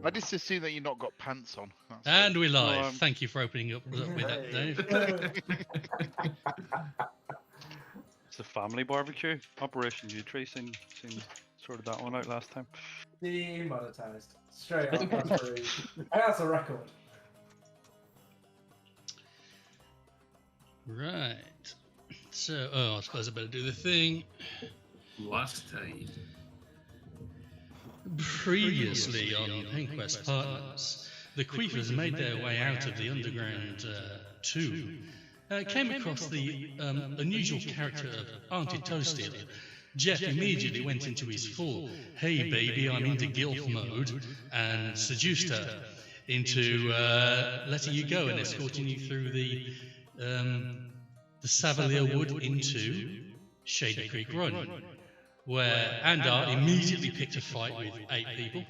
I just assume that you've not got pants on. And we're live. Thank you for opening up with that, Dave. It's a family barbecue. Operation U-Tree seemed sorted that one out last time. Demonetized. Straight up. That's a record. Right. So, I suppose I better do the thing. Last time. Previously on Penquest Partners, the Queefers made their way out of the underground tomb. Came across the unusual character of Auntie Toasted. Jeff immediately went into his full, hey baby, I'm into gilf mode, and seduced her into letting you go and escorting you through the Savalier Wood into Shady Creek Run, where Andar immediately picked a fight with 8 people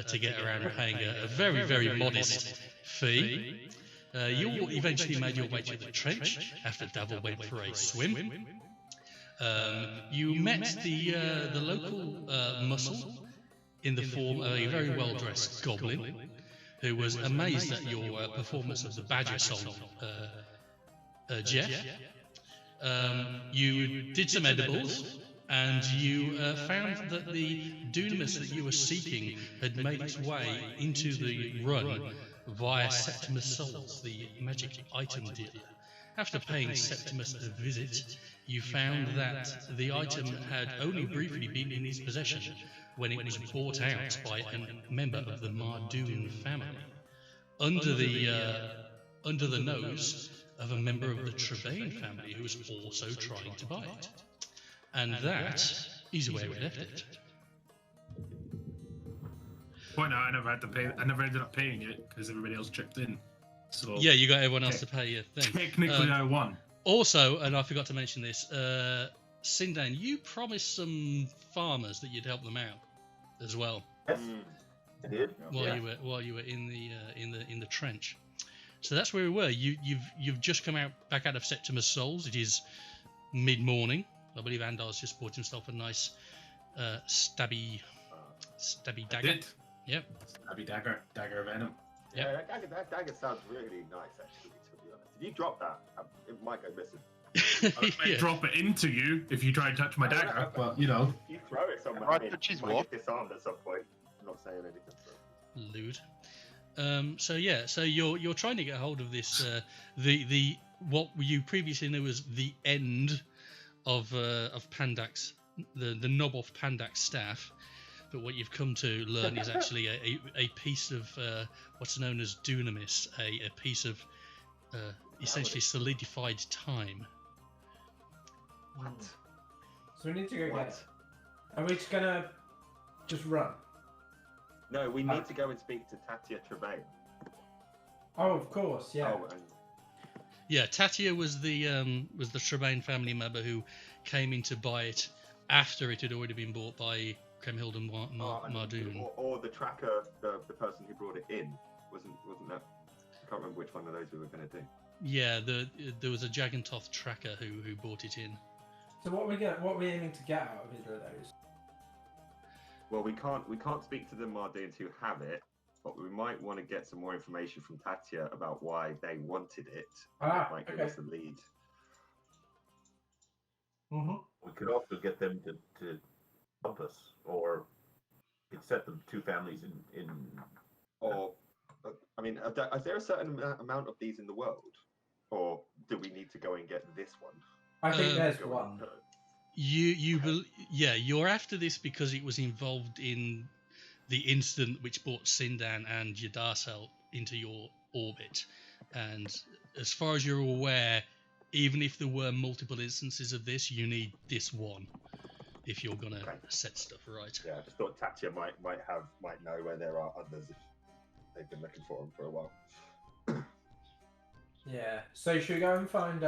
to get around paying a very, very modest fee. You all eventually made your way to the trench after Davil went for a swim. You met the local muscle in the form of a very well-dressed goblin who was amazed at your performance of the Badger song, Jeff. You did some edibles, and you found that the dunamis that you were seeking had made its way into the run via Septimus Souls, the magic item dealer. After paying Septimus a visit, you found that the item had only briefly been in his possession when it was bought out by a member of the Mardoon family, under the nose of a member of the Trevain family who was also trying to buy it. And that is where we left it. Point out, I never ended up paying it because everybody else chipped in. So yeah, you got everyone else to pay your thing. Technically, I won. Also, and I forgot to mention this, Sindan, you promised some farmers that you'd help them out as well. Yes, I did. While you were in the trench. So that's where we were. You've just come back out of Septimus Souls. It is mid-morning. I believe Andar's just bought himself a nice stabby dagger. Yep. Stabby dagger venom. Yep. Yeah, that dagger sounds really nice, actually, to be honest. If you drop that, it might go missing. I might drop it into you if you try and touch my dagger, but you know. If you throw it somewhere, I mean, you might get disarmed at some point. I'm not saying anything. Lewd. So you're trying to get hold of this the what you previously knew as the end of Pandak's the knob off Pandak's staff, but what you've come to learn is actually a piece of what's known as dunamis, a piece of essentially solidified time. What? So we need to go get it. Are we just gonna run? No, we need to go and speak to Tatia Trevain. Oh, of course, yeah. Oh, yeah, Tatia was the Trevain family member who came in to buy it after it had already been bought by Kremhild and Mardoon. Or the tracker, the person who brought it in, wasn't that? I can't remember which one of those we were going to do. Yeah, there was a Jagantoth tracker who bought it in. So what are we aiming to get out of either of those? Well, we can't speak to the Mardoons who have it, but we might want to get some more information from Tatia about why they wanted it. It might give us a lead. Mm-hmm. We could also get them to help us, or we could set the two families in. Or, I mean, is there a certain amount of these in the world, or do we need to go and get this one? I think there's one. You're after this because it was involved in the incident which brought Sindan and Yadarsel into your orbit, and as far as you're aware, even if there were multiple instances of this, you need this one if you're gonna set stuff right. Yeah, I just thought Tatia might know where there are others if they've been looking for them for a while. Yeah. So should we go and find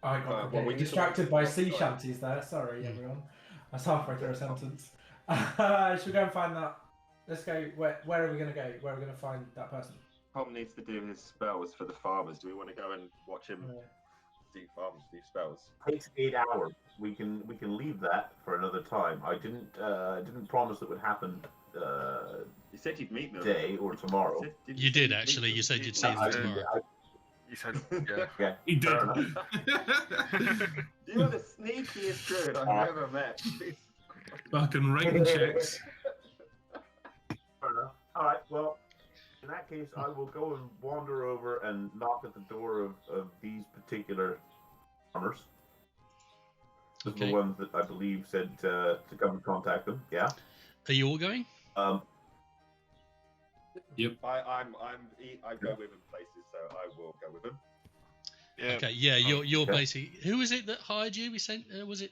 I got distracted by sea shanties there. Sorry, everyone. I was halfway through a sentence. Should we go and find that? Let's go. Where are we going to go? Where are we going to find that person? Tom needs to do his spells for the farmers. Do we want to go and watch him do farms, do spells. Takes 8 hours. We can leave that for another time. I didn't promise it would happen. You said you'd meet them Today or tomorrow. You did actually. You said you'd see them tomorrow. You said, yeah. Okay. He did. Fair enough. You are the sneakiest druid I've ever met. Fucking rating checks. Fair enough. All right. Well, in that case, I will go and wander over and knock at the door of these particular farmers. Those are Okay. the ones that I believe said to come and contact them. Yeah. Are you all going? Yep. I go with him places, so I will go with him. Yeah. Okay, yeah, you're okay. basically. Who was it that hired you? We sent. Was it?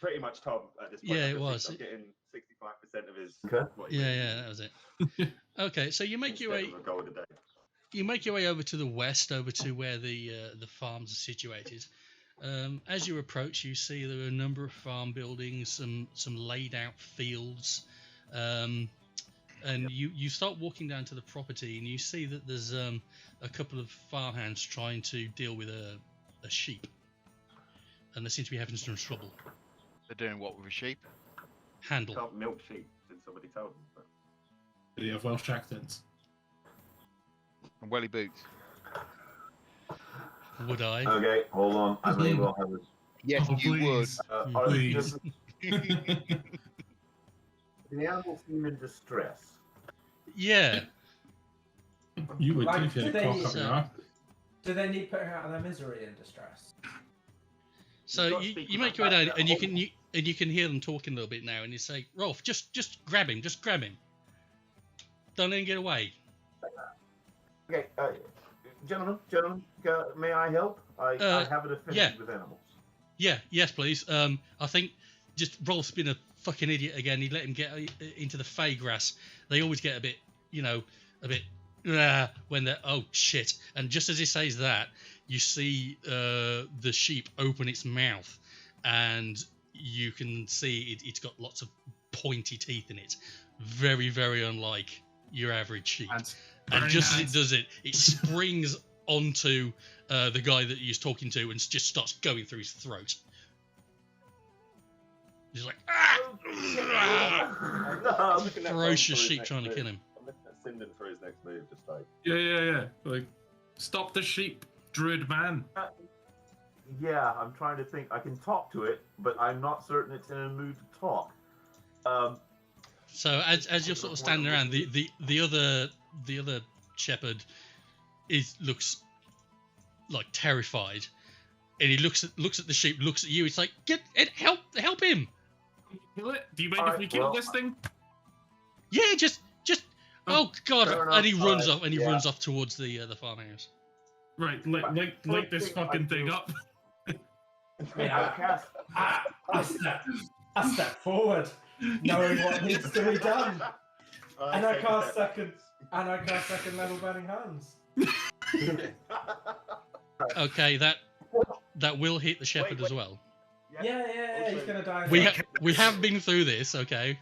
Pretty much Tom at this point. Yeah, I it think was. I'm getting 65% of his. Okay. what he Yeah, wants yeah, that was it. Okay, so you make your instead way. of a gold a day. You make your way over to the west, over to where the farms are situated. As you approach, you see there are a number of farm buildings, some laid out fields, and you start walking down to the property, and you see that there's a couple of farmhands trying to deal with a sheep, and they seem to be having some trouble. They're doing what with a sheep? Handle. Can't milk sheep, did somebody tell them? But... Do you have Welsh accents? And welly boots. Would I? Okay. Hold on. I may well have it. Yes, Oh, you would. please. Does Please. the animal seem in distress? Yeah. You would Like, if you had a they- cock up your arse. Do they need putting out of their misery and distress? So You've got to you, speak you about make your way that, down, that and you whole- can hear them talking a little bit now, and you say, "Rolf, just grab him, just grab him. Don't let him get away." Okay. Gentlemen, may I help? I have an affinity yeah. with animals. Yeah, yes, please. I think just Rolf's been a fucking idiot again. He let him get into the fey grass. They always get a bit, when they're, oh shit. And just as he says that, you see the sheep open its mouth, and you can see it's got lots of pointy teeth in it. Very, very unlike your average sheep. And just as it does it, it springs onto the guy that he's talking to and just starts going through his throat. He's like, I'm looking at Tom ferocious for his sheep next trying to move. kill him. I'm looking at Sinden for his next move, just like. Yeah. Like, stop the sheep, druid man. Yeah, I'm trying to think. I can talk to it, but I'm not certain it's in a mood to talk. So as you're sort of standing around, the other shepherd looks like terrified, and he looks at the sheep, looks at you. It's like, help him! Kill it? Do you mind if we kill this thing? Yeah, just oh god! Fair And he enough, runs off, and he yeah. runs off towards the farmhouse. Right, light this fucking thing up. I mean, I step forward, knowing what needs to be done, and I cast second level burning hands. Okay, that will hit the shepherd as well. Yeah, he's gonna die. We have been through this, okay.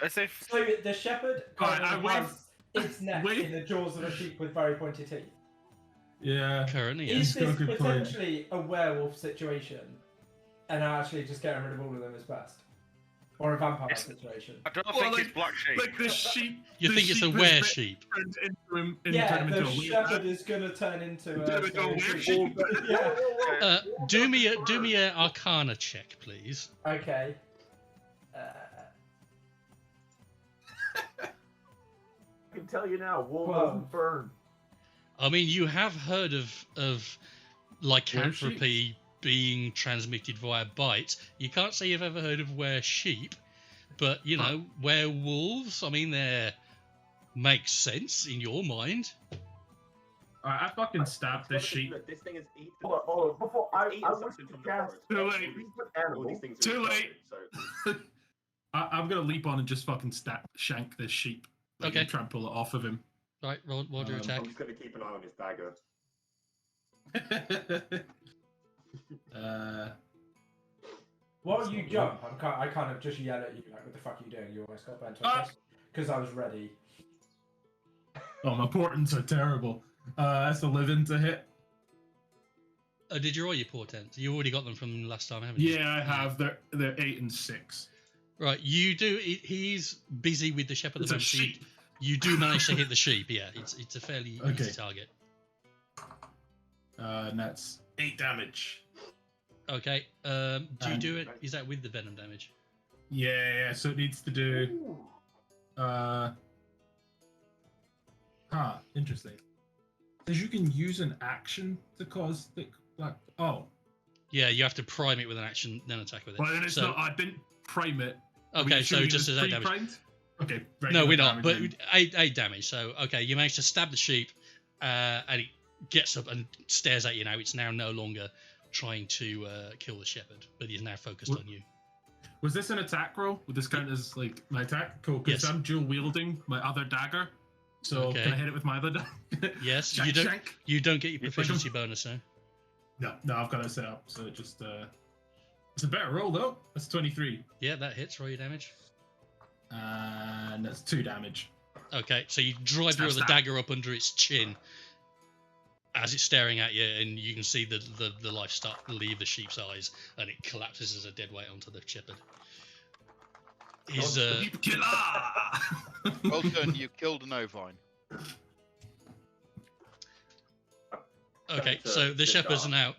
As if So the shepherd Alright, currently I has its neck wait. in the jaws of a sheep with very pointy teeth. Yeah. Currently, Is yes. got a this good point. potentially a werewolf situation, and actually just getting rid of all of them is best, or a vampire situation? I don't Well, think like- it's black sheep. Like the sheep. You the think it's a sheep has were been sheep? turned into him, Yeah, turn him the into a shepherd is gonna turn into a Into a sheep. sheep. Yeah. Do me a Arcana check, please. Okay. I can tell you now, wool Well- doesn't burn. I mean, you have heard of lycanthropy being transmitted via bites. You can't say you've ever heard of were sheep, but werewolves. I mean, they makes sense in your mind. Alright, I fucking stabbed this sheep. Look, this thing is eaten. Hold on. Before I Eaten wish something to from the cast forest. Too All late. these- with All animals. these things are Too retarded, late. So I'm gonna leap on and just fucking shank this sheep. Like, Okay. Try and pull it off of him. Right, roll your attack. I'm just gonna keep an eye on his dagger. While you jump, I kind of just yell at you like, "What the fuck are you doing? You almost got burnt on this." Because I was ready. Oh, my portents are terrible. That's 11 to hit. Did you roll your portents? You already got them from last time, haven't you? Yeah, I have. They're 8 and 6. Right, you do. He's busy with the shepherd. It's a so sheep. You do manage to hit the sheep. Yeah, it's a fairly Okay. easy target. And that's 8 damage. Okay. Do you do it? Is that with the venom damage? Yeah. So it needs to do. Interesting. Says you can use an action to cause the Oh. Yeah, you have to prime it with an action, then attack with it. Well, then it's So- not. I didn't prime it. Are we Okay, so assuming just it as was 8 damage. pre-primed? Okay. No, regular we're not. damage But then. 8 damage. So okay, you managed to stab the sheep, and it gets up and stares at you now. It's now no longer trying to kill the shepherd, but he's now focused What- on you. Was this an attack roll? Would this count as like my attack? Cool. Because Yes. I'm dual wielding my other dagger. So Okay. can I hit it with my other dagger? Yes, Shank, you don't. shank. You don't get your You push proficiency bonus, though. No, I've got it set up. So just it's a better roll though. That's 23, Yeah, that hits. Roll your damage. and that's 2 damage. Okay, so you drive your Stab, other stab. dagger up under its chin as it's staring at you, and you can see the life start to leave the sheep's eyes, and it collapses as a dead weight onto the shepherd. His Sheep killer! Well done, you killed an ovine. okay, to so the sit shepherd's down. now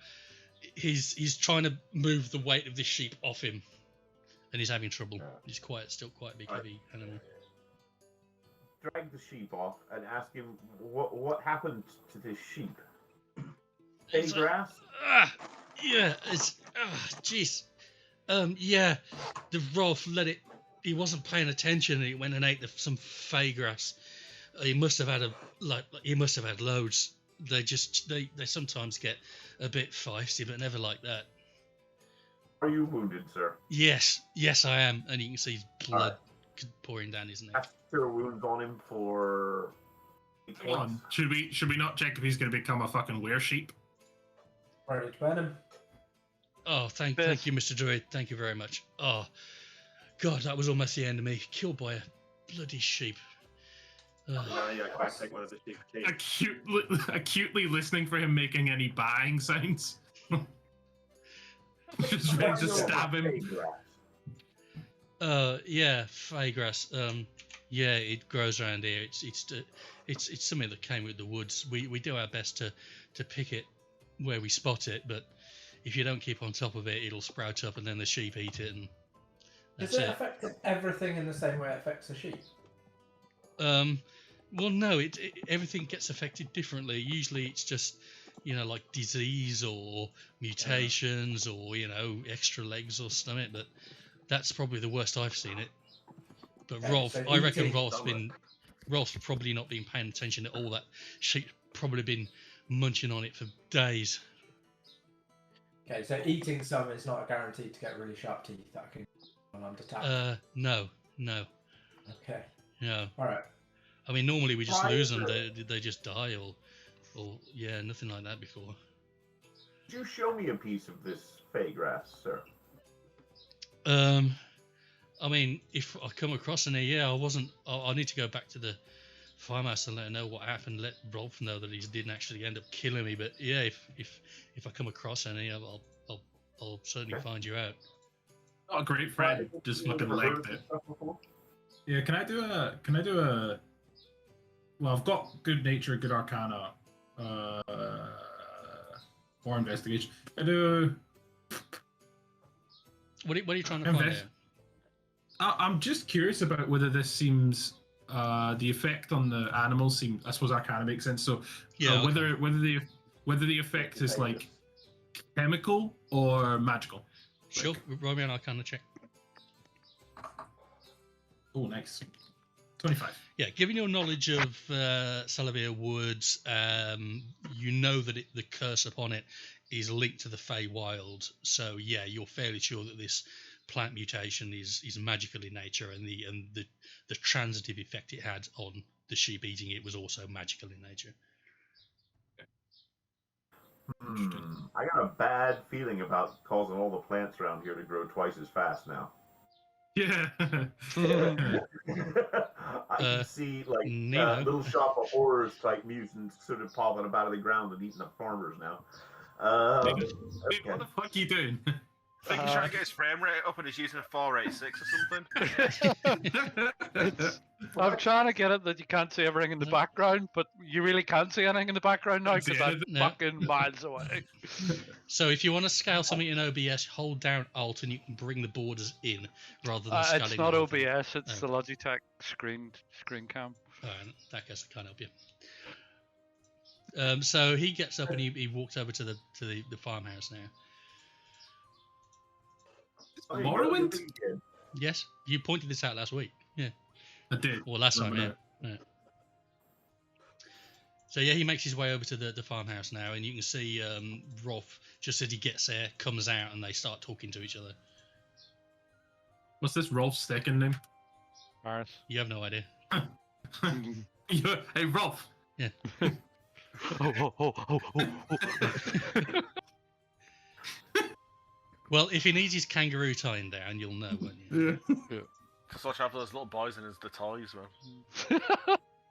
he's trying to move the weight of this sheep off him, and he's having trouble. Yeah. He's still quite a big, Right. heavy animal. Drag the sheep off and ask him what happened to this sheep. Hay It's like, grass? yeah, it's jeez. Yeah, the Rolf let it. He wasn't paying attention, and he went and ate some fey grass. He must have had he must have had loads. They sometimes get a bit feisty, but never like that. Are you wounded, sir? Yes, I am, and you can see blood pouring down his neck. Cast cure wounds on him for 8 Hang on. points. Should we not check if he's going to become a fucking were-sheep? Ready to burn him. Oh, thank you, Mr. Druid. Thank you very much. Oh, God, that was almost the end of me. Killed by a bloody sheep. No, yeah, I can't take one of the sheep keys. Acutely listening for him making any buying sounds. Just ready to stab him. Hay grass. Yeah, fey grass. Yeah, it grows around here. It's something that came with the woods. We do our best to pick it where we spot it, but if you don't keep on top of it, it'll sprout up, and then the sheep eat it, and Does that's it it. affect everything in the same way it affects a sheep? Well, no, everything gets affected differently. Usually, it's just like disease or mutations or extra legs or stomach, but that's probably the worst I've seen it. But Okay, Rolf, so I reckon eating Rolf's probably not been paying attention at all. That sheep probably been munching on it for days. Okay, so eating some is not a guarantee to get really sharp teeth that can go on under tap. No. Okay, No. all right. I mean, normally we just Why lose is them. it- They just die or yeah, nothing like that before. Could you show me a piece of this fey grass, sir? I mean, if I come across any, yeah, I need to go back to the farmhouse and let her know what happened. Let Rolf know that he didn't actually end up killing me. But yeah, if I come across any, I'll certainly find you out. Not a great friend. Just fucking legged it. Yeah, can I do a? Well, I've got good nature, good arcana, or investigation. I do. What are you trying to find out? I'm just curious about whether this seems the effect on the animals seem. I suppose Arcana makes sense. So Yeah, okay. whether the effect is like chemical or magical. Sure, roll me an Arcana check. Oh, nice. 25. Yeah, given your knowledge of Salavir Woods, you know that the curse upon it is linked to the Fey Wild. So yeah, you're fairly sure that this plant mutation is magical in nature, and the transitive effect it had on the sheep eating it was also magical in nature. I got a bad feeling about causing all the plants around here to grow twice as fast now. Yeah. I can see like Nemo. Little Shop of Horrors type mutants sort of popping up out of the ground and eating up farmers now. What the Okay. fuck are you doing? I think he's trying to get his frame rate up and he's using a 486 or something. I'm trying to get it that you can't see everything in the background, but you really can't see anything in the background now because I'm No. fucking miles away. So if you want to scale something in OBS, hold down Alt and you can bring the borders in rather than scaling. It's not the whole thing. OBS, it's Oh. the Logitech screen cam. Alright, in that case I can't help you. So he gets up and he walks over to the farmhouse now. Oh, Morrowind? Yes, you pointed this out last week. Yeah. I did. Or last time, Remember yeah. So yeah, he makes his way over to the farmhouse now, and you can see Rolf, just as he gets there, comes out and they start talking to each other. What's this Rolf's second name? Maris. You have no idea. Hey, Rolf. Yeah. Well, if he needs his kangaroo tying down, you'll know, won't you? Yeah. Just watch out for those little boys and the toys, man.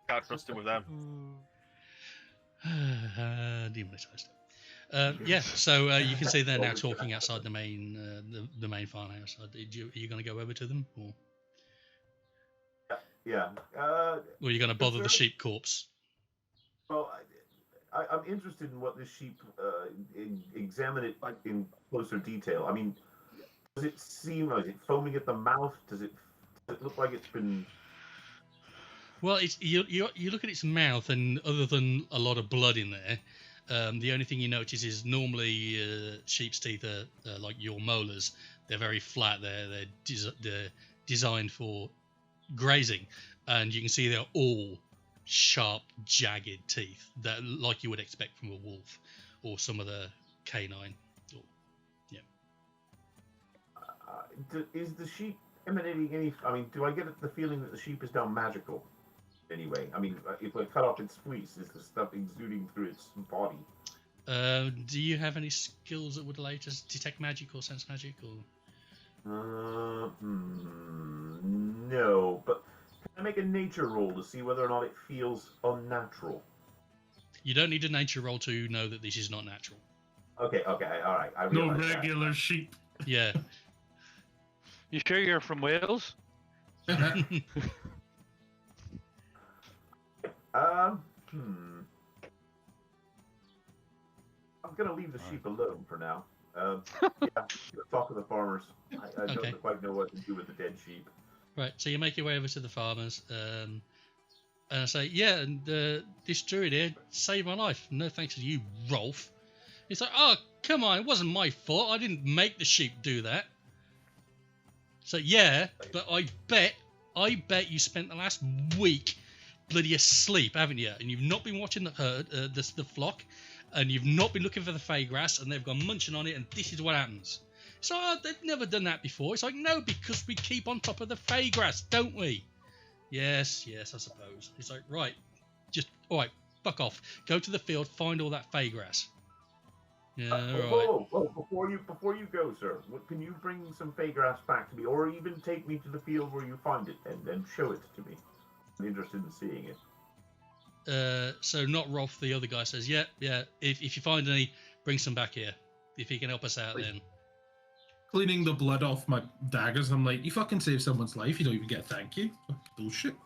Can't trust him with them. Demonetized. Yeah, so you can see they're now talking outside the main farmhouse. Are you going to go over to them, or Yeah. are you going to bother the sheep corpse? Well, I'm interested in what this sheep. Examine it in closer detail. I mean, does it seem? Is it foaming at the mouth? Does it look like it's been? Well, you look at its mouth, and other than a lot of blood in there, the only thing you notice is normally sheep's teeth are like your molars. They're very flat. They're designed for grazing, and you can see they're all sharp, jagged teeth that, like you would expect from a wolf or some other canine. Is the sheep emanating any? I mean, do I get the feeling that the sheep is now magical? Anyway, I mean, if I cut off its fleece, is the stuff exuding through its body? Do you have any skills that would allow you to detect magic or sense magic? Or no, but can I make a nature roll to see whether or not it feels unnatural? you don't need a nature roll to know that this is not natural. Okay, all right. I No realize that. regular sheep. Yeah. You sure you're from Wales? I'm gonna leave the sheep alone for now. Yeah, talk to the farmers. I Okay. don't quite know what to do with the dead sheep. Right, so you make your way over to the farmers, and I say, yeah, and this druid here saved my life. No thanks to you, Rolf. It's like, oh, come on, it wasn't my fault. I didn't make the sheep do that. So yeah, but I bet you spent the last week bloody asleep, haven't you? And you've not been watching the herd, the flock, and you've not been looking for the fey grass, and they've gone munching on it, and this is what happens. So they've never done that before. It's like, no, because we keep on top of the fey grass, don't we? Yes, I suppose. It's like, right, just all right, fuck off. Go to the field, find all that fey grass. Yeah, all right. Whoa, before you go, sir, can you bring some fey grass back to me, or even take me to the field where you find it and show it to me? I'm interested in seeing it. So not Rolf, the other guy says, yeah. If you find any, bring some back here. If he can help us out, then. Cleaning the blood off my daggers, I'm like, you fucking saved someone's life. You don't even get a thank you. Bullshit.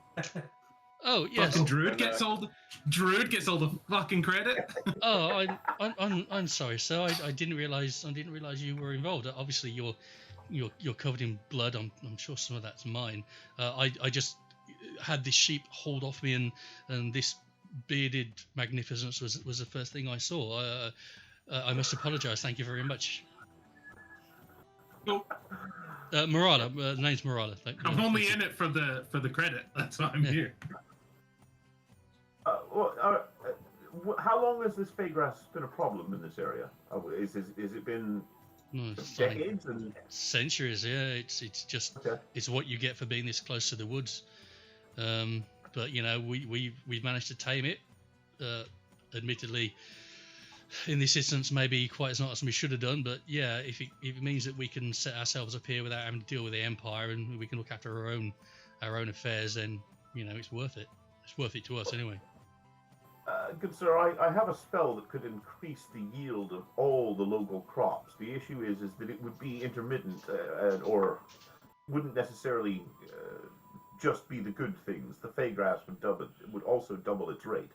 Oh yes. Fucking druid gets all the fucking credit. Oh, I'm sorry, sir. I didn't realize you were involved. Obviously, you're covered in blood. I'm sure some of that's mine. I just had this sheep hauled off me, and this bearded magnificence was the first thing I saw. I must apologise. Thank you very much. Nope. Marala, the name's Marala. I'm only in it for the credit. That's why I'm here. How long has this fey grass been a problem in this area? Is it been decades and centuries? Yeah, it's just it's what you get for being this close to the woods. But you know, we've managed to tame it. Admittedly, in this instance, maybe quite as not as we should have done. But yeah, if it means that we can set ourselves up here without having to deal with the Empire, and we can look after our own affairs, then you know it's worth it. It's worth it to us anyway. Good sir, I have a spell that could increase the yield of all the local crops. The issue is that it would be intermittent or wouldn't necessarily just be the good things. The Fey grass would also double its rate.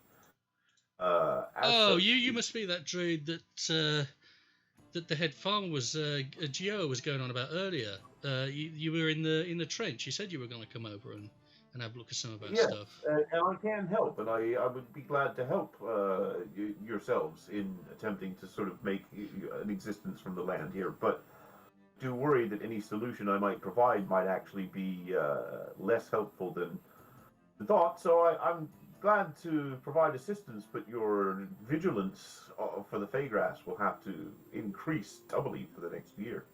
You must be that druid that the head farmer was Gio was going on about earlier. You were in the trench. You said you were going to come over and have a look at some of our stuff. And I can help, and I would be glad to help yourselves in attempting to sort of make an existence from the land here. But do worry that any solution I might provide might actually be less helpful than thought. So I'm glad to provide assistance, but your vigilance for the Feygrass will have to increase doubly for the next year.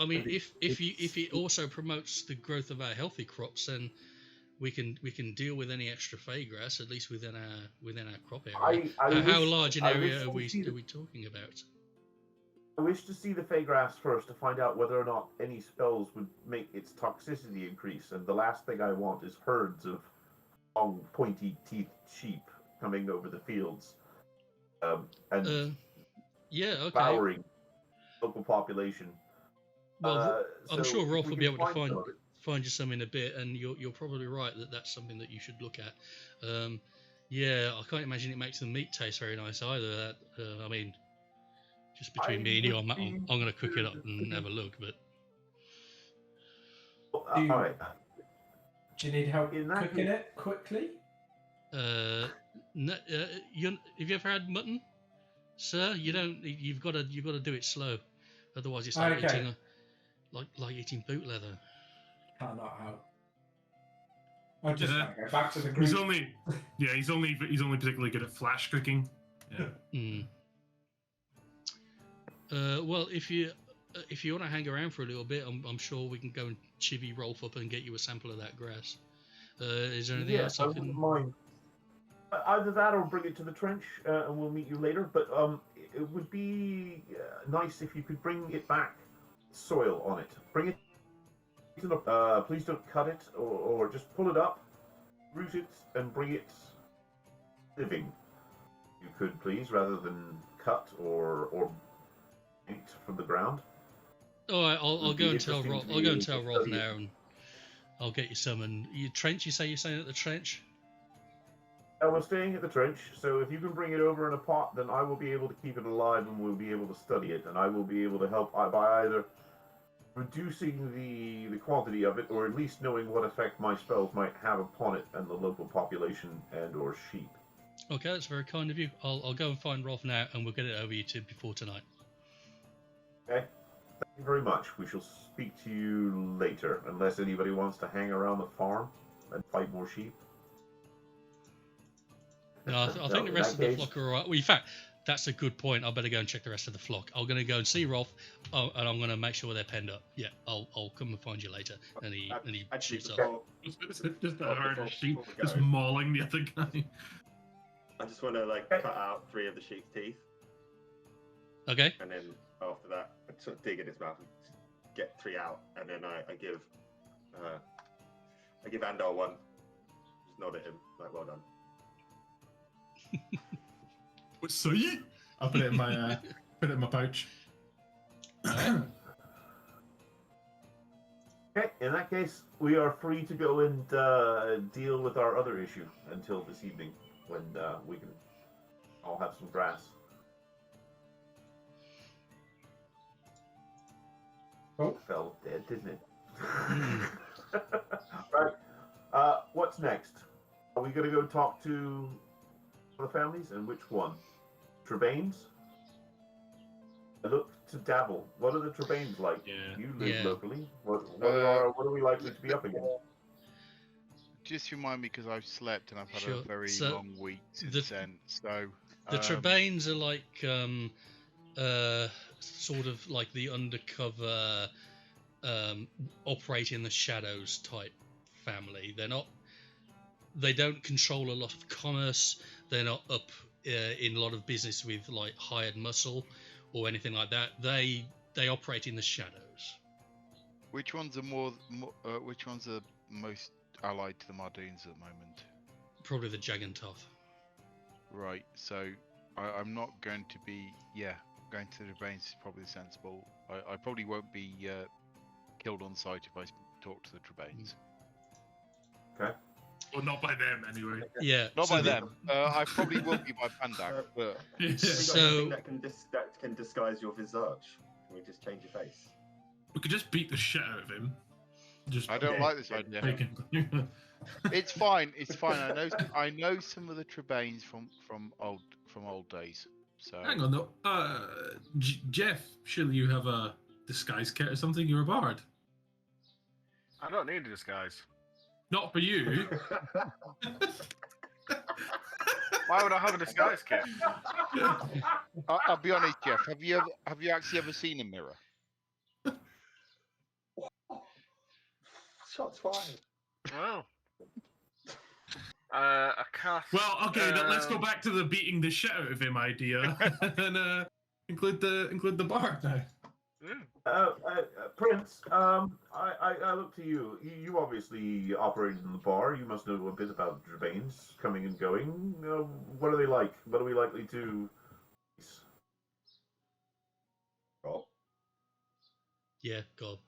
I mean, if it also promotes the growth of our healthy crops, then we can deal with any extra Feygrass, at least within our crop area. How large an area are we talking about? I wish to see the Feygrass first to find out whether or not any spells would make its toxicity increase. And the last thing I want is herds of long, pointy-teethed sheep coming over the fields and devouring local population. Well, I'm sure Rolf will be able to find you some in a bit, and you're probably right that that's something that you should look at. I can't imagine it makes the meat taste very nice either. I mean, just between me and you, I'm going to cook it up and have a look. But all right. Do you need help cooking it quickly? No, have you ever had mutton, sir? You don't. You've got to do it slow, otherwise it's like eating like eating boot leather. Cannot help. I just want to go back to the group. He's only particularly good at flash cooking. Yeah. Well, if you want to hang around for a little bit, I'm sure we can go and chivvy Rolf up and get you a sample of that grass. Is there anything else I wouldn't mind. Either that or bring it to the trench, and we'll meet you later. But it would be nice if you could bring it back, soil on it. Bring it to the. Please don't cut it or just pull it up, root it, and bring it living. You could please, rather than cut or from the ground. All right, I'll go and tell Rolf. I'll go and tell Rolf now, and I'll get you some. And you trench? You're staying at the trench? We're staying at the trench, so if you can bring it over in a pot, then I will be able to keep it alive, and we'll be able to study it, and I will be able to help by either reducing the quantity of it, or at least knowing what effect my spells might have upon it and the local population and/or sheep. Okay, that's very kind of you. I'll go and find Rolf now, and we'll get it over you before tonight. Okay. Thank you very much. We shall speak to you later, unless anybody wants to hang around the farm and fight more sheep. No, I think the rest of the flock are all right. Well, in fact, that's a good point. I better go and check the rest of the flock. I'm going to go and see Rolf, and I'm going to make sure they're penned up. Yeah, I'll come and find you later. And he shoots off. Just a herd of sheep just mauling the other guy. I just want to cut out 3 of the sheep's teeth. Okay. And then after that, I sort of dig in its mouth and get 3 out, and then I give Andor one. Just nod at him, well done. What's say? I'll put it in my pouch. Okay, in that case, we are free to go and deal with our other issue until this evening, when we can all have some grass. Oh, fell dead, didn't it? Right. What's next? Are we going to go talk to the families, and which one? Trebanes? I look to Dabble. What are the Trebanes like? Yeah. You live locally. What are we likely to be up against? Just remind me, because I've slept and I've had a very long week since then. So the Trebanes are like sort of like the undercover operate in the shadows type family. They don't control a lot of commerce. They're not up in a lot of business with like hired muscle or anything like that. They operate in the shadows. Which ones are which ones are most allied to the Mardoons at the moment? Probably the Jagantoth. Right. So I'm not going to be. Yeah, going to the Trebanes is probably sensible. I probably won't be killed on sight if I talk to the Trebanes. Okay. Well, not by them anyway. Yeah. Not by them. I probably will be by Pandak, but Have we got anything that can disguise your visage? Can we just change your face? We could just beat the shit out of him. Just I don't like this idea. It's fine. It's fine. I know some of the Trebanes from old days. So hang on though. Jeff, surely you have a disguise kit or something? You're a bard. I don't need a disguise. Not for you. Why would I have a disguise kit? I'll be honest, Jeff. Have you actually ever seen a mirror? Shots fired. Well, I cast. Well, okay. Let's go back to the beating the shit out of him idea, and include the bard now. Prince, I look to you. You obviously operated in the bar. You must know a bit about Trebanes coming and going. What are they like? What are we likely to? Oh. Yeah, God.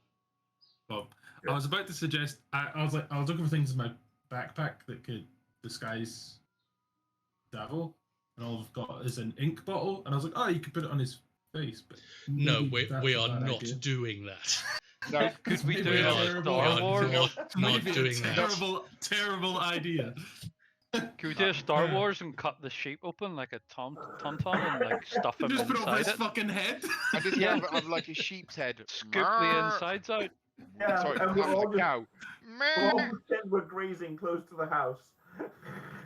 Well, I was about to suggest. I was looking for things in my backpack that could disguise Davil, and all I've got is an ink bottle. And I was like, oh, you could put it on his face, but no, we are not doing that. No, could we do a Star Wars? Not doing that. Terrible idea. Can we do a Star Wars and cut the sheep open like a tauntaun and like stuff him just put over inside his it? fucking head. I just have like a sheep's head. Scoop the insides out. Yeah, Sorry, and we'll all cow. pretend we're grazing close to the house.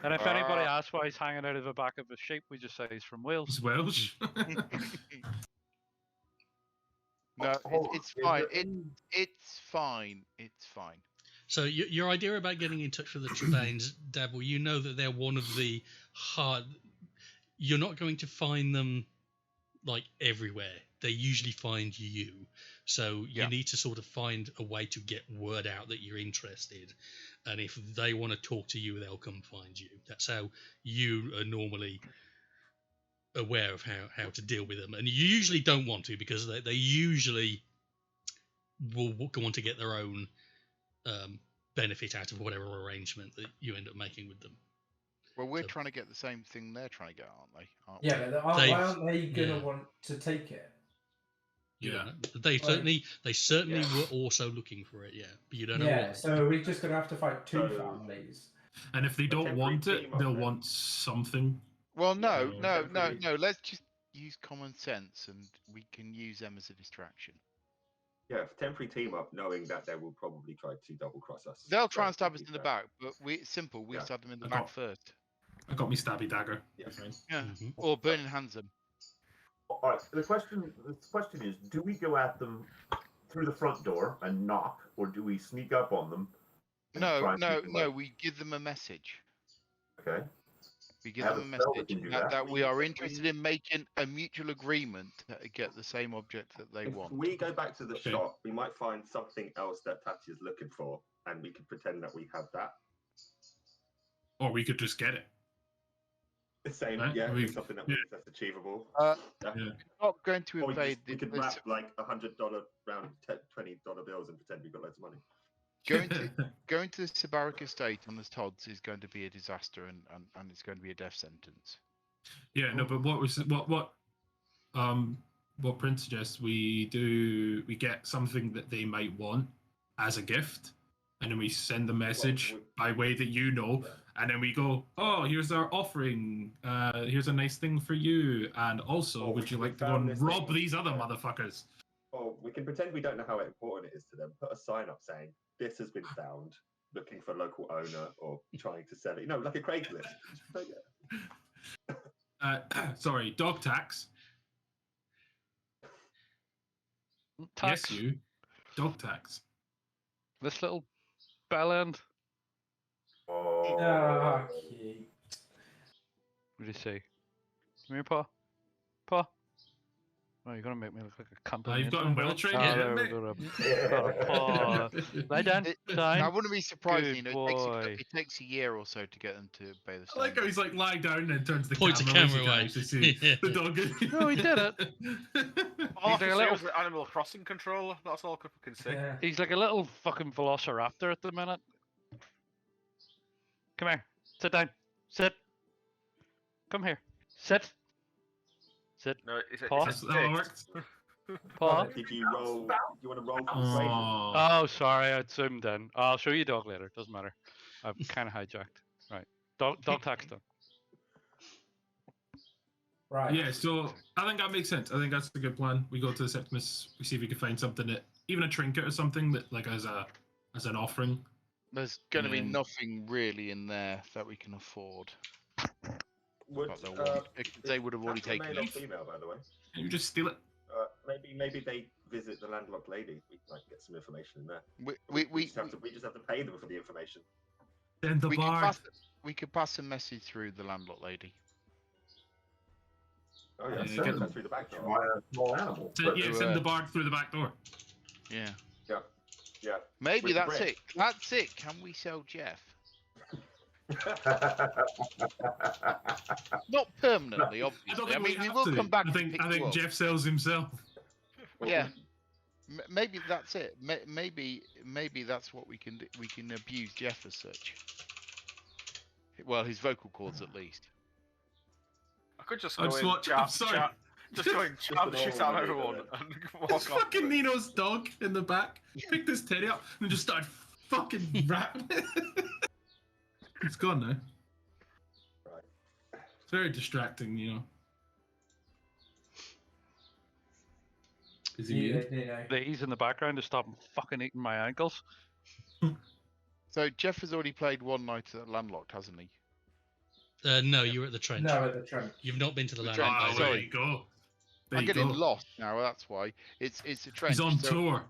And if anybody asks why he's hanging out of the back of a sheep, we just say he's from Wales. He's Welsh. No, it's fine. It's fine. It's fine. So your idea about getting in touch with the Trebanes, Dabble, you know that they're one of the hard. You're not going to find them like everywhere. They usually find you. So you need to sort of find a way to get word out that you're interested. And if they want to talk to you, they'll come find you. That's how you are normally aware of how to deal with them. And you usually don't want to, because they usually will want to get their own benefit out of whatever arrangement that you end up making with them. Well, we're trying to get the same thing they're trying to get, aren't they? Yeah, but why aren't they going to want to take it? Yeah, they certainly were also looking for it. Yeah, but you don't know. Yeah, so we're just going to have to fight two families. And if they don't want it, they'll want something. Well, no. Let's just use common sense, and we can use them as a distraction. Yeah, temporary team up, knowing that they will probably try to double cross us. They'll try and stab us in the back, but it's simple. We stab them in the back first. I got me stabby dagger. Yeah. Or burning hands them. All right. The question is: do we go at them through the front door and knock, or do we sneak up on them? No. We give them a message. Okay. We give them a message that we are interested in making a mutual agreement to get the same object that they want. If we go back to the shop, we might find something else that Tati is looking for, and we could pretend that we have that. Or we could just get it. The same, something that's achievable. Not going to invade. We could wrap like $100 round $20 bills and pretend we've got loads of money. Going to the Sabaric estate on the Todds is going to be a disaster, and it's going to be a death sentence. Yeah, no, but what Prince suggests we get something that they might want as a gift, and then we send the message by way that and then we go, oh, here's our offering, here's a nice thing for you, and also would you like to go and rob these other motherfuckers? Well, we can pretend we don't know how important it is to them. Put a sign up saying, this has been found, looking for a local owner or trying to sell it. Like a Craigslist. Sorry, dog tax. Tax? Yes, you. Dog tax. This little bell end. Oh. What do you say? Come here, Pa. Pa. Oh, you're gonna make me look like a cunt. You've got him well trained. Oh, Yeah, there we mate. go. Gotta pause. Lie down. I wouldn't be surprised. Good You know, boy. it takes a year or so to get them to obey the I like how standard. he's like lie down and turns the Points the camera camera away. to see the dog. No, he did it. All I He's like can a see little. was the Animal Crossing controller. That's all I can see. Yeah. He's like a little fucking velociraptor at the minute. Come here. Sit down. Sit. Come here. Sit. Sit. No, it's a Paw. That's how it works. Paw. Did you roll? Do you want to roll for persuasion? Oh. Oh, sorry, I zoomed in. I'll show you dog later. Doesn't matter. I've kind of hijacked. Right. Dog tax done. Right. Yeah, so I think that makes sense. I think that's a good plan. We go to the Septimus. We see if we can find something that, even a trinket or something that, like, as an offering. There's going to be Yeah. nothing really in there that we can afford. Would, Not that one. They would have already Tatia taken male or it. female, by the way? Can you just steal it? Maybe they visit the landlocked lady. We might get some information in there. We just have to pay them for the information. Send the we could bard. we could pass a message through the landlocked lady. Oh yeah, Yeah, send get them them. through the back door. By a small animal. Send the bard through the back door. Yeah. Yeah. Maybe With the that's brick. it. That's it. Can we sell Jeff? Not permanently, I obviously. don't I think mean, we have will to. come back I and think pick you up. Jeff sells himself. Yeah. Maybe that's it. Maybe that's what we can do. We can abuse Jeff as such. Well, his vocal cords at least. I could just I go just in, want- I'm jab, sorry. jab, just go in, jab, an shoot all out over everyone, it. and It's walk off. fucking Nino's dog in the back. Picked his teddy up and just started fucking rapping. It's gone now. Right. It's very distracting, you know. Is he muted? He's in the background to stop him fucking eating my ankles. So Jeff has already played one night at Landlocked, hasn't he? No, you were at the trench. No, at the trench. You've not been to the The land. trench, Oh, base. there sorry. you go. There I'm you getting go. lost now. That's why it's a trench. He's on so- tour.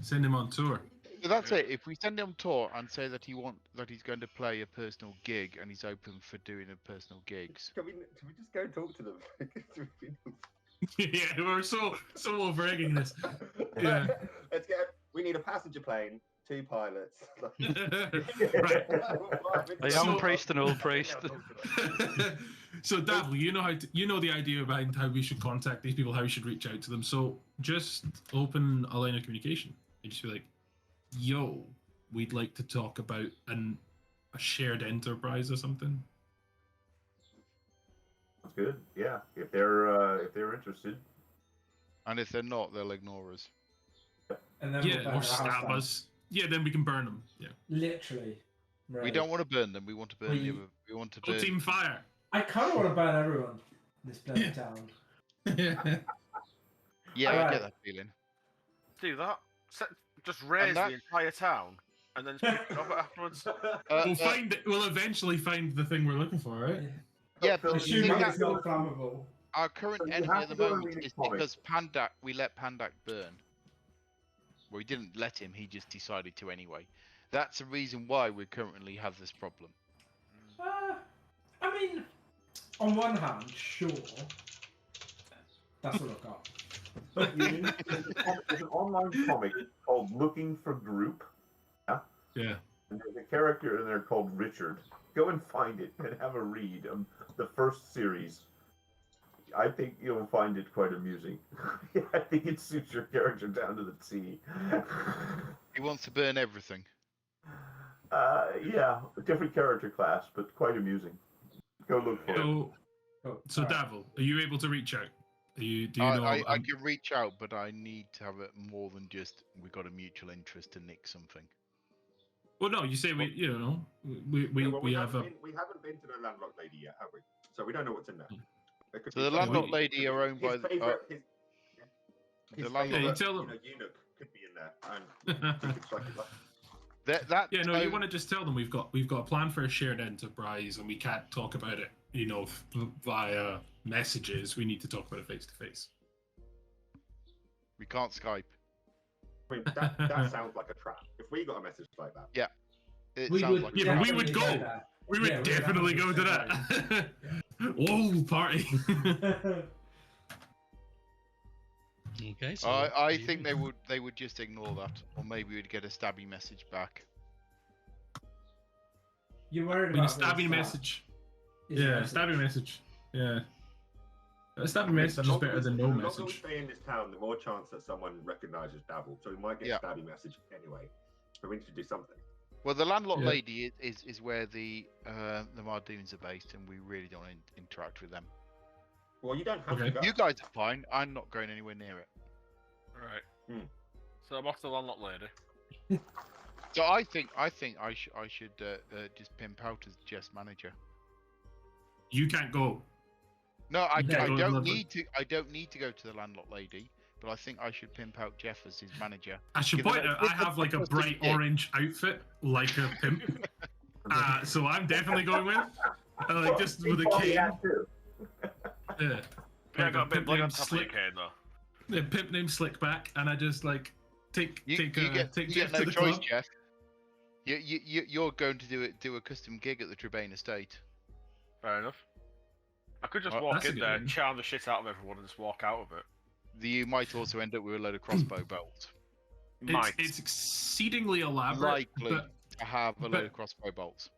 Send him on tour. So that's it. If we send him on tour and say that he's going to play a personal gig and he's open for doing a personal gigs. Can we just go and talk to them? Yeah, we're so over-egging this. Yeah. Let's get. We need a passenger plane, 2 pilots. Right. A young priest and old priest. So Davil, you know the idea behind how we should contact these people, how we should reach out to them. So just open a line of communication and just be like, "Yo, we'd like to talk about a shared enterprise or something." That's good. Yeah, if they're interested. And if they're not, they'll ignore us. And then Yeah, we'll burn or our house stab down. us. Yeah, then we can burn them. Yeah. Literally. Right. We don't want to burn them. We want to burn We- We want to Go burn. team fire. I kind of want to burn everyone in this bloody Yeah. town. Yeah, I Alright. get that feeling. Do that. Just raise that- the entire town, and then just pick it up afterwards. We'll eventually find the thing we're looking for, right? Yeah, but the thing Assuming that- it's not flammable. our current So you enemy have at the to go and moment read a is comic. because we let Pandak burn. Well, we didn't let him. He just decided to anyway. That's the reason why we currently have this problem. I mean, on one hand, sure. That's all I've got. There's an online comic called Looking for Group. Yeah. And there's a character in there called Richard. Go and find it and have a read of the first series. I think you'll find it quite amusing. I think it suits your character down to the T. He wants to burn everything. Yeah, a different character class, but quite amusing. Go look for it. So Alright. Davil, are you able to reach out? Do you know? I can reach out, but I need to have it more than just we got a mutual interest to nick something. Well, no, you say we have We a. haven't been to the landlocked lady yet, have we? So we don't know what's in there. There could So be the something- landlocked lady are owned by his the. favorite, the his landlocked- Yeah, you favorite, tell them. eunuch could be in there, and we could strike it like- that Yeah, no, you tone- want to just tell them we've got a plan for a shared enterprise, and we can't talk about it, via messages. We need to talk about it face to face. We can't Skype. I mean, that sounds like a trap. If we got a message like that, It We sounds would like Yeah, but we would definitely go. there. We would Yeah, we would definitely go to 100% that. Whoa, party! Okay, so I think they would just ignore that, or maybe we'd get a stabby message back. You worried When you about stabby being message. Is Yeah, your message. stabby message. Yeah. A stabby The message is longer better we- than no the longer we message. stay in this town, the more chance that someone recognizes Dabble. So we might get Yeah. a stabby message anyway. So we need to do something. Well, the landlocked Yeah. lady is where the Mardoons are based, and we really don't interact with them. Well, you don't have Okay. to go. You guys are fine. I'm not going anywhere near it. Right. So I'm off to the landlocked lady. So I think I should just pimp out as Jess manager. You can't go. No, I Yeah, go don't to need to. I don't need to go to the landlocked lady, but I think I should pimp out Jeff as his manager. I should Give it point a- out I have like a give it a bright gig. orange outfit, like a pimp. So I'm definitely going with. Like just with a cane. Yeah. Yeah, I got a bit pimp blood on named top of your Slick. cane though. Yeah, pimp named Slickback, and I just like take You Jeff get no to the choice, club. Jeff. You're going to do a custom gig at the Trebane estate. Fair enough. I could just Oh, walk that's a in good there, one. charm the shit out of everyone, and just walk out of it. You might also end up with a load of crossbow bolts. It's exceedingly elaborate. Likely But, to have a but- load of crossbow bolts.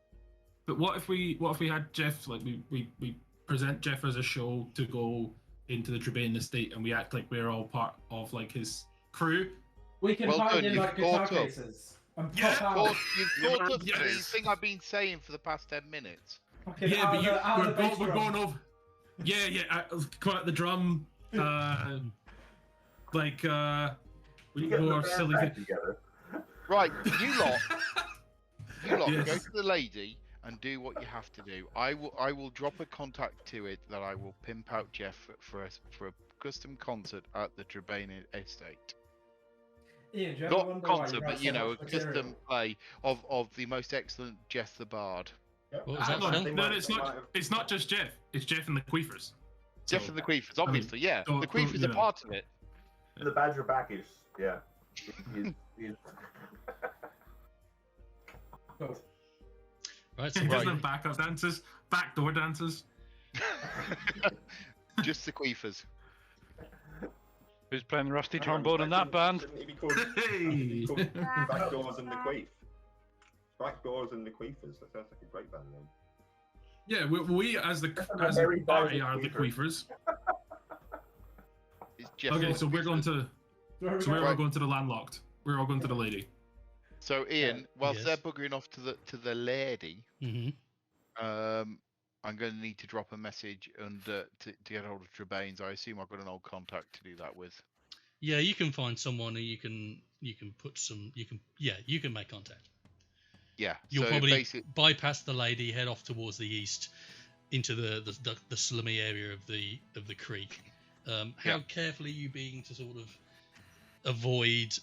but what if we had Jeff, like we present Jeff as a show to go into the Trebane estate, and we act like we're all part of like his crew. We can Well hide done, in you've like guitar caught up. cases and pop Yeah, out. You've caught up to Yes. the thing I've been saying for the past 10 minutes. Fucking Yeah, out but of the- out of the bass we're drum. going over. Yeah. Come out the drum. Like we Get go the our band silly back thing. together. Right, you lot go Yes. to the lady and do what you have to do. I will drop a contact to it that I will pimp out Jeff for a custom concert at the Trebane estate. Ian, do you ever Not wonder why concert, write but you so know, a much material? custom play of the most excellent Jeff the Bard. What was Hang that, on, Phil? no, it's not just Jeff. It's Jeff and the Queefers. Jeff So, and the Queefers, I mean, obviously, yeah. so- The Queefers you are know. part of it. The Badger back is, yeah. He's- Cool. Right, so He doesn't Right. have backup dancers, backdoor dancers. Just the Queefers. Who's playing the rusty Hang on, trombone in that shouldn't- band? shouldn't he be called- Hey. called Backdoors and the Queef. Backdoors and the Queefers. That sounds like a great band name. Yeah, we as the Harry party Bowser are the Queefers. Queefers. It's Jeff Okay, and the so we're going Queefers. to So we're all Right. going to the landlocked. We're all going to the lady. So Ian, whilst Yes. they're buggering off to the lady, hmm I'm going to need to drop a message and to get hold of Trebane's. I assume I've got an old contact to do that with. Yeah, you can find someone who you can put some you can make contact. Yeah. You'll so probably basically, bypass the lady, head off towards the east, into the slummy area of the creek. How Yeah. careful are you being to sort of avoid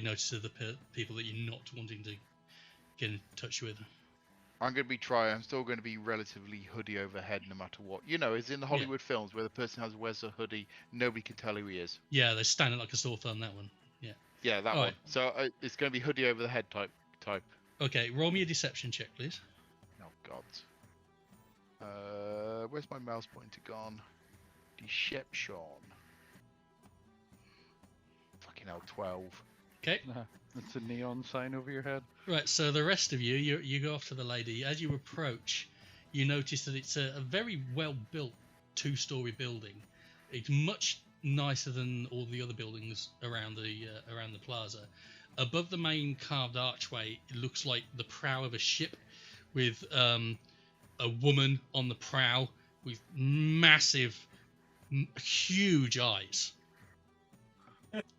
notice of the people that you're not wanting to get in touch with? I'm going to be trying. I'm still going to be relatively hoodie overhead, no matter what. You know, as in the Hollywood films where the person wears a hoodie, nobody can tell who he is. Yeah, they're standing like a sore thumb. That one. Yeah. Yeah, that All one. right. So it's going to be hoodie over the head type. Okay, roll me a deception check, please. Oh God. Where's my mouse pointer gone? Deception. Fucking hell, 12. Okay. That's a neon sign over your head. Right, so the rest of you go off to the lady. As you approach, you notice that it's a very well-built two-story building. It's much nicer than all the other buildings around the plaza. Above the main carved archway, it looks like the prow of a ship with a woman on the prow with massive, huge eyes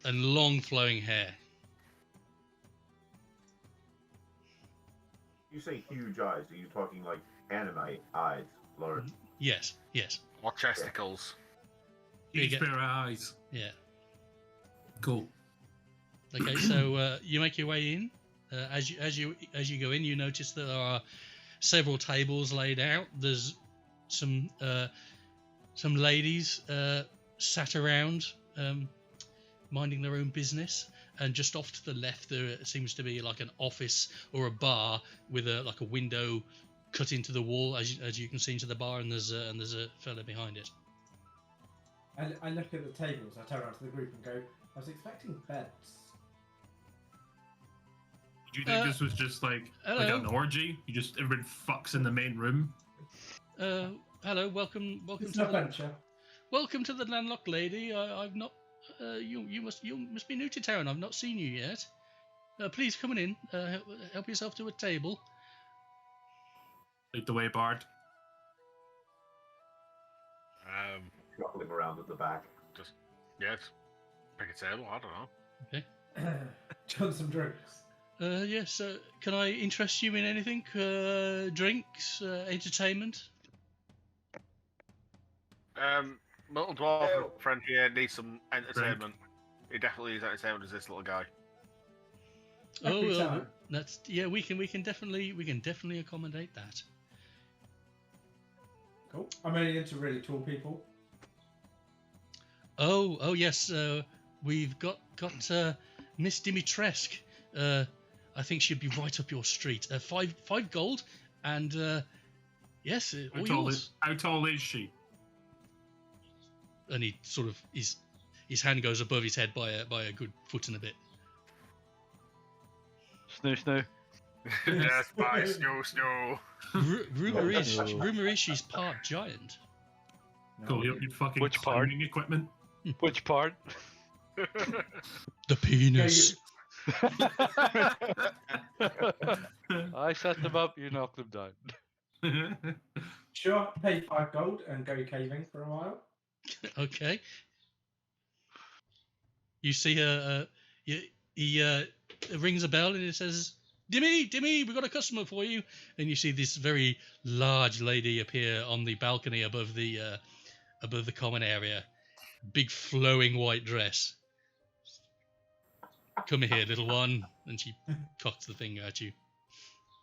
and long flowing hair. You say huge eyes. Are you talking like anime eyes, Lord? Yes. Or chesticles. Here you Huge go. pair of eyes. Yeah. Cool. Okay, so you make your way in. As you go in, you notice that there are several tables laid out. There's some ladies sat around, minding their own business. And just off to the left, there seems to be like an office or a bar with a window cut into the wall, as you can see into the bar, and there's a fella behind it. I look at the tables. I turn around to the group and go, I was expecting beds. Do you think this was just like an orgy? You just everybody fucks in the main room. Hello, welcome It's to an adventure. welcome to the landlocked lady. I've not. You must be new to town. I've not seen you yet. Please come on in. Help yourself to a table. Lead the way, Bard. Shuffling around at the back. Just yes, pick a table. I don't know. Okay. John, some drinks. Yes. Can I interest you in anything? Drinks, entertainment. Little dwarf friend here needs some entertainment. He definitely needs entertainment as this little guy. That's we can definitely accommodate that. Cool. I'm only into really tall people. Oh yes. We've got Miss Dimitrescu. I think she'd be right up your street. 5 gold, and yes, all yours. How tall is she? And he sort of his hand goes above his head by a good foot and a bit. Snoo. Yes, bye, snow. Rumor is she's part giant. Cool. You fucking Which part? climbing equipment. Which part? The penis. I set them up, you knock them down. Sure, pay 5 gold and go caving for a while. Okay. You see he rings a bell and it says, Dimmy, we've got a customer for you. And you see this very large lady appear on the balcony above the common area. Big flowing white dress. Come here, little one. And she cocks the finger at you.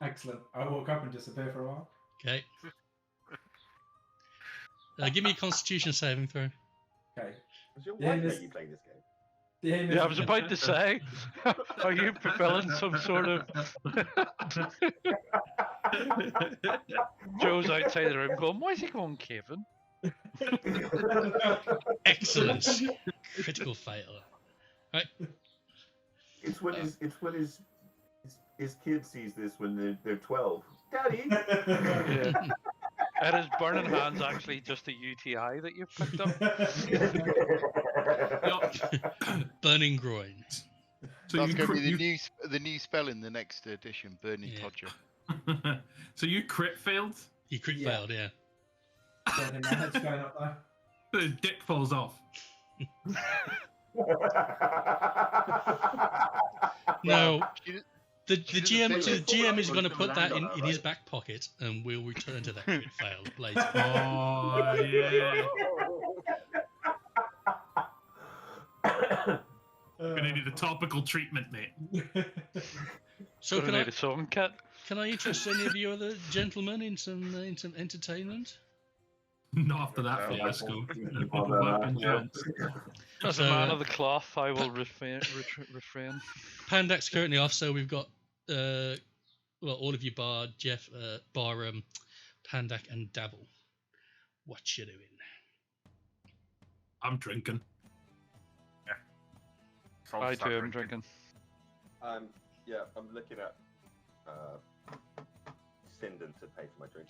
Excellent. I walk up and disappear for a while. Okay. Give me a Constitution saving throw. Okay. Was your wife let you play this game? Yeah, I was about to say, are you fulfilling some sort of... Joe's outside the room going, why is he going Kevin? Excellent. Critical fail. Right. It's when his kid sees this when they're 12. Daddy. Yeah. And his burning hand's actually just a UTI that you've picked up. Burning groin. So that's going to be the new spell in the next edition, Burning Todger. So you crit failed? You crit failed, yeah. My head's going up there. The dick falls off. No. The GM is going to put that in his back pocket, and we'll return to that crit fail later. Oh, yeah. Gonna need a topical treatment, mate. So need a sewing kit. Can I interest any of you other gentlemen in some entertainment? Not after that fiasco. As a man of the cloth, I will refrain. Pandak's currently off, so we've got all of you bar Jeff, Pandak and Dabble. What you doing? I'm drinking. Yeah. I too am drinking. Yeah, I'm looking at Sinden to pay for my drink.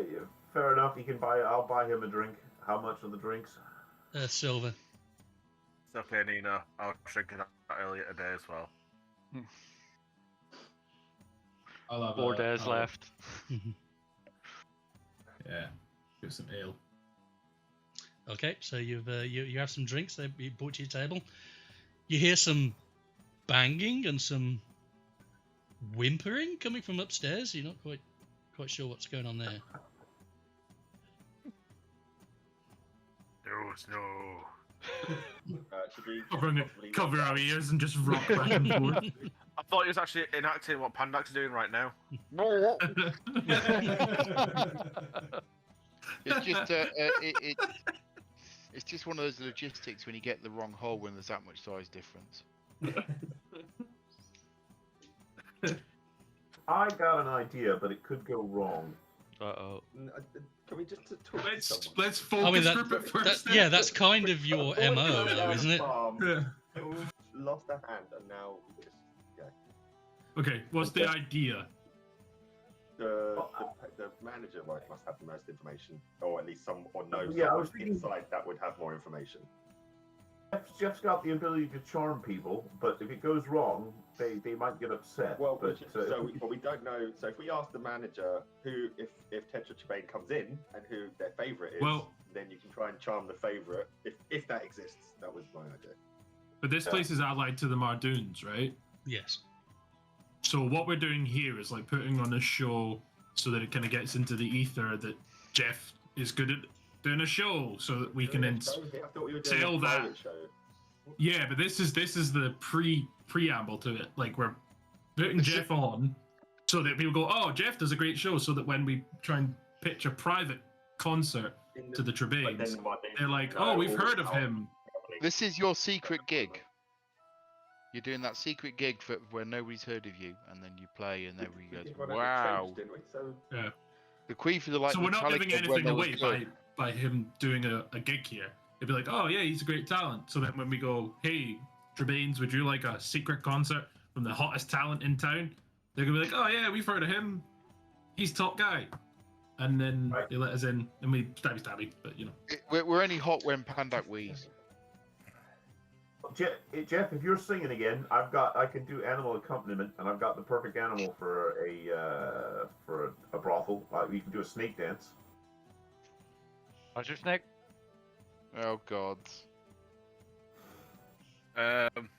Yeah, fair enough. You can buy. I'll buy him a drink. How much are the drinks? Silver. It's okay, Nina. I was drinking that earlier today as well. I'll have 4 days left. Yeah, give some ale. Okay, so you have some drinks. They be brought to your table. You hear some banging and some whimpering coming from upstairs. You're not quite sure what's going on there. No. Should we Cover our ears and just rock back and forth. I thought he was actually enacting what Pandak's doing right now. It's just it's just one of those logistics when you get the wrong hole when there's that much size difference. I got an idea, but it could go wrong. Uh-oh. Can we just talk to Let's someone? focus group it first. yeah, that's kind of your MO, though, isn't it? Yeah. Lost a hand, and now we just Okay, what's the idea? the manager must have the most information, or at least some, or know Yeah, I someone was thinking- inside that would have more information. Jeff's got the ability to charm people, but if it goes wrong, they might get upset. Well, but but we don't know. So if we ask the manager who, if Tetra Chibane comes in and who their favorite is, then you can try and charm the favorite if that exists. That was my idea. But this place is allied to the Mardoons, right? Yes. So what we're doing here is like putting on a show so that it kind of gets into the ether that Jeff is good at doing a show, so that we can then tell that. Yeah, but this is the preamble to it. Like we're putting Jeff on so that people go, "Oh, Jeff does a great show," so that when we try and pitch a private concert to the Trebanes, they're like, "Oh, we've heard of him." This is your secret gig. You're doing that secret gig for where nobody's heard of you, and then you play, and everybody goes, "Wow!" Yeah. The Queen for the like. So we're not Metallica giving when anything they was away good. by him doing a gig here. They'd be like, "Oh yeah, he's a great talent." So then when we go, "Hey, Trebanes, would you like a secret concert from the hottest talent in town?" They're gonna be like, "Oh yeah, we've heard of him. He's top guy." And then they let us in, and we stabby, but you know. We're only hot when Pandak wheeze. Jeff, if you're singing again, I can do animal accompaniment, and I've got the perfect animal for a brothel. We can do a snake dance. How's your snake? Oh God. I can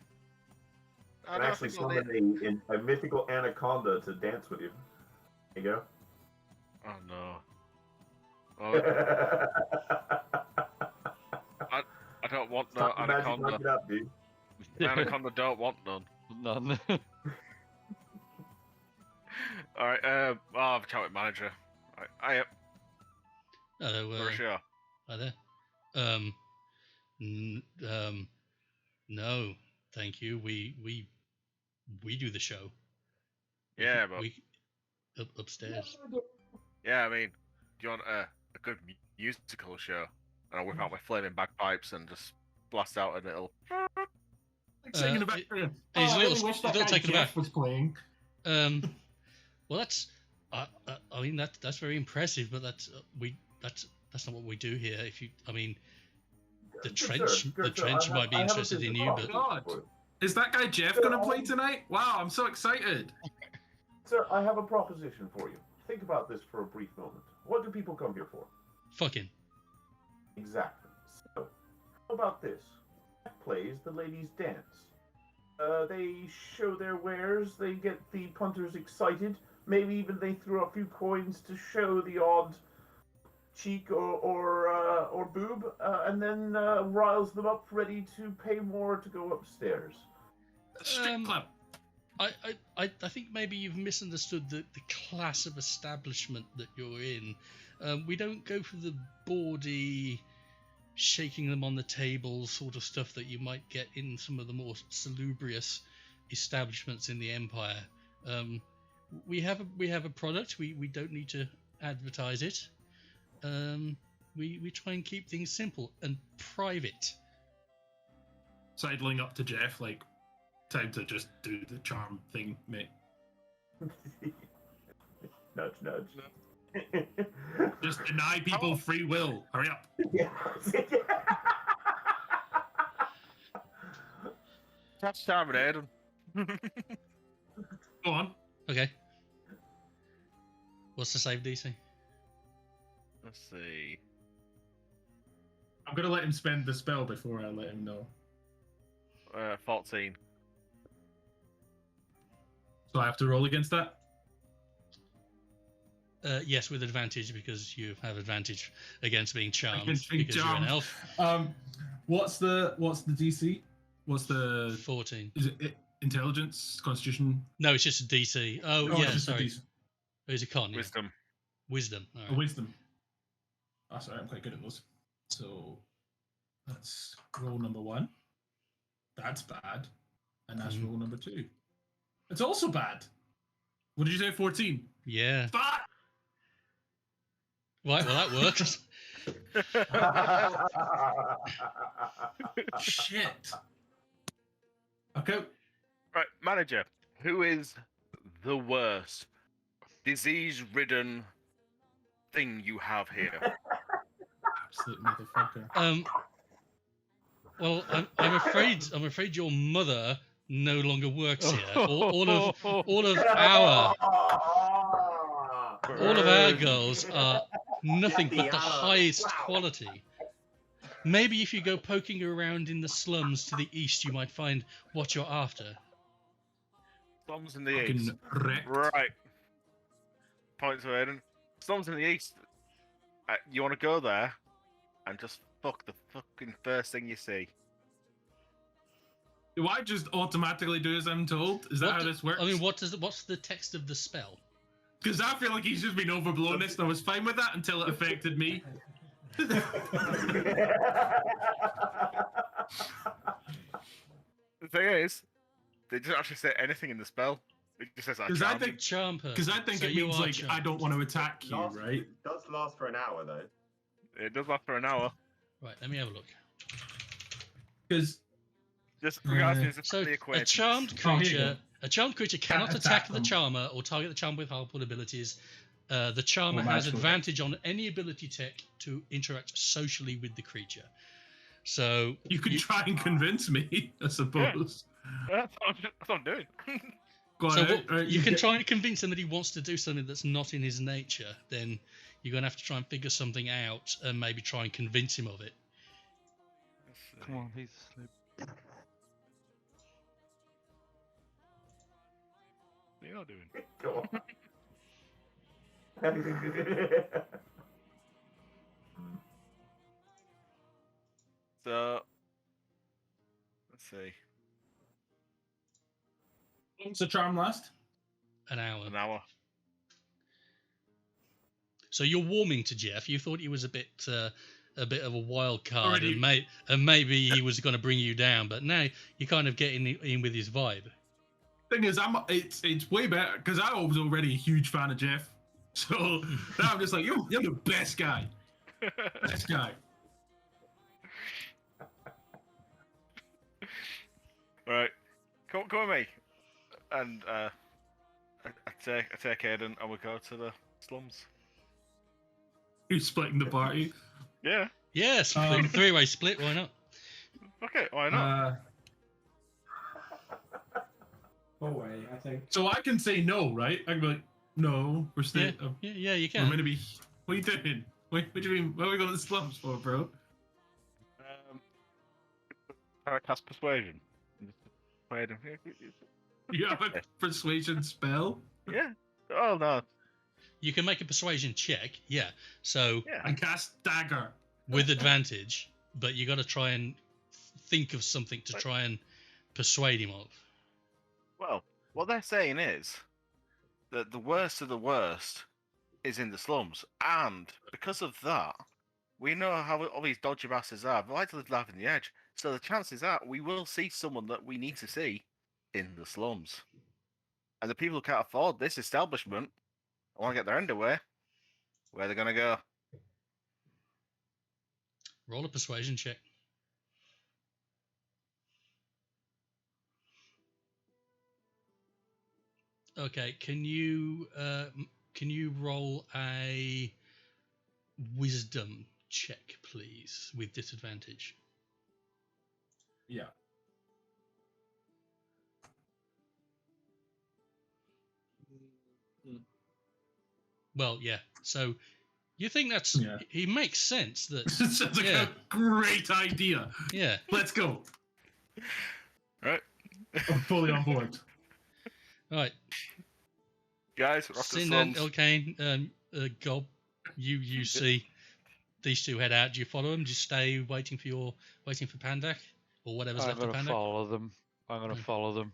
actually summon a mythical anaconda to dance with you. There you go. Oh no. Oh, I don't want no anaconda. It up, dude. Anaconda don't want none. None. Alright, I'll have a chat with manager. I am. Hello, For sure. Hi there. No, thank you. We do the show. Yeah, but we upstairs. yeah, I mean, do you want a good musical show? And I'll whip out my flaming bagpipes and just blast out a little. Like singing about. He's a little taken aback. Was playing. Well, that's. I mean, that's very impressive, but that's not what we do here. If you, I mean, the trench might be interested in you, but. God. Is that guy Jeff going to play tonight? Wow, I'm so excited. Sir, I have a proposition for you. Think about this for a brief moment. What do people come here for? Fucking. Exactly. So, how about this? Jeff plays the ladies' dance. They show their wares, they get the punters excited, maybe even they throw a few coins to show the odd cheek or boob, and then riles them up ready to pay more to go upstairs. The strip club. I think maybe you've misunderstood the class of establishment that you're in. We don't go for the bawdy, shaking them on the table sort of stuff that you might get in some of the more salubrious establishments in the Empire. We have a product. We don't need to advertise it. We try and keep things simple and private. Sidling up to Jeff, like, time to just do the charm thing, mate. Nudge, nudge. Just deny people free will. Hurry up. Yeah. That's time it, Adam. Go on. Okay. What's the save DC? Let's see. I'm gonna let him spend the spell before I let him know. 14. So I have to roll against that? Yes, with advantage, because you have advantage against being charmed Against being because charmed. you're an elf. What's the DC? What's the 14. Is it intelligence, constitution? No, it's just a DC. Oh, Oh, yeah, it's just a sorry. DC. Oh, is it con? Yeah. Wisdom. Wisdom. All A right. wisdom. Oh, sorry, I'm quite good at those. So that's roll number 1. That's bad. And that's roll number 2. It's also bad. What did you say? 14? Yeah. Fuck! Right, well, that works. Shit. Okay. Right, manager, who is the worst disease-ridden thing you have here? Absolute motherfucker. Well, I'm afraid your mother no longer works here. All of our girls are nothing but the highest quality. Maybe if you go poking around in the slums to the east, you might find what you're after. Slums in the Fucking east. wrecked. Right. Point to Aiden. Slums in the east. You want to go there and just fuck the fucking first thing you see. Do I just automatically do as I'm told? Is that how this works? I mean, what's the text of the spell? Because I feel like he's just been overblown this, and I was fine with that until it affected me. The thing is, they didn't actually say anything in the spell. It just says charm her. Because I think So it you means are like charmed. I don't want to attack you, right? It does last for an hour though. It does last for an hour. Right, let me have a look. Because Just regards me as So the a acquaintance. charmed creature cannot Can't attack attack the them. charmer or target the charm with helpful abilities. The charmer Or has magical advantage on any ability check to interact socially with the creature. So you could try and convince me, I suppose. That's what I'm doing. Go So on, what, right, you can get- try and convince him that he wants to do something that's not in his nature. Then you're going to have to try and figure something out and maybe try and convince him of it. Come on, he's asleep. What are you doing? Go on. So, let's see. What's the charm last? An hour. An hour. So you're warming to Jeff. You thought he was a bit of a wild card, Already- and maybe he was going to bring you down. But now you're kind of getting in with his vibe. Thing is, it's way better because I was already a huge fan of Jeff. So now I'm just like, you're the best guy. Best guy. Right. Come with me. And I take Aiden and we go to the slums. Who's splitting the party? Yeah. Yes, three-way split. Why not? Okay, why not? Away, I think. So I can say no, right? I can be like, no, we're staying. Yeah, you We're can. meant to be. What are you doing? What do you mean? What are we going to the slums for, bro? Try to cast persuasion. Persuade him. You have a persuasion spell? Yeah. Oh no. You can make a persuasion check. Yeah. So Yeah. I cast dagger. with advantage, but you got to try and think of something to try and persuade him of. Well, what they're saying is that the worst of the worst is in the slums, and because of that, we know how all these dodgy bastards are. They like to live life on the edge, so the chances are we will see someone that we need to see in the slums. And the people who can't afford this establishment want to get their end away. Where they're gonna go? Roll a persuasion check. Okay, can you roll a wisdom check, please, with disadvantage? Yeah. Well, yeah. So you think that's Yeah. it makes sense that Sounds like Yeah. a great idea. yeah. Let's go. Right, I'm fully on board. All right. guys, we're off to the Sin and slums. Elkane, Gob, you see these two head out. Do you follow them? Do you stay waiting for Pandak or whatever's I'm left of gonna Pandak? follow them. I'm gonna follow them.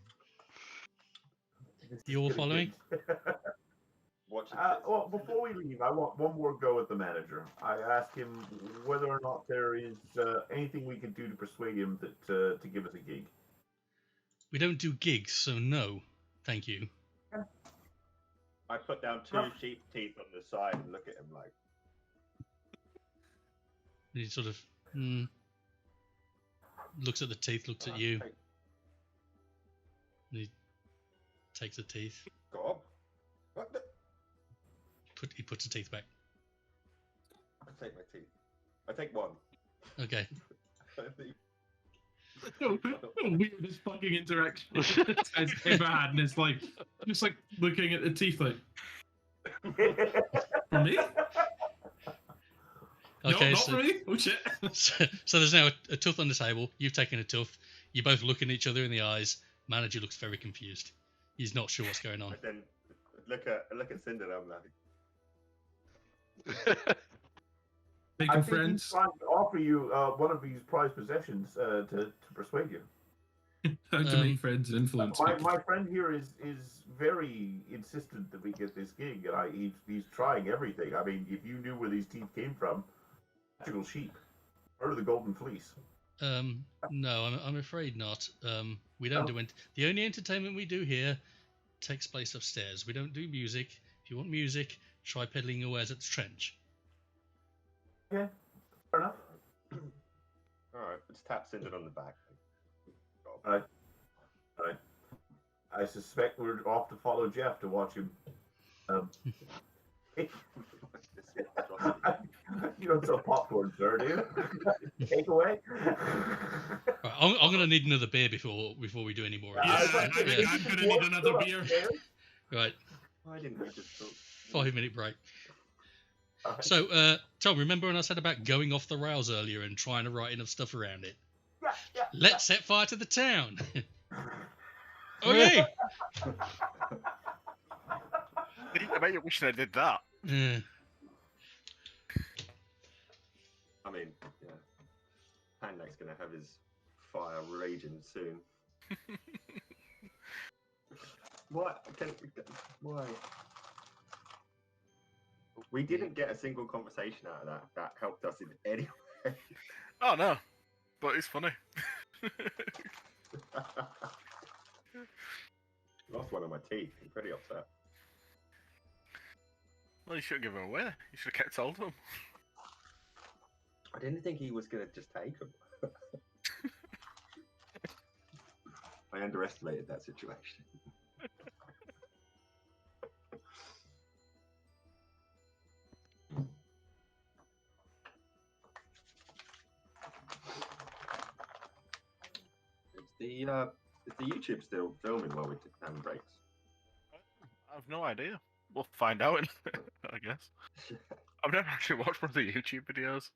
You all following? Watching Well, before we leave, I want one more go at the manager. I ask him whether or not there is anything we can do to persuade him that to give us a gig. We don't do gigs, so no, thank you. I put down 2 sheep teeth on the side and look at him like, He sort of looks at the teeth, looks at you. And he takes the teeth. Gob? What the? He puts the teeth back. I take my teeth. I take one. Okay. Weirdest fucking interaction I've ever had in his life. Just like looking at the teeth like, for me? Okay, no, not for me? Oh shit. So there's now a tooth on the table. You've taken a tooth. You're both looking at each other in the eyes. Manager looks very confused. He's not sure what's going on. I then look at Cinder and I'm like... Making friends. He's trying to offer you one of these prized possessions to persuade you. How to make friends and influence people. My friend here is very insistent that we get this gig, and he's trying everything. I mean, if you knew where these teeth came from, magical sheep, or the golden fleece. No, I'm afraid not. We don't do it. The only entertainment we do here takes place upstairs. We don't do music. If you want music, try peddling your wares at the trench. Okay, fair enough. Alright, let's tap Cinder on the back. Alright. I suspect we're off to follow Jeff to watch him. You don't sell popcorn, sir, do you? Takeaway? Right, I'm going to need another beer before we do any more. Yeah, I'm going to need another beer. Right. Why didn't we just talk? 5-minute break. So, Tom, remember when I said about going off the rails earlier and trying to write enough stuff around it? Yeah. Let's set fire to the town. Okay. I bet you're wishing I did that. Yeah. I mean, yeah. Handak's gonna have his fire raging soon. What? Why? We didn't get a single conversation out of that. That helped us in any way. Oh no, but it's funny. Lost one of my teeth. I'm pretty upset. Well, you should have given him away. You should have kept hold of him. I didn't think he was going to just take them. I underestimated that situation. Is the YouTube still filming while we took having breaks? I have no idea. We'll find out, I guess. I've never actually watched one of the YouTube videos.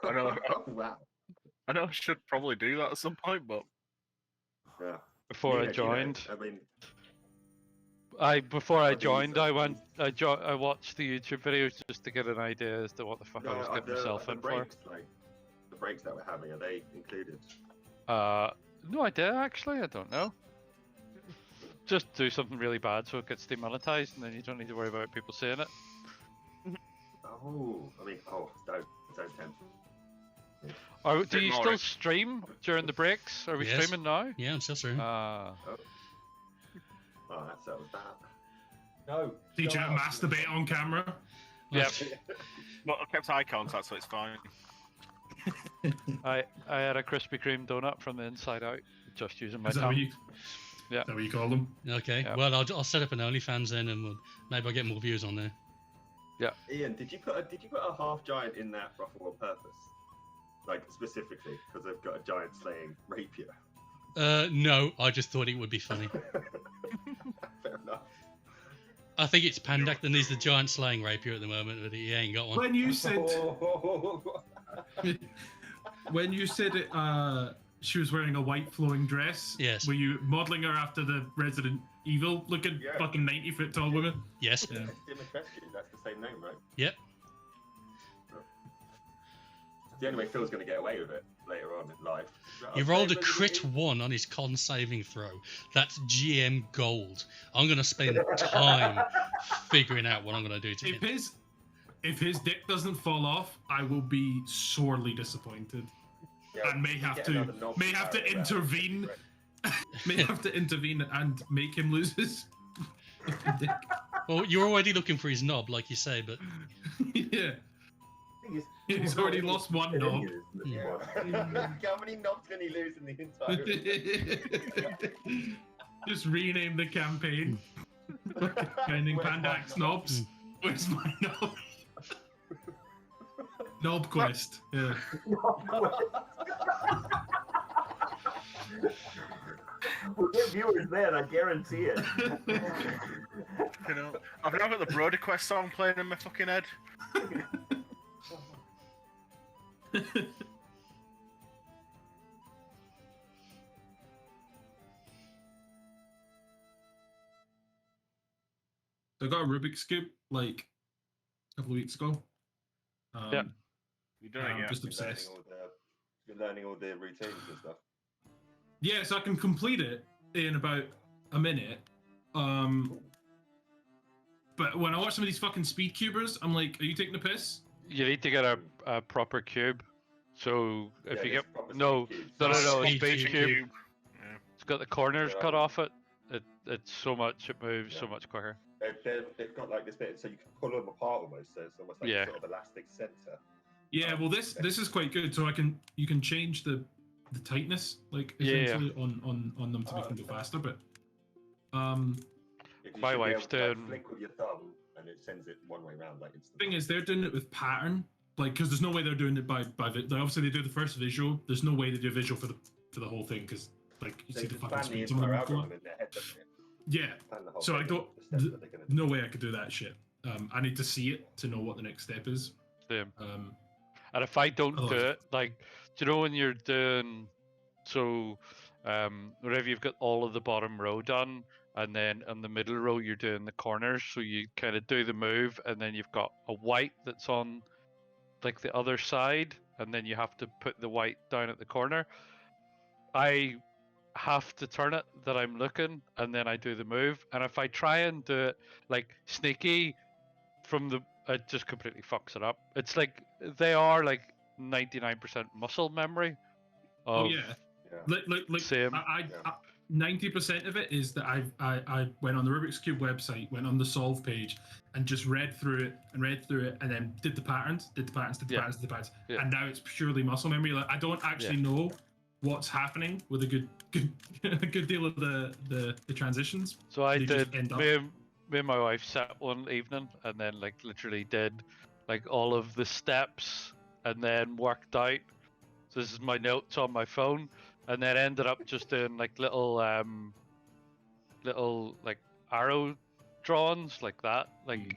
I know. Oh, wow. I know I should probably do that at some point, but Yeah. Before I joined, I mean, before I joined, I watched the YouTube videos just to get an idea as to what the fuck I was getting myself in for. Like, the breaks that we're having, are they included? No idea actually. I don't know. Just do something really bad so it gets demonetized, and then you don't need to worry about people seeing it. Oh, I mean, don't tempt. Do you still stream during the breaks? Are we streaming now? Yeah, I'm still streaming. Oh, that settles that. No. Did you masturbate on camera? Yep. Well, I kept eye contact, so it's fine. I had a Krispy Kreme donut from the inside out, just using my Is that tongue. Is that what you call them? Okay. Yeah. Well, I'll set up an OnlyFans then, and maybe I'll get more views on there. Yeah. Ian, did you put a half giant in that ruffle on purpose? Like specifically because they've got a giant slaying rapier. No, I just thought it would be funny. Fair enough. I think it's Pandak that needs the giant slaying rapier at the moment, but he ain't got one. When you said it, she was wearing a white flowing dress. Yes. Were you modelling her after the Resident Evil looking fucking 90-foot tall woman? Yes. Yeah. That's the same name, right? Yep. The only way Phil's going to get away with it later on in life. He rolled a crit 1 on his con saving throw. That's GM gold. I'm going to spend time figuring out what I'm going to do to him. If his dick doesn't fall off, I will be sorely disappointed. Yeah, and may have to intervene. May have to intervene and make him lose his dick. Well, you're already looking for his knob, like you say, but yeah. He's already lost one knob. How many knobs can he lose in the entire? Just rename the campaign. Finding Pandax knobs. Where's my knob? Knob quest. Yeah. We'll get viewers then, I guarantee it. You know, I've now got the Brody Quest song playing in my fucking head. I got a Rubik's Cube like a couple of weeks ago. Yeah. You're doing I'm it. just obsessed. You're learning all the routines and stuff. Yeah, so I can complete it in about a minute. But when I watch some of these fucking speed cubers, I'm like, are you taking the piss? You need to get a proper cube. So if you get no, Speed space cube. cube. It's got the corners cut off it. It's so much. It moves so much quicker. They've got like this bit, so you can pull them apart almost. So it's almost like a sort of elastic center. Yeah, well, this is quite good. So you can change the tightness, like essentially on them to make them go faster. But my wife's doing. Flick with your thumb, and it sends it one way around, like instantly. Thing is, they're doing it with pattern, like because there's no way they're doing it by obviously they do the first visual. There's no way they do a visual for the whole thing because like you see the fucking screen. Some of them go up. Yeah, so I don't. No way I could do that shit. I need to see it to know what the next step is. Same. And if I don't do it, like, do you know when you're doing so, whenever you've got all of the bottom row done, and then on the middle row you're doing the corners, so you kind of do the move, and then you've got a white that's on like the other side, and then you have to put the white down at the corner. I have to turn it that I'm looking, and then I do the move. And if I try and do it like sneaky from the, it just completely fucks it up. It's like they are like 99% muscle memory. Oh yeah. Like same. 90% of it is that I went on the Rubik's Cube website, went on the solve page, and just read through it, and then did the patterns, Yeah. and now it's purely muscle memory. Like I don't actually know what's happening with a good deal of the transitions. So I did. Me and my wife sat one evening and then like literally did like all of the steps and then worked out. So this is my notes on my phone, and then ended up just doing like little like arrow drawings like that. Like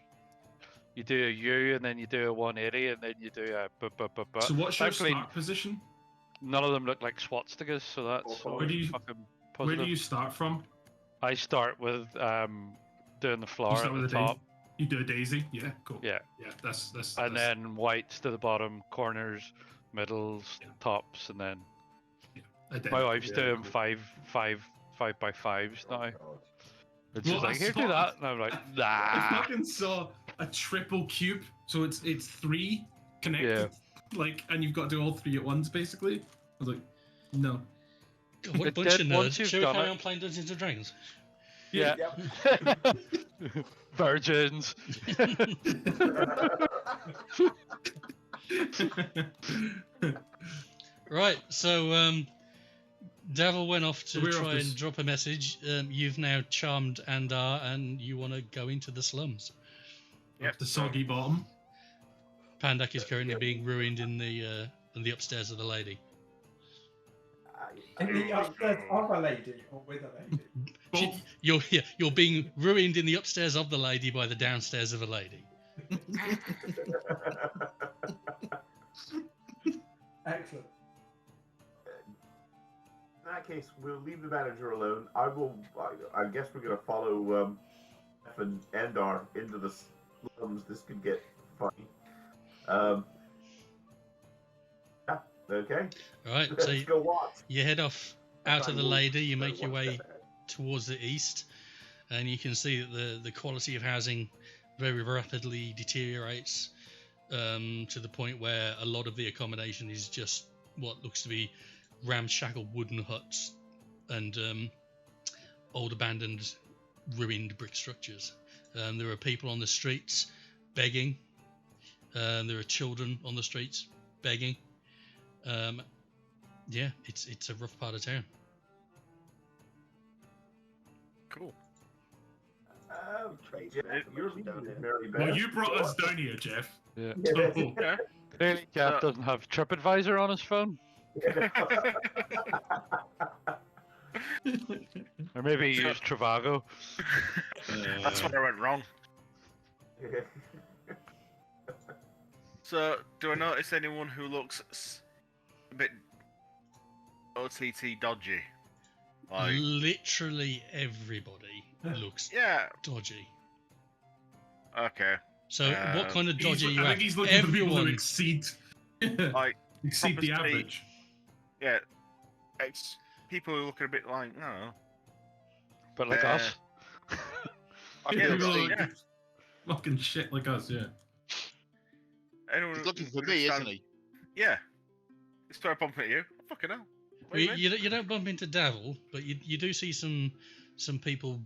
you do a U and then you do a 180 and then you do a So what's your start position? None of them look like swastikas, so that's where do you start from? I start with doing the flower at the top. You do a daisy, yeah, cool. Yeah, that's. And then whites to the bottom, corners, middles, tops, and then. My wife's doing 5 by 5s now. And she's like, here, do that, and I'm like, nah. I fucking saw a triple cube, so it's 3 connected, like, and you've got to do all 3 at once, basically. I was like, no. What a bunch of nerds. Should we carry on playing Dungeons and Dragons? Yeah. Virgins. Right, so Devil went off to try and drop a message. You've now charmed Andar, and you want to go into the slums. Yep, the soggy bottom. Pandak is currently being ruined in the upstairs of the lady. In the upstairs of a lady, or with a lady? You're being ruined in the upstairs of the lady by the downstairs of a lady. Excellent. In that case, we'll leave the manager alone. I guess we're going to follow F and Endar into the slums. This could get funny. Yeah. Okay. All right. Let's go watch. You head off out of the lady. You make your way towards the east, and you can see that the quality of housing very rapidly deteriorates to the point where a lot of the accommodation is just what looks to be ramshackle wooden huts and old abandoned ruined brick structures. There are people on the streets begging. There are children on the streets begging. Yeah, it's a rough part of town. Cool. You're very bad. Well, you brought us down here, Jeff. Yeah. So, Yeah. Clearly, Jeff doesn't have TripAdvisor on his phone. Or maybe he used Trivago. That's where I went wrong. So, do I notice anyone who looks a bit OTT dodgy? Like, Literally everybody looks dodgy. Okay. So what kind of dodgy are you I at? think he's looking for people Everyone. to exceed Like exceed the proper street- average. Yeah. It's people who look a bit like, I don't know. But like us. I Yeah, feel People seen. look fucking shit like us, yeah. Anyone He's looking who for me, isn't stands- he? Yeah. He's trying to bump at you. Fucking hell. What do You, you mean? you don't bump into Davil, but you do see some people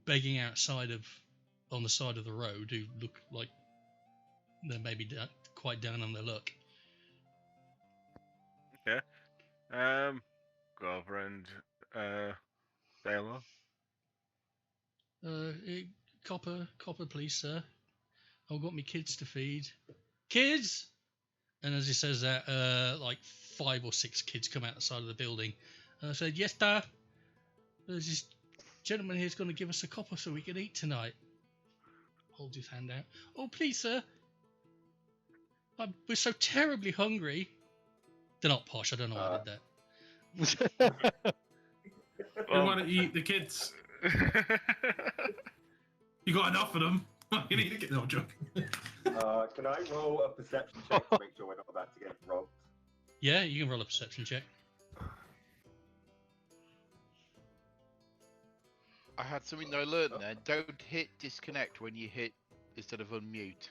begging outside on the side of the road who look like they're maybe quite down on their luck. Okay. Go over and say hello. Copper, please, sir. I've got my kids to feed. Kids! And as he says that, like 5 or 6 kids come out the side of the building. And I said, yes, sir. There's this gentleman here's going to give us a copper so we can eat tonight. Holds his hand out. Oh, please, sir. We're so terribly hungry. They're not posh. I don't know why I did that. They want to eat the kids. You got enough of them. You need to get no joke. Can I roll a perception check to make sure we're not about to get robbed? Yeah, you can roll a perception check. I had something that I learned there. Don't hit disconnect when you hit instead of unmute.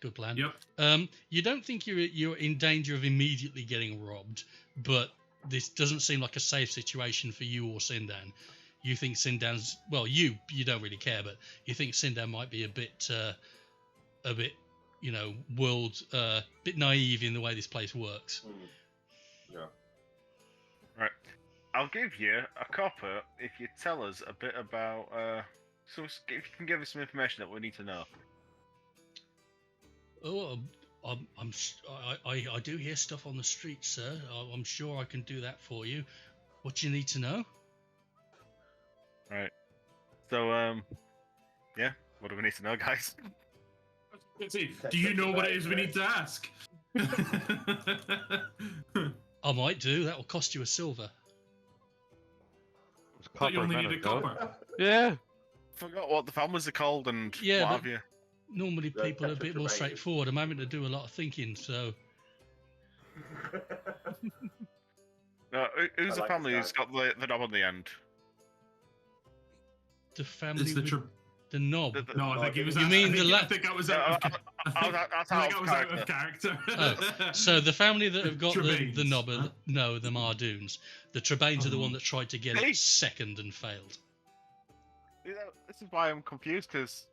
Good plan. Yep. You don't think you're in danger of immediately getting robbed, but this doesn't seem like a safe situation for you or Sindan. You think Sindan's you don't really care, but you think Sindan might be a bit, bit naive in the way this place works. Yeah. Right. I'll give you a copper if you tell us a bit about. If you can give us some information that we need to know. Oh, I do hear stuff on the street, sir. I'm sure I can do that for you. What do you need to know? Right. So, yeah. What do we need to know, guys? Do you know what it is we need to ask? I might do. That will cost you a silver. Thought you only need a copper. Yeah. Forgot what the families are called and Yeah, what but have you. normally people are a bit more straightforward. I'm having to do a lot of thinking, so. Who's the family who's got the knob on the end? The family It's the with the knob. No, I think it was. You mean I think I was out of. I think I was out of character. So the family that have got the Trebanes. knob are the Mardoons. The Trebanes are the one that tried to get it second and failed. This is why I'm confused, because...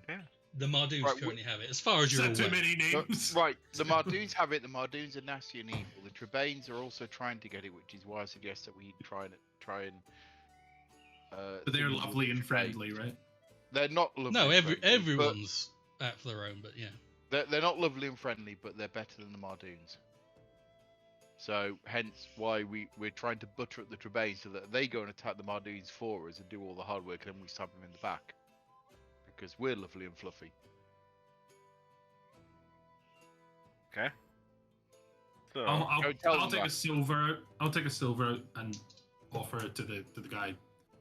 Yeah. The Mardoons currently have it, as far as you're aware. Too many names. Right, the Mardoons have it. The Mardoons are nasty and evil. The Trebanes are also trying to get it, which is why I suggest that we try and. But they're think of lovely the and Trebanes. friendly, right? They're not lovely. No, and friendly, everyone's out for their own, but yeah. They're not lovely and friendly, but they're better than the Mardoons. So, hence why we're trying to butter up the Trebanes so that they go and attack the Mardoons for us and do all the hard work, and then we stab them in the back. Because we're lovely and fluffy. Okay. So, I'll take a silver. I'll take a silver and offer it to the guy,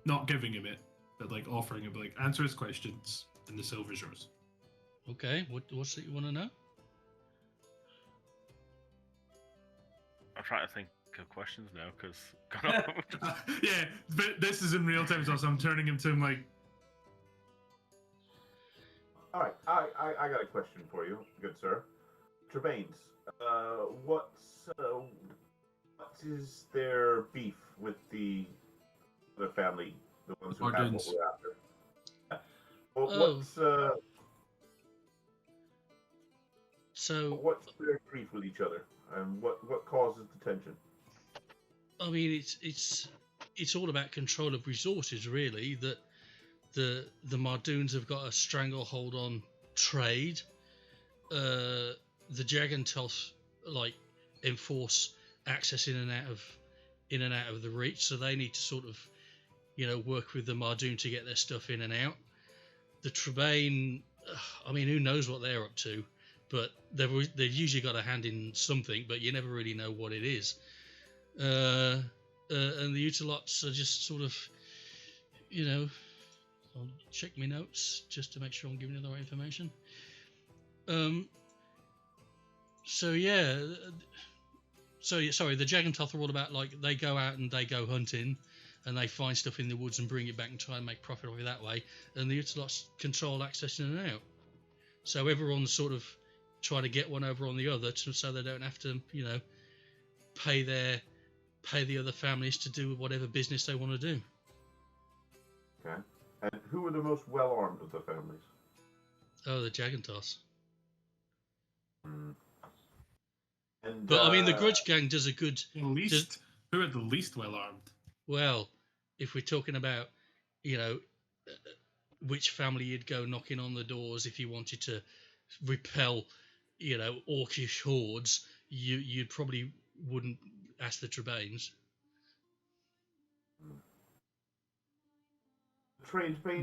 not giving him it, but like offering him, like answer his questions, and the silver's yours. Okay, what's it you want to know? I'm trying to think of questions now, because... Yeah, but this is in real time, so I'm turning him to him like... Alright, I got a question for you, good sir. Trebanes, what is their beef with the family, the ones who have what we're after? So what's their grief with each other, and what causes the tension? I mean, it's all about control of resources, really. That the Mardoons have got a stranglehold on trade. The Jagantoth enforce access in and out of the reach, so they need to sort of work with the Mardoon to get their stuff in and out. The Trebane, I mean, who knows what they're up to, but they've usually got a hand in something, but you never really know what it is. And the Utalots are just sort of, I'll check my notes just to make sure I'm giving you the right information. Sorry, the Jagantoth are all about they go out and they go hunting, and they find stuff in the woods and bring it back and try and make profit off it that way. And the Utalots control access in and out. So everyone's sort of trying to get one over on the other, so they don't have to, pay the other families to do whatever business they want to do. Okay. And who are the most well-armed of the families? Oh, the Jagantoths. Hmm. And, but I mean, the Grudge Gang does a good. Who are the least well-armed? Well, if we're talking about, which family you'd go knocking on the doors if you wanted to repel, orcish hordes, you probably wouldn't ask the Trebanes.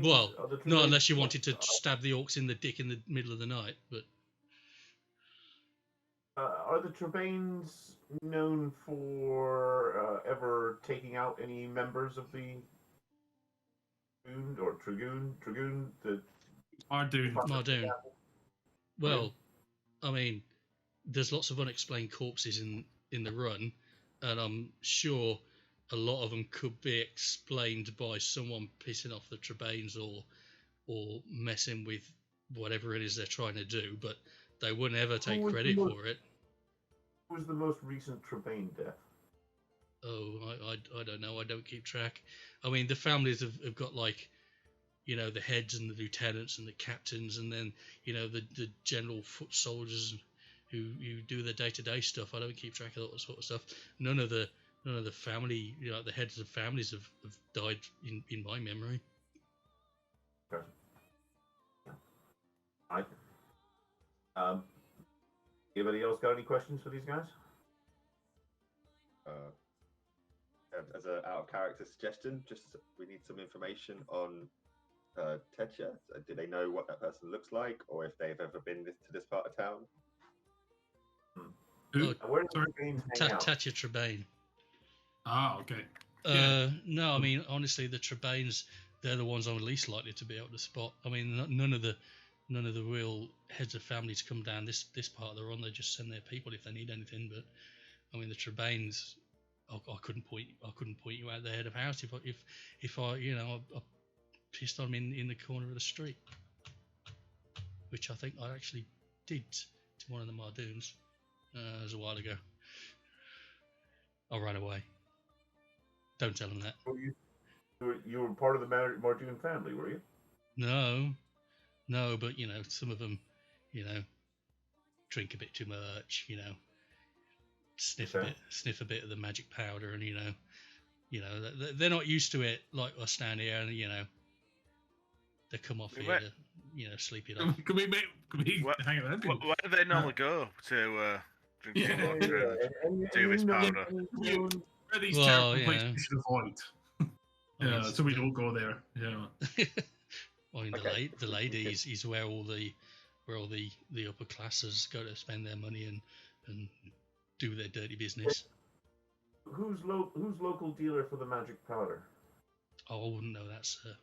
Well, not unless you wanted to stab the orcs in the dick in the middle of the night, but. Are the Trebanes known for ever taking out any members of the Dragoon? The Mardoon. Well, I mean, there's lots of unexplained corpses in the run, and I'm sure a lot of them could be explained by someone pissing off the Trebanes or messing with whatever it is they're trying to do, but they wouldn't ever take credit for it. Who was the most recent Trebane death? Oh, I don't know. I don't keep track. I mean, the families have got the heads and the lieutenants and the captains, and then the general foot soldiers who do the day-to-day stuff. I don't keep track of all that sort of stuff. None of the family, the heads of families have died in my memory. Okay. Anybody else got any questions for these guys? As an out-of-character suggestion, we need some information on Tetya. Do they know what that person looks like, or if they've ever been to this part of town? Where does Trebane hang out? Tetya Trebane. Ah, okay. No, I mean, honestly, the Trebanes, they're the ones I'm least likely to be able to spot. I mean, none of the real heads of families come down this part of the run. They just send their people if they need anything. But I mean, the Trebanes, I couldn't point you out the head of house if I pissed on them in the corner of the street, which I think I actually did to one of the Mardoons. It was a while ago. I ran away. Don't tell them that. You were part of the Mardoon family, were you? No, but some of them, drink a bit too much, sniff a bit of the magic powder, and they're not used to it like us down here, and they come off here to sleep it off. Can we hang on? Where do they normally go to drink water and do this powder? Where are these terrible places we should avoid? So we don't go there. Yeah. I mean, the ladies is where all the upper classes go to spend their money and do their dirty business. Who's local dealer for the magic powder? Oh, I wouldn't know that, sir.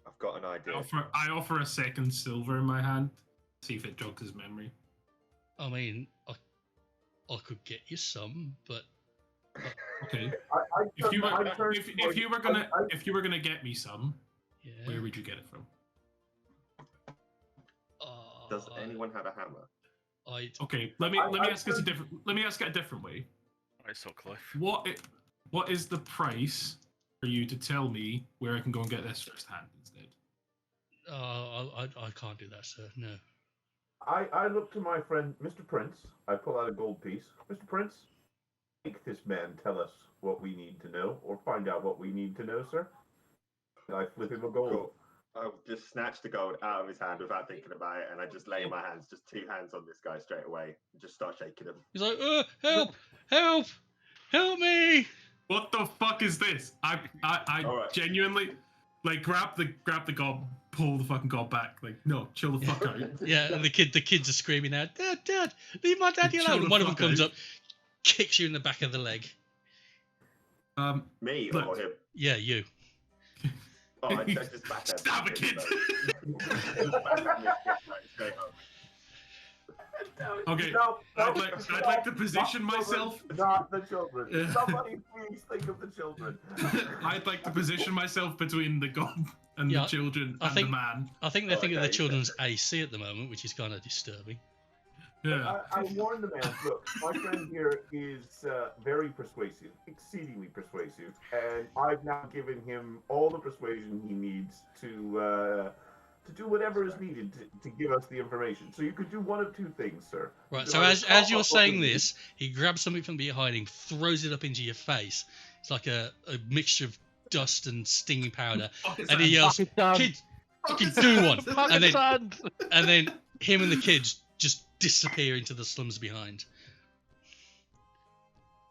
I've got an idea. I offer a second silver in my hand. See if it jogs his memory. I mean, I could get you some, but okay. If you were gonna get me some, where would you get it from? Does anyone have a hammer? Okay. Let me ask it a different way. Right, so Cliff. What is the price for you to tell me where I can go and get this firsthand instead? I can't do that, sir. No. I look to my friend, Mr. Prince. I pull out a gold piece. Mr. Prince, make this man tell us what we need to know, or find out what we need to know, sir. And I flip him a gold. Cool. I just snatch the gold out of his hand without thinking about it, and I just lay in my hands, just 2 hands on this guy straight away, and just start shaking him. He's like, help, help, help me! What the fuck is this? I Alright. genuinely like grab the gob, pull the fucking gob back. Like, no, chill the fuck out. Yeah, and the kids are screaming out, Dad, leave my daddy Chill alone. the And one of them fuck comes out. up, kicks you in the back of the leg. Me look. or him? Yeah, you. Oh, I just back at Stab a kid. Okay, No, I'd like to position myself. Not the children. Yeah. Somebody please think of the children. I'd like to position myself between the gob and Yeah, the children I and think- the man. I think they're thinking of the Okay. children's AC at the moment, which is kind of disturbing. Yeah. I warned the man, look, my friend here is very persuasive, exceedingly persuasive, and I've now given him all the persuasion he needs to do whatever is needed to give us the information. So you could do one of two things, sir. Right, You so can as either you're cough up what saying we need- this, he grabs something from behind him, throws it up into your face. It's like a mixture of dust and stinging powder. And he yells, "Kid, fucking do one!" And then him and the kids just disappear into the slums behind.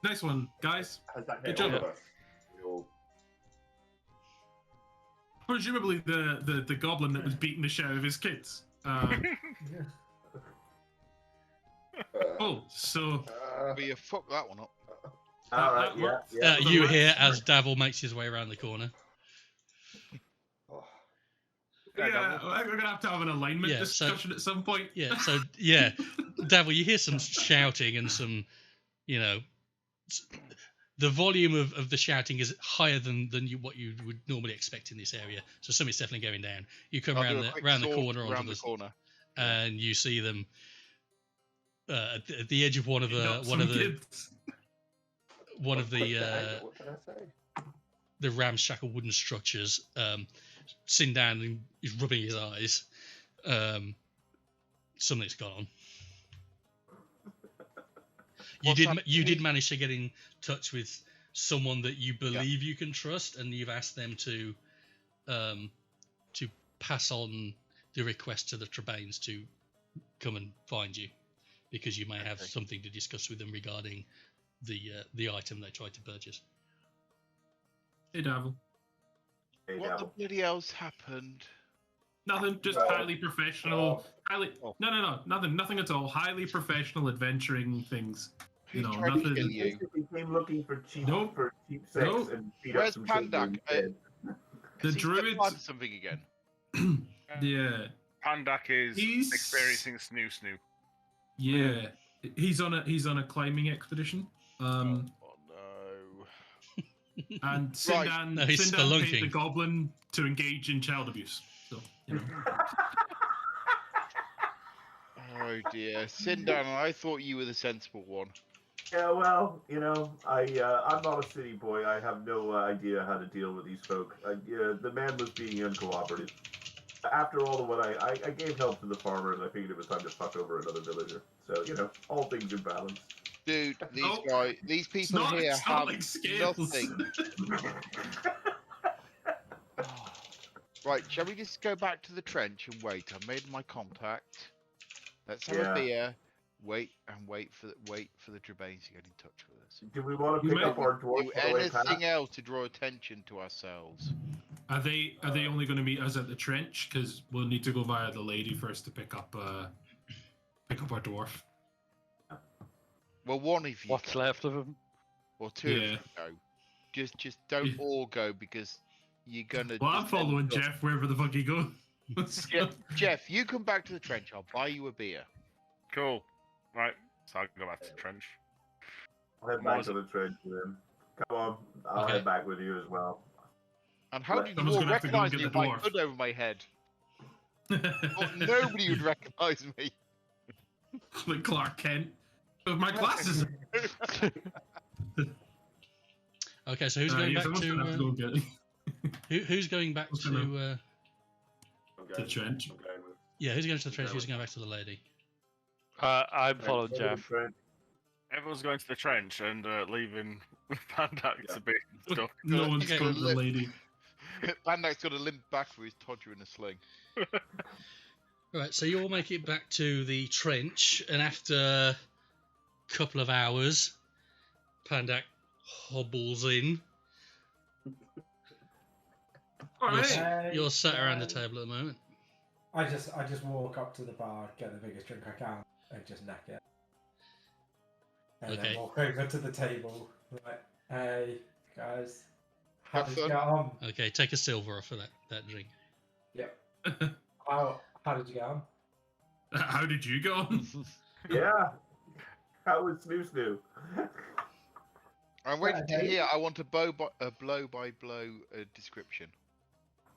Nice one, guys. Has that Good hit all job. of us? We all- Presumably the goblin that was beating the shit out of his kids. Oh, so But you fucked that one up. All right, that yeah, worked. yeah. You Right. hear as Davil makes his way around the corner. Oh, yeah, we're gonna have to have an alignment Yeah, so- discussion at some point. Yeah, so yeah, Davil, you hear some shouting and some, the volume of the shouting is higher than what you would normally expect in this area. So something's definitely going down. You come I'll do around a quick the sword corner around onto the corner. and you see them at the edge of one of Not the some kids. What can I say? the ramshackle wooden structures. Sindan is rubbing his eyes. Something's gone on. What's You happening? did manage to get in touch with someone that you believe you can trust, and you've asked them to pass on the request to the Trebanes to come and find you, because you may have Okay. something to discuss with them regarding the item they tried to purchase. Hey, Davil. Hey, What the Devil. bloody else happened? Nothing, just highly professional. Nothing at all. Highly professional adventuring things. Who No, tried to nothing. kill you? Basically came looking for cheap Nope. sex Nope. and beat Where's up some children Pandak? instead. The Has he druids- planted something again? Yeah, Pandak is He's- experiencing snoo. yeah. He's on a climbing expedition. Oh no. And Right. Sindan, No, he's Sindan paid the spelunking. goblin to engage in child abuse. So, you know. Oh dear. Sindan, I thought you were the sensible one. Yeah, well, I'm not a city boy. I have no idea how to deal with these folk. The man was being uncooperative. After all of what I gave help to the farmer, and I figured it was time to fuck over another villager. So, all things in balance. Dude, Nope. these It's people not, here it's not have like scales. nothing. Right, shall we just go back to the trench and wait? I made my contact. Let's have Yeah. a beer. Wait for the Trebanes to get in touch with us. Do we want to You pick may up our dwarf Do on the way past? anything else to draw attention to ourselves. Are they only going to meet us at the trench? Because we'll need to go via the lady first to pick up our dwarf. Well, one of you What's go, left of him? or two of Yeah. you go. Just don't Yeah. all go, because you're gonna. Well, I'm just end following up- Jeff wherever the fuck he goes. Jeff, you come back to the trench. I'll buy you a beer. Cool. Right. So I'll go back to the trench. I'll head back to the trench with him. Come on, I'll Okay. head back with you as well. And how Right. did you Someone's all gonna have to go and recognise me get if the I dwarf. hood over my head? Well, nobody would recognise me. Like Clark Kent. With my glasses. Okay, so who's going back someone's gonna have to to go and get it. who's going back Who's to gonna- I'm The going, trench. I'm going with. yeah, who's going to the trench? Who's going back to the lady? I'm following Jeff. Everyone's going to the trench and leaving Pandak to be stuck. No one's Okay. told the lady. Pandak's got to limp back with his Todger in a sling. Right, so you all make it back to the trench, and after a couple of hours, Pandak hobbles in. You're sat around the table at the moment. I just walk up to the bar, get the biggest drink I can, and just neck it. And then walk over to the table, like, hey guys, how did you get on? Okay, take a silver off of that drink. Yep. How did you get on? How did you get on? Yeah. How was Snoo? I'm waiting to hear. I want a blow-by-blow description.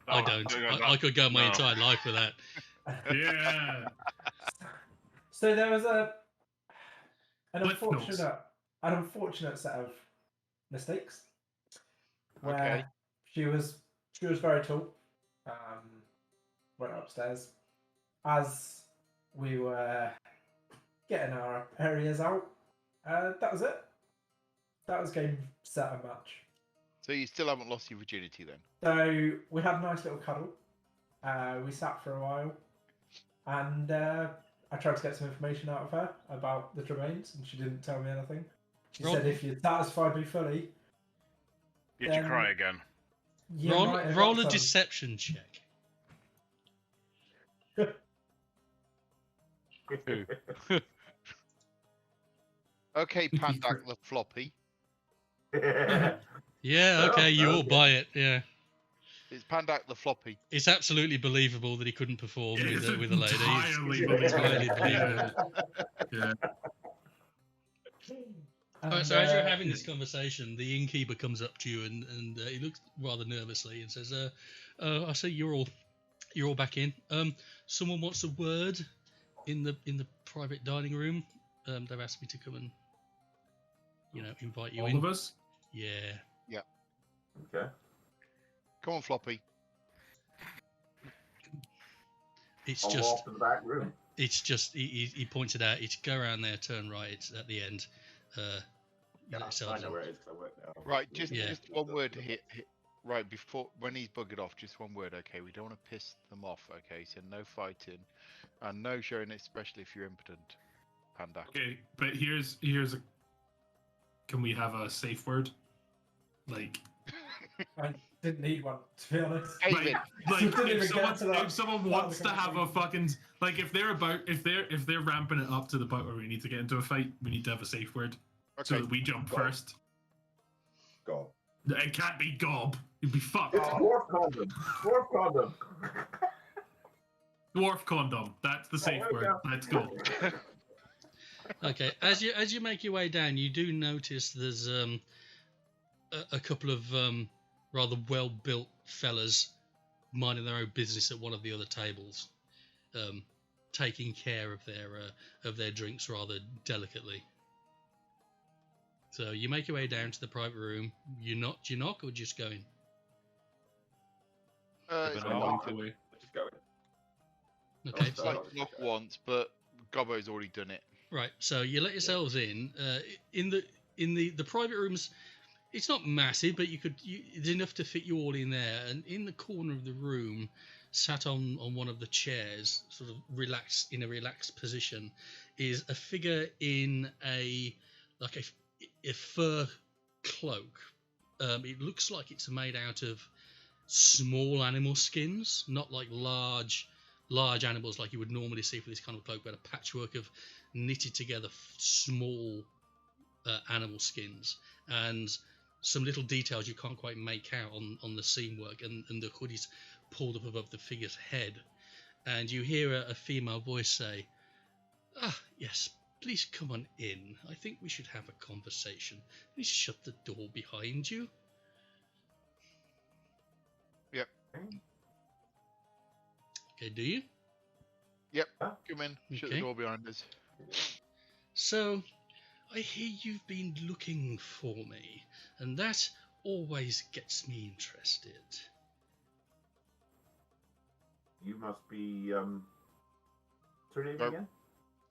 I don't. I could go my entire life with that. Yeah. So there was an unfortunate set of mistakes where she was very tall. Went upstairs as we were getting our areas out. That was it. That was game, set, and match. So you still haven't lost your virginity then? So we had a nice little cuddle. We sat for a while, and I tried to get some information out of her about the Tremaines, and she didn't tell me anything. She said, "If you're satisfied me fully, did you cry again?" Roll a deception check. Okay, Pandak the floppy. Yeah, okay, you all buy it. Yeah. It's Pandak the floppy. It's absolutely believable that he couldn't perform with a lady. It's highly believable. Yeah. Alright, so as you're having this conversation, the innkeeper comes up to you and he looks rather nervously and says, "I see you're all back in. Someone wants a word in the private dining room. They've asked me to come and invite you in." All of us? Yeah. Yeah. Okay. Come on, floppy. I'll walk to the back room. It's just he pointed out. It's go around there, turn right. It's at the end. I know where it is because I work there. Right, just one word here. Right, before when he's buggered off, just one word, okay? We don't want to piss them off, okay? So no fighting, and no showing it, especially if you're impotent, Pandak. Okay, but here's a. Can we have a safe word? Like. I didn't need one, to be honest. Like if someone wants to have a fucking if they're ramping it up to the point where we need to get into a fight, we need to have a safe word. Okay. So that we jump first. Gob. It can't be gob. You'd be fucked. It's dwarf condom. Dwarf condom. Dwarf condom. That's the safe word. Let's go. Okay, as you make your way down, you do notice there's a couple of rather well-built fellas minding their own business at one of the other tables, taking care of their drinks rather delicately. So you make your way down to the private room. Do you knock or just go in? It's Let's just go in. Okay. It's like knock once, but Gobbo's already done it. Right. So you let yourselves in. In the private rooms, it's not massive, but it's enough to fit you all in there. And in the corner of the room, sat on one of the chairs, sort of relaxed in a relaxed position, is a figure in a fur cloak. It looks like it's made out of small animal skins, not like large animals like you would normally see for this kind of cloak, but a patchwork of knitted together small animal skins and some little details you can't quite make out on the seam work, and the hood is pulled up above the figure's head, and you hear a female voice say, "Ah, yes, please come on in. I think we should have a conversation. Please shut the door behind you." Yep. Okay, do you? Yep. Come in. Shut the door behind us. So, I hear you've been looking for me, and that always gets me interested. You must be. What's her name again?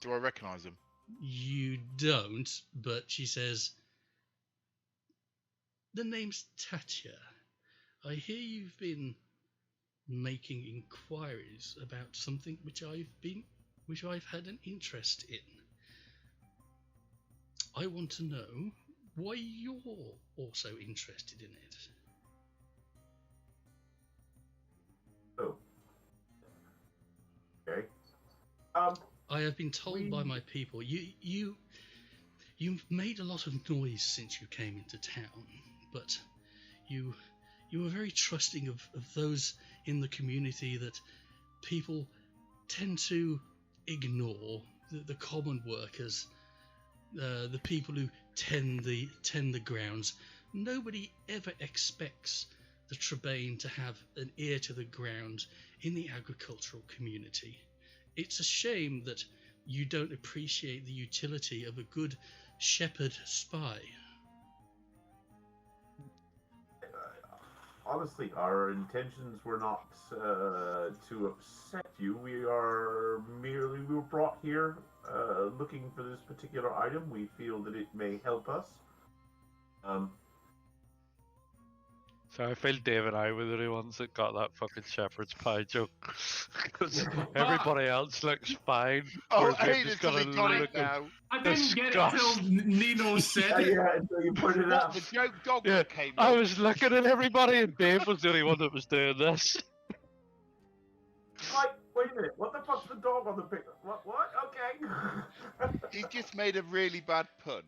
Do I recognise them? You don't, but she says, "The name's Tatya. I hear you've been making inquiries about something which I've had an interest in. I want to know why you're also interested in it." Oh. Okay. I have been told by my people you've made a lot of noise since you came into town, but you were very trusting of those in the community that people tend to ignore, the common workers, the people who tend the grounds. Nobody ever expects the Trebane to have an ear to the ground in the agricultural community. It's a shame that you don't appreciate the utility of a good shepherd spy. Honestly, our intentions were not to upset you. We were brought here looking for this particular item. We feel that it may help us. So I feel Dave and I were the only ones that got that fucking shepherd's pie joke. Because everybody else looks fine. Oh, whereas we've Aiden's just got a totally got it look of now. I didn't get it until disgust. Nino said it. Yeah, until you put it What, up. the joke dog Yeah, that came I up? was looking at everybody, and Dave was the only one that was doing this. Like, wait a minute. What the fuck's the dog on the picture? What? Okay. He just made a really bad pun,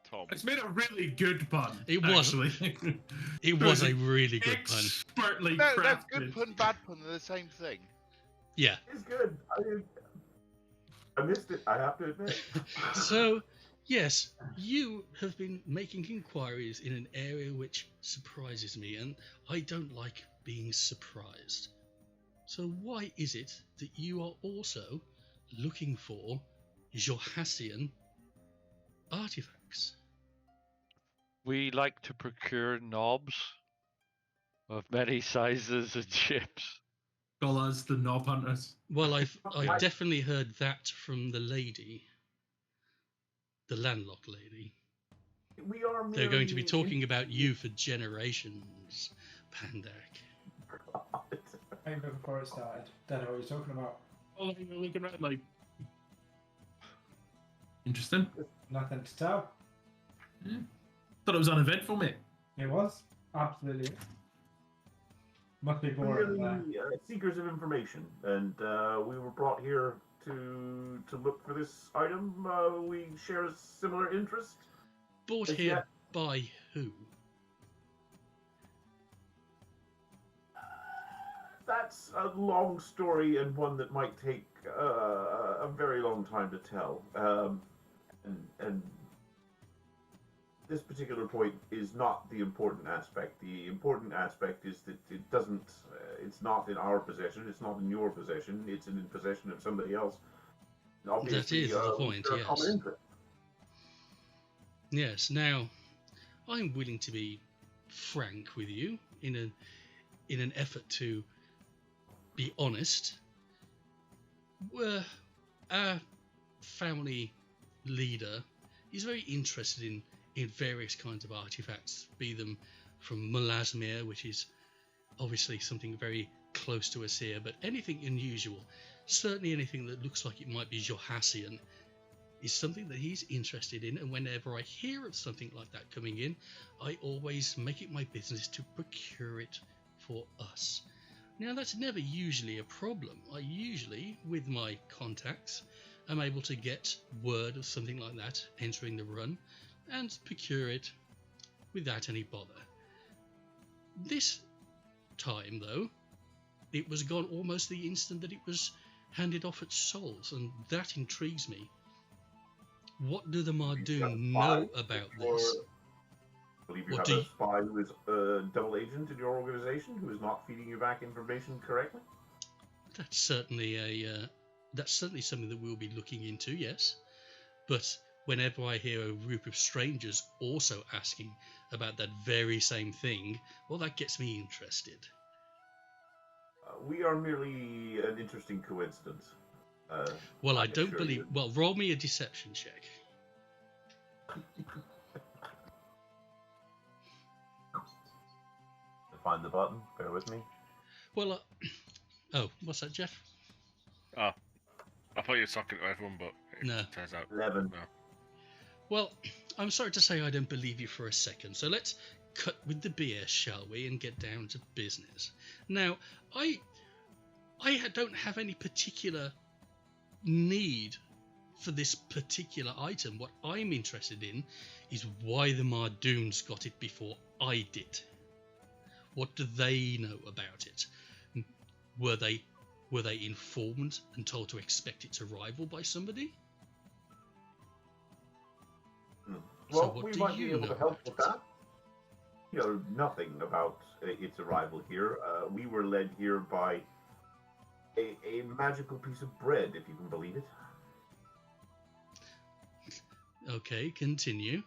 Tom. It's made a really good pun. It was. Actually. It was a really good pun. Expertly No, crafted. that's good pun, bad pun, they're the same thing. Yeah. It's good. I missed it, I have to admit. So, yes, you have been making inquiries in an area which surprises me, and I don't like being surprised. So why is it that you are also looking for Johassian artifacts? We like to procure knobs of many sizes and shapes. Call us the knob hunters. Well, I've definitely heard that from the lady, the landlocked lady. We are They're going to be talking about you for generations, Pandak. Even before it started. Don't know what you're talking about. Oh, you're looking at like. Interesting. Nothing to tell. Yeah. Thought it was uneventful, mate. It was. Absolutely. Must be boring. Really seekers of information, and we were brought here to look for this item. We share a similar interest. Brought here by who? That's a long story and one that might take a very long time to tell. And this particular point is not the important aspect. The important aspect is that it doesn't. It's not in our possession. It's not in your possession. It's in possession of somebody else. Obviously, That is the point. we share a common Yes. interest. Yes. Now, I'm willing to be frank with you in an effort to be honest. Our family leader is very interested in various kinds of artifacts, be them from Melasmir, which is obviously something very close to us here, but anything unusual, certainly anything that looks like it might be Johassian, is something that he's interested in. And whenever I hear of something like that coming in, I always make it my business to procure it for us. Now, that's never usually a problem. I usually, with my contacts, am able to get word of something like that entering the run and procure it without any bother. This time, though, it was gone almost the instant that it was handed off at Souls, and that intrigues me. What do the Mardoon know about this? I believe you have a spy who is a double agent in your organization who is not feeding you back information correctly? That's certainly something that we'll be looking into, yes. But whenever I hear a group of strangers also asking about that very same thing, well, that gets me interested. We are merely an interesting coincidence. Well, I can don't assure believe. you. Well, roll me a deception check. Find the button. Bear with me. Well, oh, what's that, Jeff? Oh, I thought you were talking to everyone, but it No. turns out 11. no. Well, I'm sorry to say I don't believe you for a second. So let's cut with the BS, shall we, and get down to business. Now, I don't have any particular need for this particular item. What I'm interested in is why the Mardoons got it before I did. What do they know about it? Were they informed and told to expect its arrival by somebody? Well, So what we do might be you able know to help about with it? that. You know nothing about its arrival here. We were led here by a magical piece of bread, if you can believe it. Okay, continue.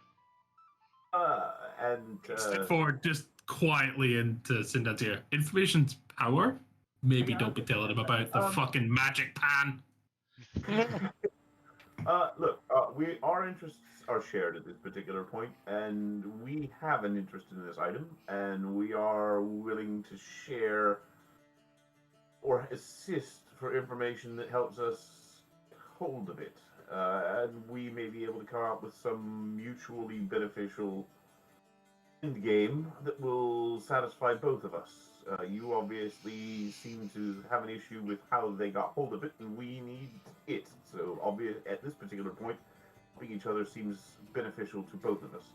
Step forward just quietly into Sindan's ear. Information's power? Maybe Yeah, don't be telling him about the fucking magic pan. Look, our interests are shared at this particular point, and we have an interest in this item, and we are willing to share or assist for information that helps us hold of it. And we may be able to come up with some mutually beneficial end game that will satisfy both of us. You obviously seem to have an issue with how they got hold of it, and we need it. So, at this particular point, helping each other seems beneficial to both of us.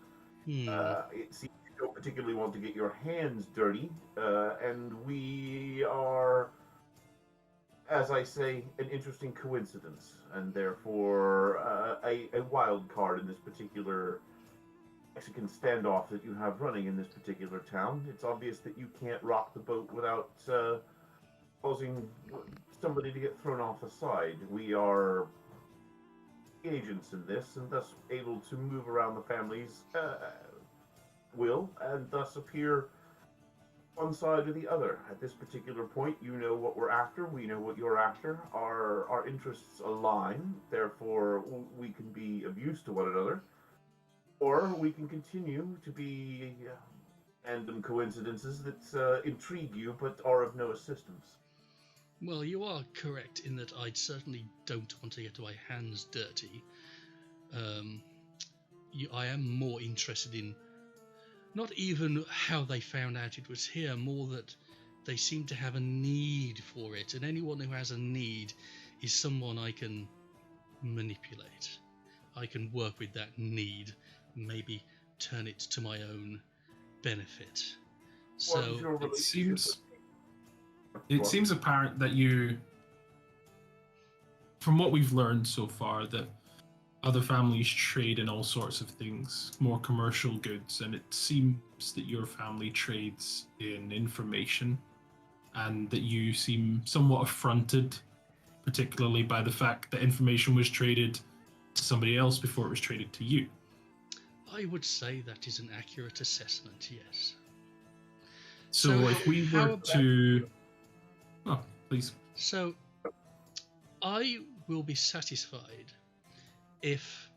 It seems you don't particularly want to get your hands dirty, and we are, as I say, an interesting coincidence, and therefore a wild card in this particular Mexican standoff that you have running in this particular town. It's obvious that you can't rock the boat without causing somebody to get thrown off the side. We are agents in this, and thus able to move around the family's will, and thus appear one side or the other. At this particular point, you know what we're after, we know what you're after, our interests align, therefore we can be of use to one another, or we can continue to be random coincidences that intrigue you but are of no assistance. Well, you are correct in that I certainly don't want to get my hands dirty. I am more interested in not even how they found out it was here, more that they seem to have a need for it, and anyone who has a need is someone I can manipulate. I can work with that need, maybe turn it to my own benefit. So it seems apparent that you, from what we've learned so far, that other families trade in all sorts of things, more commercial goods, and it seems that your family trades in information, and that you seem somewhat affronted, particularly by the fact that information was traded to somebody else before it was traded to you. I would say that is an accurate assessment, yes. So if we were to... Oh, please. So, I will be satisfied if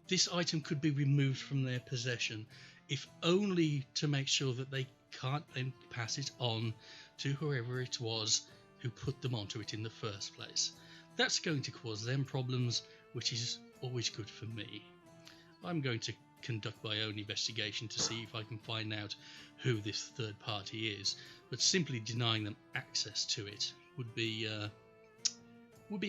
this item could be removed from their possession, if only to make sure that they can't then pass it on to whoever it was who put them onto it in the first place. That's going to cause them problems, which is always good for me. I'm going to conduct my own investigation to see if I can find out who this third party is, but simply denying them access to it would be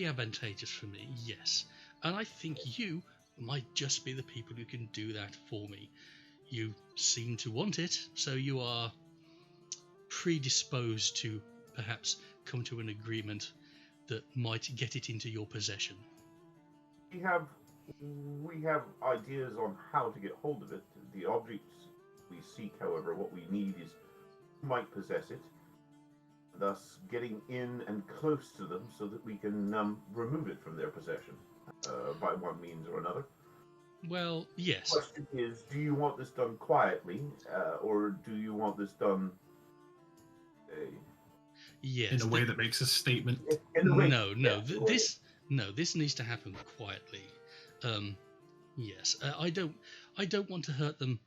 advantageous for me, yes. And I think you might just be the people who can do that for me. You seem to want it, so you are predisposed to perhaps come to an agreement that might get it into your possession. We have ideas on how to get hold of it. The objects we seek, however, what we need is who might possess it, thus getting in and close to them so that we can remove it from their possession by one means or another. Well, yes. The question is, do you want this done quietly, or do you want this done... Yes. in a way that makes a statement. No. This needs to happen quietly. Yes. I don't want to hurt them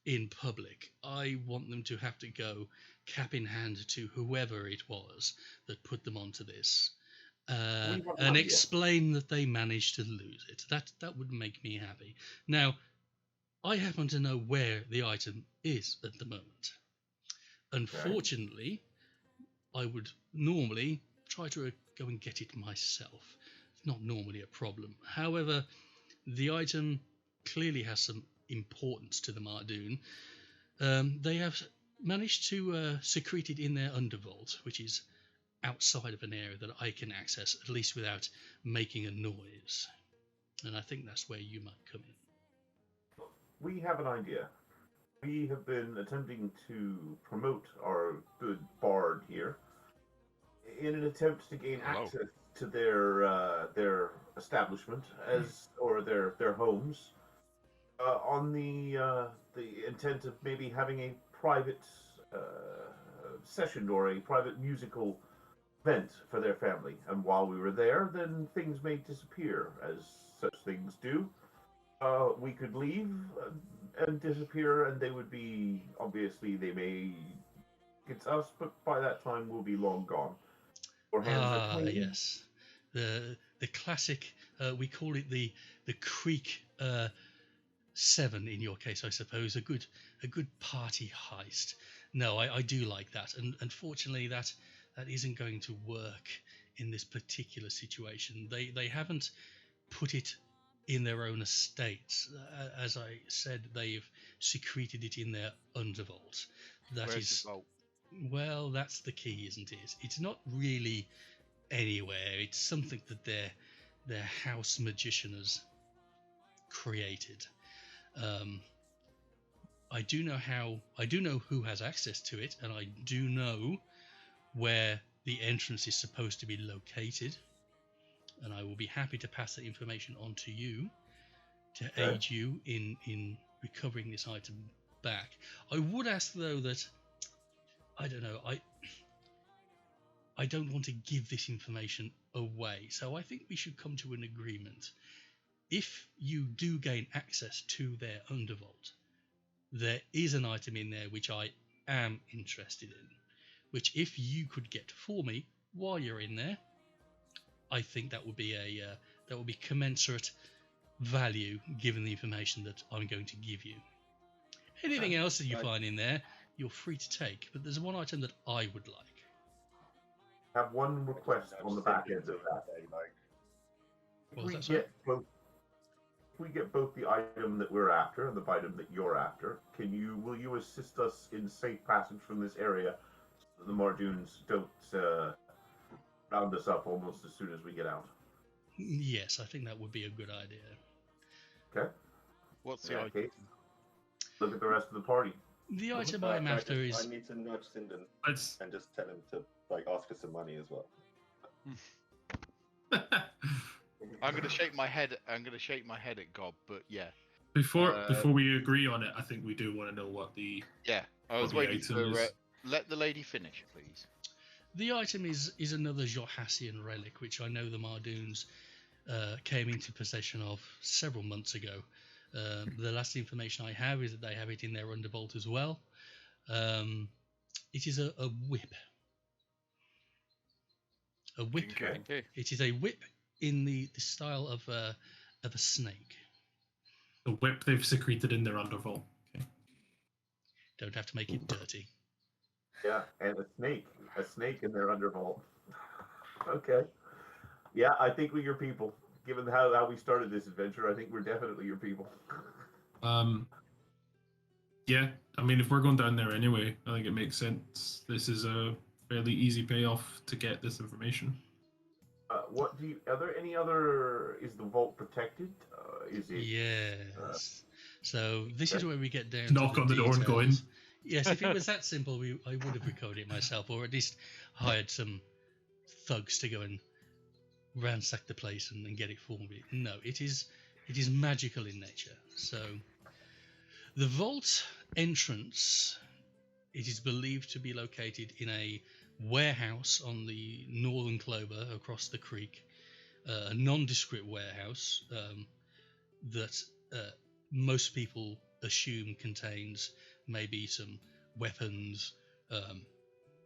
in public. I want them to have to go cap in hand to whoever it was that put them onto this. And explain that they managed to lose it. That would make me happy. Now, I happen to know where the item is at the moment. Unfortunately, I would normally try to go and get it myself. It's not normally a problem. However, the item clearly has some importance to the Mardoon. They have managed to secrete it in their undervault, which is outside of an area that I can access, at least without making a noise. And I think that's where you might come in. We have an idea. We have been attempting to promote our good bard here in an attempt to gain access to their establishment or their homes, on the intent of maybe having a private session or a private musical event for their family. And while we were there, then things may disappear, as such things do. We could leave and disappear, and they would be, obviously, they may get us, but by that time we'll be long gone. Yes. The classic, we call it the Creek 7 in your case, I suppose, a good party heist. No, I do like that, and unfortunately that isn't going to work in this particular situation. They haven't put it in their own estates. As I said, they've secreted it in their undervault. Where's the vault? Well, that's the key, isn't it? It's not really anywhere. It's something that their house magician has created. I do know who has access to it, and I do know where the entrance is supposed to be located, and I will be happy to pass that information on to you to aid you in recovering this item back. I would ask, though, that I don't know, I don't want to give this information away, so I think we should come to an agreement. If you do gain access to their undervault, there is an item in there which I am interested in, which if you could get for me while you're in there, I think that would be commensurate value given the information that I'm going to give you. Anything else that you find in there, you're free to take, but there's one item that I would like. I have one request on the back end of that. If we get both the item that we're after and the item that you're after, will you assist us in safe passage from this area so that the Mardoons don't round us up almost as soon as we get out? Yes, I think that would be a good idea. Okay. What's the item? Look at the rest of the party. The item I'm after is... I need to nudge Sinden and just tell him to ask us some money as well. I'm gonna shake my head. At Gob, but yeah. Before we agree on it, I think we do want to know what the I was waiting for let the lady finish, please. The item is another Johassian relic, which I know the Mardoons came into possession of several months ago. The last information I have is that they have it in their undervault as well. It is a whip. A whip. Okay. It is a whip in the style of a snake. The whip they've secreted in their undervault. Okay. Don't have to make it dirty. Yeah, and a snake in their undervault. Okay. Yeah, I think we're your people. Given how we started this adventure, I think we're definitely your people. Yeah, I mean, if we're going down there anyway, I think it makes sense. This is a fairly easy payoff to get this information. Are there any other? Is the vault protected? Is it? Yes. So this is where we get down. Knock to on the door and go in. Yes, if it was that simple, I would have recovered it myself, or at least hired some thugs to go and ransack the place and get it for me. No, it is magical in nature. So the vault entrance, it is believed to be located in a warehouse on the northern Clover across the creek, a nondescript warehouse that most people assume contains maybe some weapons,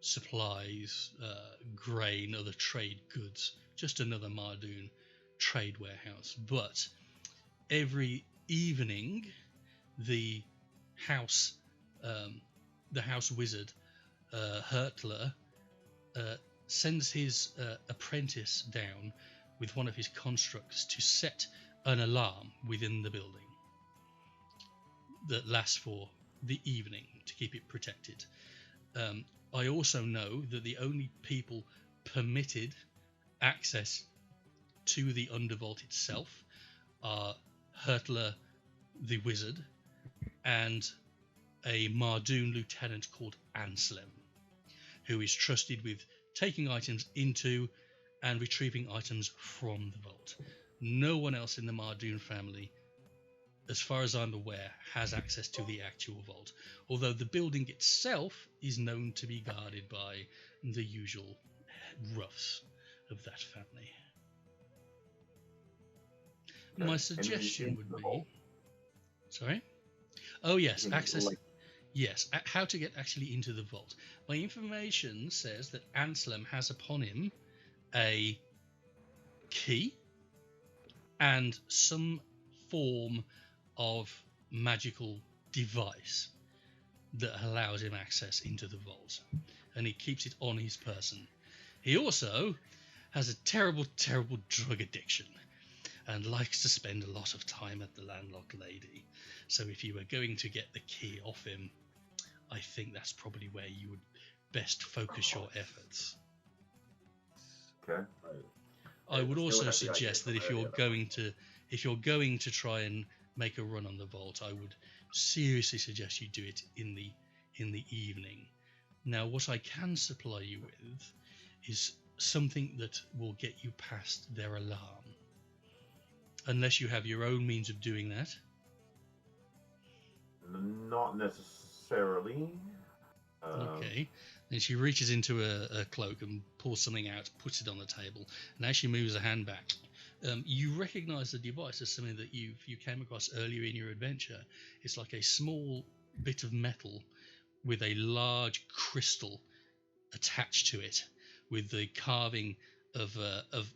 supplies, grain, other trade goods, just another Mardoon trade warehouse. But every evening, the house wizard, Hurtler, sends his apprentice down with one of his constructs to set an alarm within the building that lasts for the evening to keep it protected. I also know that the only people permitted access to the Undervault itself are Hurtler the wizard and a Mardoon lieutenant called Anselm, who is trusted with taking items into and retrieving items from the vault. No one else in the Mardoon family, as far as I'm aware, has access to the actual vault, although the building itself is known to be guarded by the usual roughs of that family. Okay. My suggestion would the be... vault? Sorry? Oh, yes, Can you access... like- Yes, how to get actually into the vault. My information says that Anselm has upon him a key and some form of magical device that allows him access into the vault, and he keeps it on his person. He also has a terrible, terrible drug addiction and likes to spend a lot of time at the landlocked lady. So if you were going to get the key off him, I think that's probably where you would best focus your efforts. Okay. I would still also have the idea suggest that from if you're going to try and make a run on the vault, I would seriously suggest you do it in the evening. Now, what I can supply you with is something that will get you past their alarm, unless you have your own means of doing that. Not necessarily. Okay. Then she reaches into a cloak and pulls something out, puts it on the table, and as she moves her hand back, you recognise the device as something that you came across earlier in your adventure. It's like a small bit of metal with a large crystal attached to it, with the carving of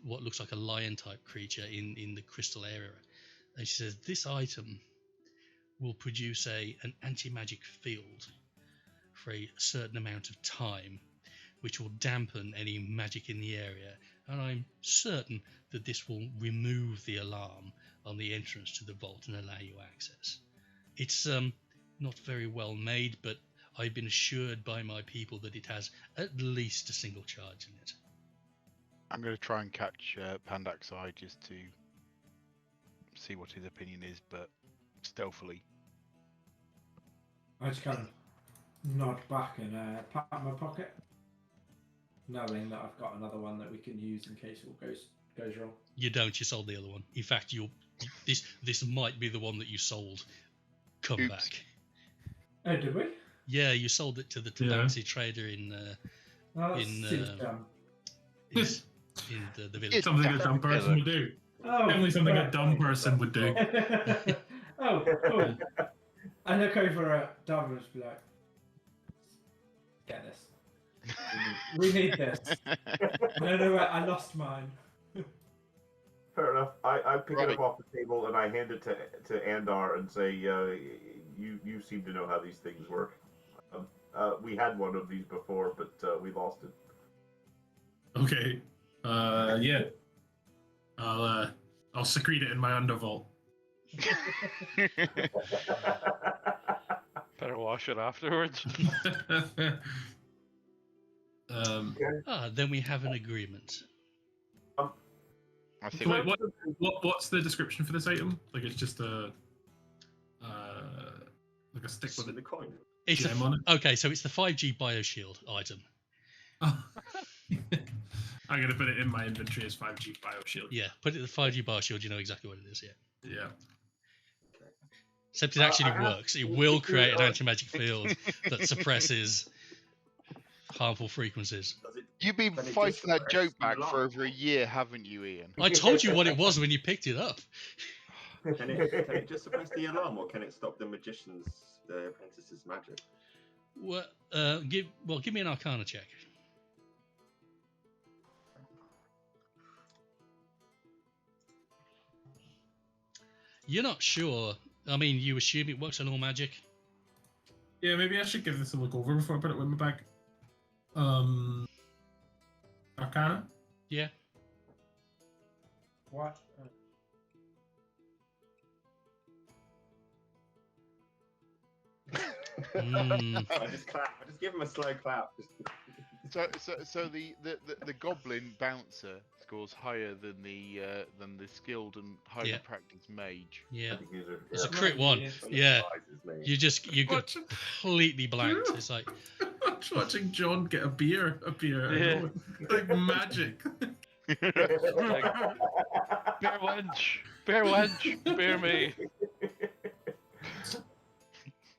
what looks like a lion-type creature in the crystal area. And she says, this item will produce an anti-magic field for a certain amount of time, which will dampen any magic in the area, and I'm certain that this will remove the alarm on the entrance to the vault and allow you access. It's not very well made, but I've been assured by my people that it has at least a single charge in it. I'm going to try and catch Pandak's eye just to see what his opinion is, but stealthily. I just kind of nod back and pat my pocket, knowing that I've got another one that we can use in case it all goes wrong. You don't. You sold the other one. In fact, this might be the one that you sold. Come Oops. back. Oh, did we? Yeah, you sold it to the Tabaxi trader in the village. Something a dumb person would do. Oh, Definitely something a dumb person would do. Oh, cool. I look over at Dom and just be like, get this. We need this. I don't know where I lost mine. Fair enough. I pick Right. it up off the table and I hand it to Andar and say, you seem to know how these things work. We had one of these before, but we lost it. Okay. Yeah. I'll secrete it in my undervault. Better wash it afterwards. Then we have an agreement. I think So wait, what's the description for this item? Like it's just a like a stick with the a coin. It's gem on it. Okay, so it's the 5G BioShield item. Oh. I'm gonna put it in my inventory as 5G BioShield. Yeah, put it in the 5G BioShield. You know exactly what it is. Yeah. Yeah. Except it actually I have works. It to will figure create an out- anti-magic field that suppresses harmful frequencies. You've been Can it fighting just that joke suppress back the for alarm? over a year, haven't you, Ian? I told you what it was when you picked it up. Can it just suppress the alarm, or can it stop the magician's, the apprentice's magic? Well, give me an Arcana check. You're not sure. I mean, you assume it works on all magic. Yeah, maybe I should give this a look over before I put it in my bag. Arcana? Yeah. What? I just clap. I just give him a slow clap. So the goblin bouncer scores higher than the skilled and highly Yeah. practiced mage. Yeah. think these are- It's a yeah. crit one. Yeah. Surprises me. You got completely blanked. It's like I'm just watching John get a beer. Yeah. Like magic. Bear wench, bear me.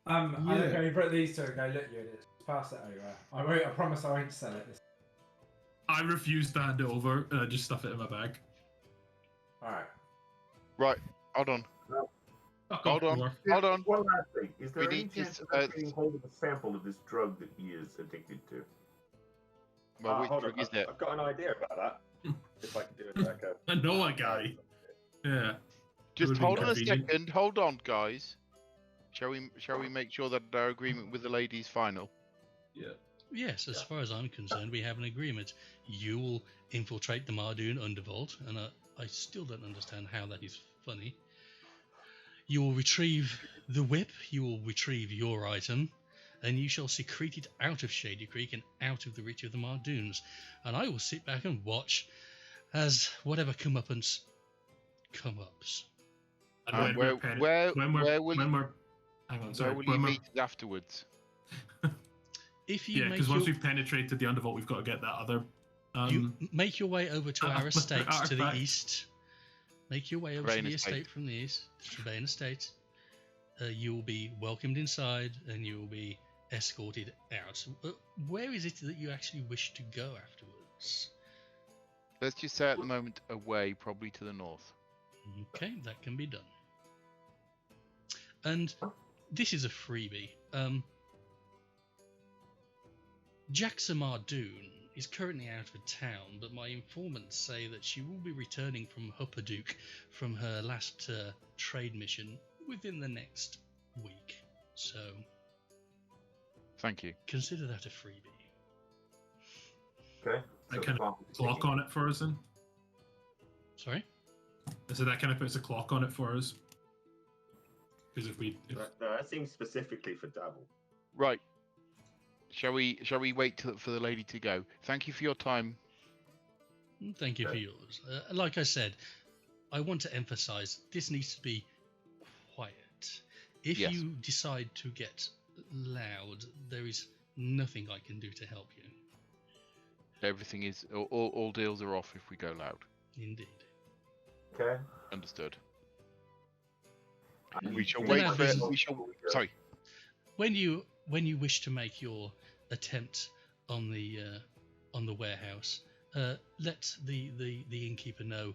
I look over at these two and go, look, you idiots, pass it over. I promise I won't sell it. I refuse to hand it over, and I just stuff it in my bag. Alright. Right, hold on. Fuck Hold off, on. dwarf. Hold on. One last thing. Is there We any need to, chance of us getting hold of a sample of this drug that he is addicted to? Well, which hold on. drug is it? I've got an idea about that. If I can do it like a... I know a guy. Yeah. Just would be hold on a convenient. second. Hold on, guys. Shall we make sure that our agreement with the lady is final? Yeah. yes. As far as I'm concerned, we have an agreement. You will infiltrate the Mardoon Undervault, and I still don't understand how that is funny. You will retrieve the whip. You will retrieve your item, and you shall secrete it out of Shady Creek and out of the reach of the Mardoons. And I will sit back and watch as whatever comeuppance come ups. And Where will hang on, where sorry. will you When we're, meet us afterwards? If you yeah, make because once your, we've penetrated the undervault, we've got to get that other. you make your way over to our estate to the artifact. east. Make your way over to Trebain the estate. estate from the east, Trebain Estate. You will be welcomed inside, and you will be escorted out. Where is it that you actually wish to go afterwards? Let's just say at the moment away, probably to the north. Okay, that can be done. And this is a freebie. Jaxa Mardoon is currently out of town, but my informants say that she will be returning from Huppadook from her last trade mission within the next week. So Thank you. consider that a freebie. Okay. That kind of clock on it for us, then. Sorry? So that kind of puts a clock on it for us. Because if That seems specifically for Dabble. Right. Shall we wait for the lady to go? Thank you for your time. Thank you for yours. Like I said, I want to emphasize this needs to be quiet. If Yes. you decide to get loud, there is nothing I can do to help you. Everything is all deals are off if we go loud. Indeed. Okay. Understood. I We need shall to wait get for- my- we shall- Sorry. When you wish to make your attempt on the warehouse, let the innkeeper know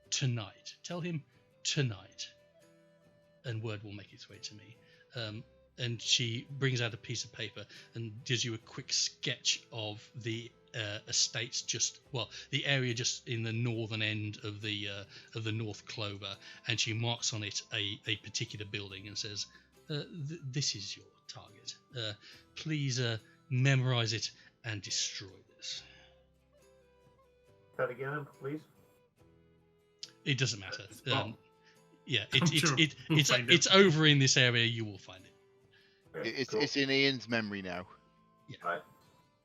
tonight. Tell him tonight, and word will make its way to me. And she brings out a piece of paper and gives you a quick sketch of the estates, the area just in the northern end of the North Clover, and she marks on it a particular building and says, "This is your target. Please memorize it and destroy this." That again, please. It doesn't matter. Yeah, I'm sure we'll find it's it. over in this area. You will find it. Okay, It's cool. it's in Ian's memory now. Right.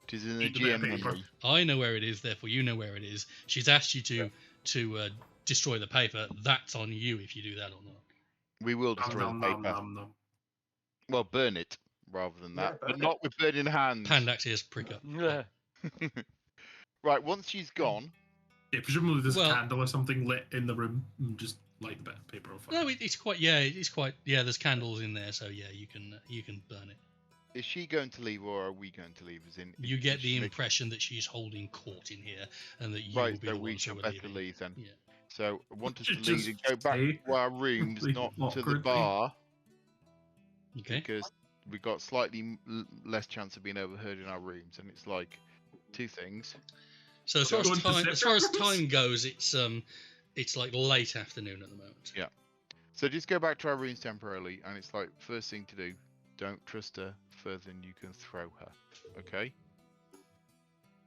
It is in the Eat the bit of GM paper. memory. I know where it is, therefore you know where it is. She's asked you to destroy the paper. That's on you if you do that or not. We will destroy Nom, the nom, paper. nom, nom. Well, burn it rather than Yeah, that, burn but it. not with burning hands. Pandax ears prick up. Yeah. Right, once she's gone, Yeah, presumably there's Well- a candle or something lit in the room. And just light the bit of paper on fire. No, it's quite. Yeah, it's quite. Yeah, there's candles in there, so yeah, you can burn it. is she going to leave or are we going to leave? As in, You is get she the making- impression that she's holding court in here, and that you Right, will be so the we ones who shall are better leaving. leave then. Yeah. So I want us to Just leave and go back stay to our rooms, really not to the awkwardly. bar, Okay. because we got slightly less chance of being overheard in our rooms, and it's like two things. So as far as Going to time, as far as separate rooms? time goes, it's like late afternoon at the moment. Yeah. So just go back to our rooms temporarily, and it's like first thing to do, don't trust her further than you can throw her, okay?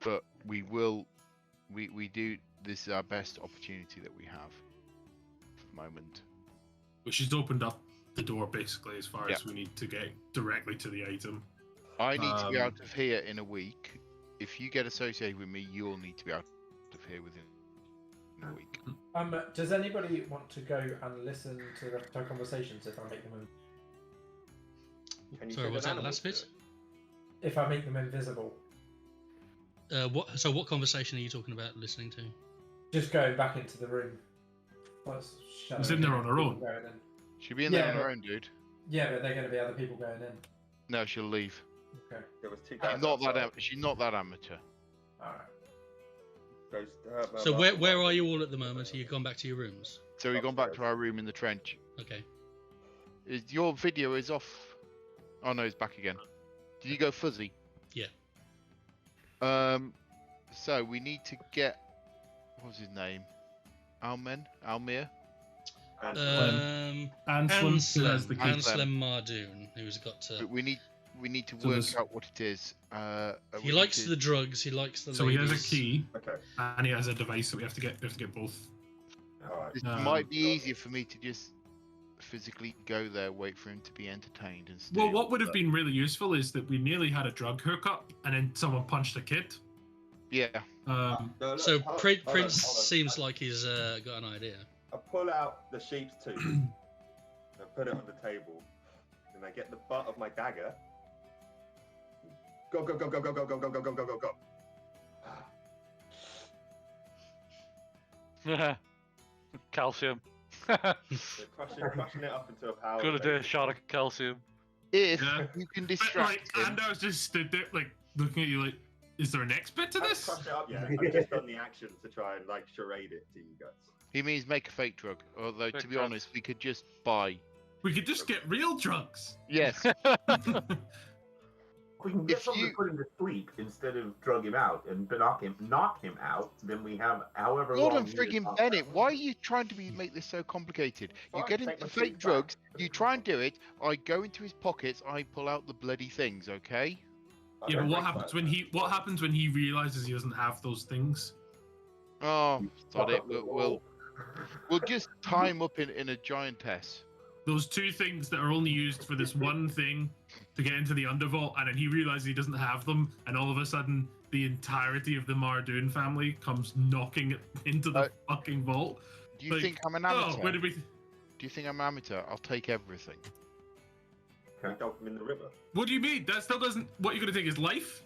But we will, we do. This is our best opportunity that we have for the moment. But she's opened up the door basically as far Yeah. as we need to get directly to the item. I need to be Um, out of here in a week. If you get associated with me, you'll need to be out of here within a week. Does anybody want to go and listen to the our conversations if I make them Can you Sorry, send what's an that animal last to bit? it? if I make them invisible? What conversation are you talking about listening to? Just going back into the room. It's in there on her own. People going in. She'll be in there Yeah, on her but- own, dude. Yeah, but they're going to be other people going in. No, she'll leave. Okay. There was two She's guys not that. outside. She's not that amateur. All right. Goes to her, So where are you all at the moment? Are you gone back to your rooms? So we've gone back to our room in the trench. Okay. Your video is off. Oh no, it's back again. Did you go fuzzy? Yeah. So we need to get. What's his name? Almir. Anselm, Anselm the key. Anselm Mardoon, who's got. But we need to So work there's- out what it is. He we likes need to- the drugs. He likes the. So he has a ladies. key Okay. and he has a device that we have to get both. Alright. It Um, might be easier for me to just physically go there, wait for him to be entertained, and Well, steal, what would have but- been really useful is that we nearly had a drug hookup and then someone punched a kid. Yeah. Um, No, look, So hold on, Prince hold on, hold on. seems like he's got an idea. I pull out the sheep's tooth and put it on the table. And I get the butt of my dagger. Go, go, go, go, go, go, go, go, go, go, go, go, go. Calcium. So crushing it up into a powder. Gonna do a shot of calcium. If Yeah. you can but, distract him. and I was just stood there, like, looking at you like, is there a next bit to this? Crush it up, yeah. I've just done the action to try and like charade it to you guys. He means make a fake drug. Although, to Fake be drug. honest, we could just buy. We could just get real drugs. Yes. We can get If someone you- to put him to sleep instead of drug him out and knock him out. Then we have however long. Gordon he is friggin' knocked Bennett, out. why are you trying to make this so complicated? You Fine, get take into my fake teeth drugs, back. you try and do it, I go into his pockets, I pull out the bloody things, okay? I Yeah, don't but what think happens so. when he realizes he doesn't have those things? Oh, sod Fuck it. up the We'll just tie him up in a giantess. Those two things that are only used for this one thing to get into the undervault, and then he realizes he doesn't have them, and all of a sudden the entirety of the Mardoon family comes knocking into the fucking vault. Do you Like, think I'm an Oh, amateur? where did we? Do you think I'm an amateur? I'll take everything. Can we dump him in the river? What do you mean? That still doesn't. What you're gonna take his life?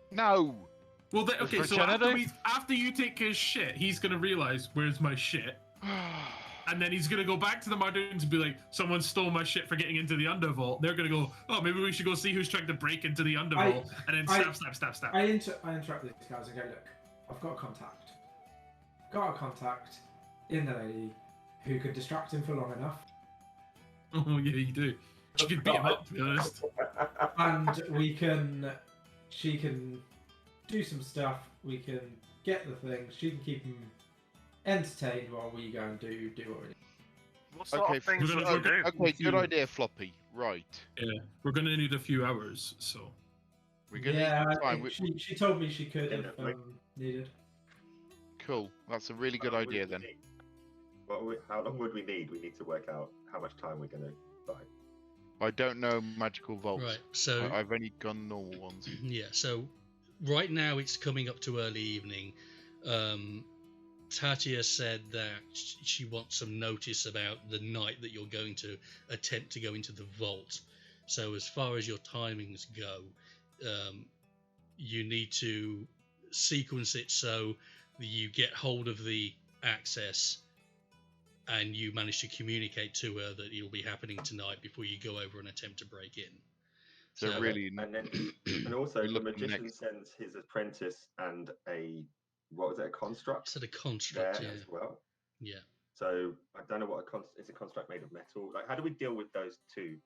No! Well, okay. For So Kennedy? after you take his shit, he's gonna realize where's my shit, and then he's gonna go back to the Mardoons and be like, "Someone stole my shit for getting into the undervault." They're gonna go, "Oh, maybe we should go see who's trying to break into the undervault," and then stab. I interrupt these guys and go, look, I've got a contact. Got a contact in the lady who could distract him for long enough, Oh yeah, you do. You could beat him up, to be honest. and she can do some stuff. We can get the things. She can keep him entertained while we go and do what we need. What sort Okay, of things we're would gonna- you do? okay, good idea, Floppy. Right. Yeah, we're gonna need a few hours, so. We're gonna Yeah, need some time. she told me she could if Definitely. needed. Cool. That's a really good How long would idea we then. need? How long would we need? We need to work out how much time we're going to buy. I don't know magical vaults. Right. So I've only gone normal ones. yeah. So right now it's coming up to early evening. Tatia said that she wants some notice about the night that you're going to attempt to go into the vault. So as far as your timings go, you need to sequence it so that you get hold of the access and you manage to communicate to her that it'll be happening tonight before you go over and attempt to break in. So So- really, And also, We're the looking magician next. sends his apprentice and what was it, a construct? Sort of construct, there yeah. as well. Yeah. So I don't know what is a construct made of metal. Like, how do we deal with those two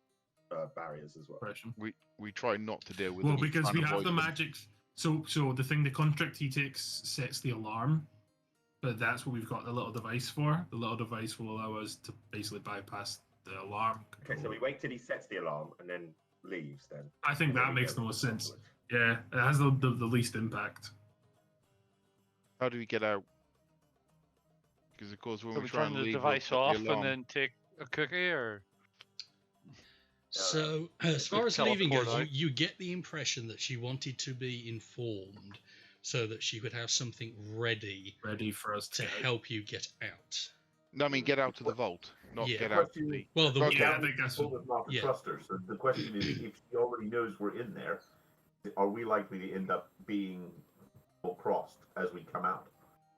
barriers as well? Impression. we try not to deal with Well, them. because try we and have avoid the them. magic. So the thing, the contract he takes sets the alarm, but that's what we've got the little device for. The little device will allow us to basically bypass the alarm. Okay, so we wait till he sets the alarm and then leaves. Then I think And then that we makes go the most sense. afterwards. Yeah, it has the least impact. How do we get out? Because of course, when So we we try turn and the leave, device we'll off set the and alarm. then take a cookie, or So, as far we as leaving teleport goes, out. you get the impression that she wanted to be informed so that she could have something ready Ready for us to to help you get out. No, I mean get out of the vault, not Yeah. get The out of question the. is- Well, the Okay. Yeah, I think that's told us not to yeah. trust her. So the question is, if she already knows we're in there, are we likely to end up being crossed as we come out?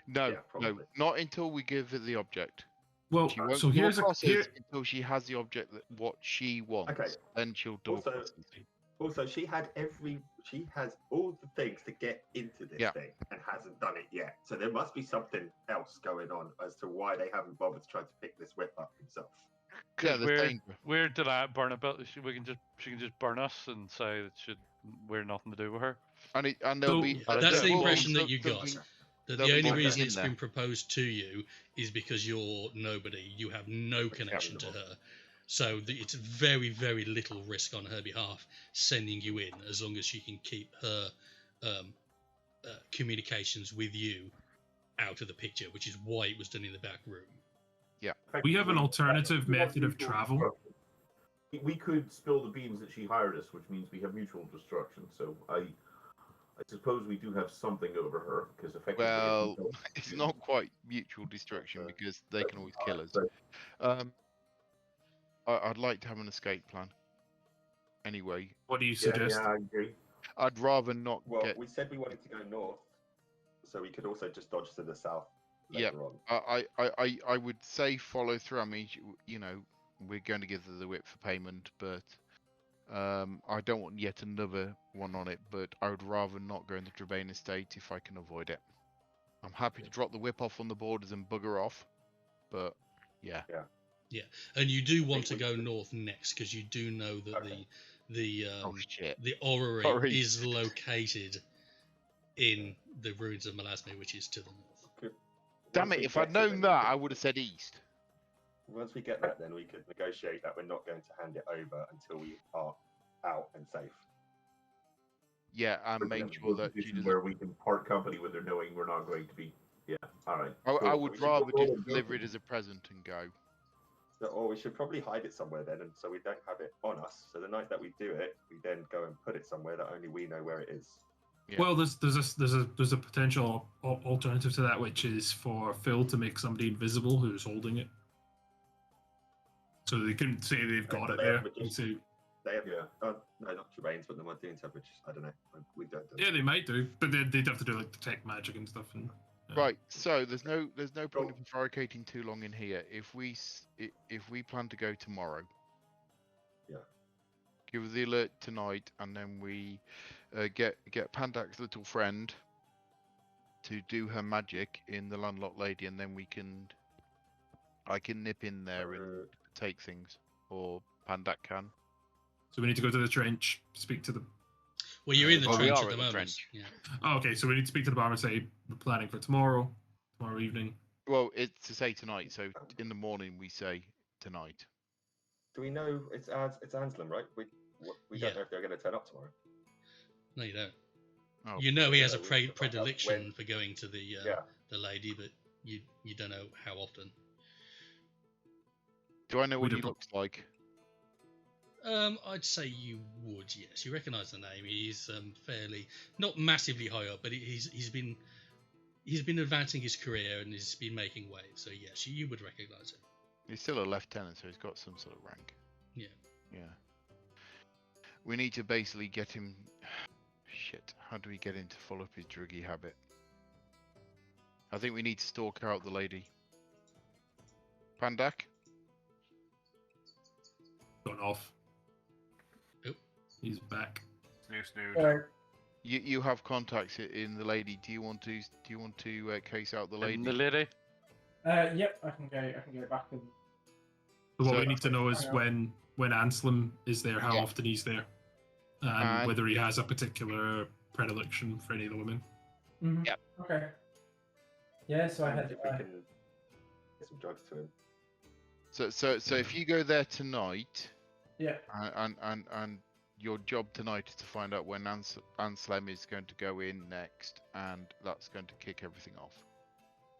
No, Yeah, no, probably. not until we give her the object. Well, She won't so double here's a cross here, us until she has the object that what she wants. Okay. Then she'll double Also- cross us. Also, she has all the things to get into this Yeah. thing and hasn't done it yet. So there must be something else going on as to why they haven't bothered to try to pick this whip up himself. Yeah, because there's danger. we're denied burn about. She can just burn us and say that we're nothing to do with her. And there'll So- be. Yeah, that's the there will be impression that you got. something- That There'll the be only reason something it's in been there. proposed to you is because you're nobody. You have no connection to her. So it's very, very little risk on her behalf sending you in, as long as she can keep her communications with you out of the picture, which is why it was done in the back room. We have an alternative We have method of mutual travel. destruction. We could spill the beans that she hired us, which means we have mutual destruction. So I suppose we do have something over her because effectively. if we Well, don't- it's not quite mutual destruction because they can always kill us. But I'd like to have an escape plan. Anyway, What do you yeah, suggest? I agree. I'd rather not Well, get. we said we wanted to go north, so we could also just dodge to the south Yeah. later on. I would say follow through. I mean, you know, we're going to give her the whip for payment, but I don't want yet another one on it. But I would rather not go in the Trebane estate if I can avoid it. I'm happy to drop the whip off on the borders and bugger off, but yeah. And you do want to go north next because you do know that Okay. the Oh shit! the orrery Sorry. is located in the ruins of Melasme, which is to the north. Damn Once it! we If I'd get it, known then that, we I could- would have said east. Once we get that, then we could negotiate that we're not going to hand it over until we are out and safe. Yeah, and We're make in a sure that she position doesn't. where we can part company with her, knowing we're not going to be. Yeah. All right. I cool. would We should rather roll just it deliver down. it as a present and go. Or we should probably hide it somewhere then, and so we don't have it on us. So the night that we do it, we then go and put it somewhere that only we know where it is. Yeah. Well, there's a potential alternative to that, which is for Phil to make somebody invisible who's holding it, so they can say they've got it They there. have And say, They have, Yeah. no, not Trebane's, but the Mondoons have, which I don't know. We don't. yeah, they might do, but they'd have to do like detect magic and stuff. And Right, so there's no point in fabricating too long in here. If we plan to go tomorrow, Yeah. give her the alert tonight, and then we get Pandak's little friend to do her magic in the landlocked lady, and then I can nip in there and take things, or Pandak can. so we need to go to the trench, speak to the. Well, you're in the Well, we trench are at the in the moment. trench. Yeah. Oh, okay, so we need to speak to the barman and say we're planning for tomorrow evening. Well, it's to say tonight, so in the morning we say tonight. Do we know it's Anselm, right? We Yeah. don't know if they're going to turn up tomorrow. No, you don't. Oh, You know he has a yeah, we should find out predilection when- for going to the Yeah. the lady, but you don't know how often. do I know We what he don't- looks like? I'd say you would. Yes, you recognise the name. He's fairly not massively high up, but he's been advancing his career and he's been making waves. So yes, you would recognise him. He's still a lieutenant, so he's got some sort of rank. Yeah. Yeah. We need to basically get him. Shit. How do we get him to follow up his druggy habit? I think we need to stalk out the lady. Pandak? Gone off. Oh. He's back. Snoo. You have contacts in the lady. Do you want to case out the lady? And the lady. Yep, I can go back and. What So- we need to know is when Anselm is there, how often he's there, and whether he has a particular predilection for any of the women. Mm-hmm. Yep. Okay. Yeah, so I And had. if we can get some drugs to him. So if you go there tonight, Yeah. and your job tonight is to find out when Anselm is going to go in next, and that's going to kick everything off.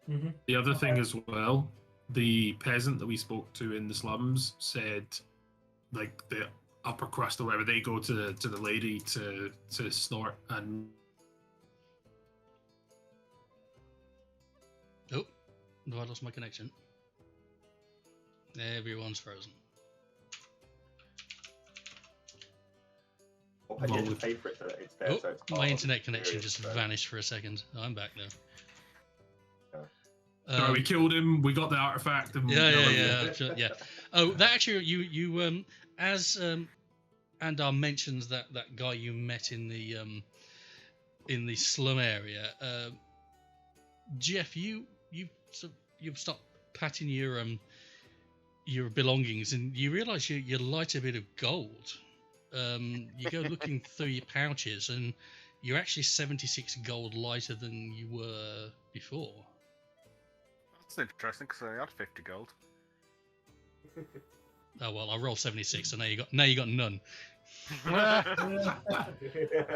Mm-hmm. The other thing as well, the peasant that we spoke to in the slums said, like the upper crust or whatever, they go to the lady to snort and. Oh, no, I lost my connection. Everyone's frozen. I get to pay for it so that it's there. Oh, So it's part my of internet the connection experience, just so- vanished for a second. Oh, I'm back now. No, we killed him. We got the artifact. And Yeah. Oh, that actually, you as Andar mentions that guy you met in the slum area. Jeff, you've stopped patting your belongings, and you realise you light a bit of gold. You go looking through your pouches, and you're actually 76 gold lighter than you were before. That's interesting because I had 50 gold. Oh well, I rolled 76, so now you got none.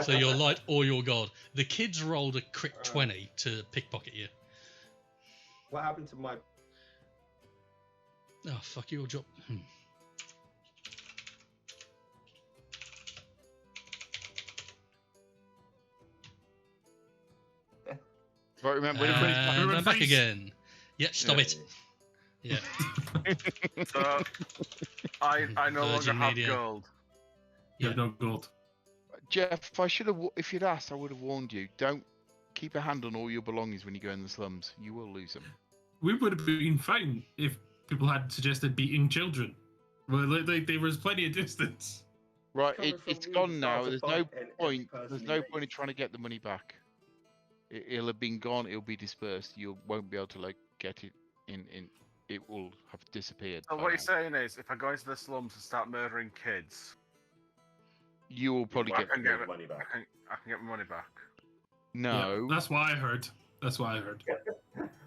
So you're light or you're gold. The kids rolled a crit 20 to pickpocket you. What happened to my? Oh fuck you! Drop. Right, remember, And I'm back freeze. again. Yeah, stop Yeah. it. Yeah. So I no longer Virgin have media. gold. You have no gold. Jeff, if you'd asked, I would have warned you. Don't keep a hand on all your belongings when you go in the slums. You will lose them. We would have been fine if people had suggested beating children. Well, like there was plenty of distance. Right, Coming from it's you, gone you now. start to There's no fight and every point. person There's you no meet- point in trying to get the money back. It'll have been gone. It'll be dispersed. You won't be able to get it in. It will have disappeared. So by what you're now. saying is, if I go into the slums and start murdering kids, You will probably might get. can get your money back. I can get my money back. No, Yeah, that's what I heard. That's what I heard.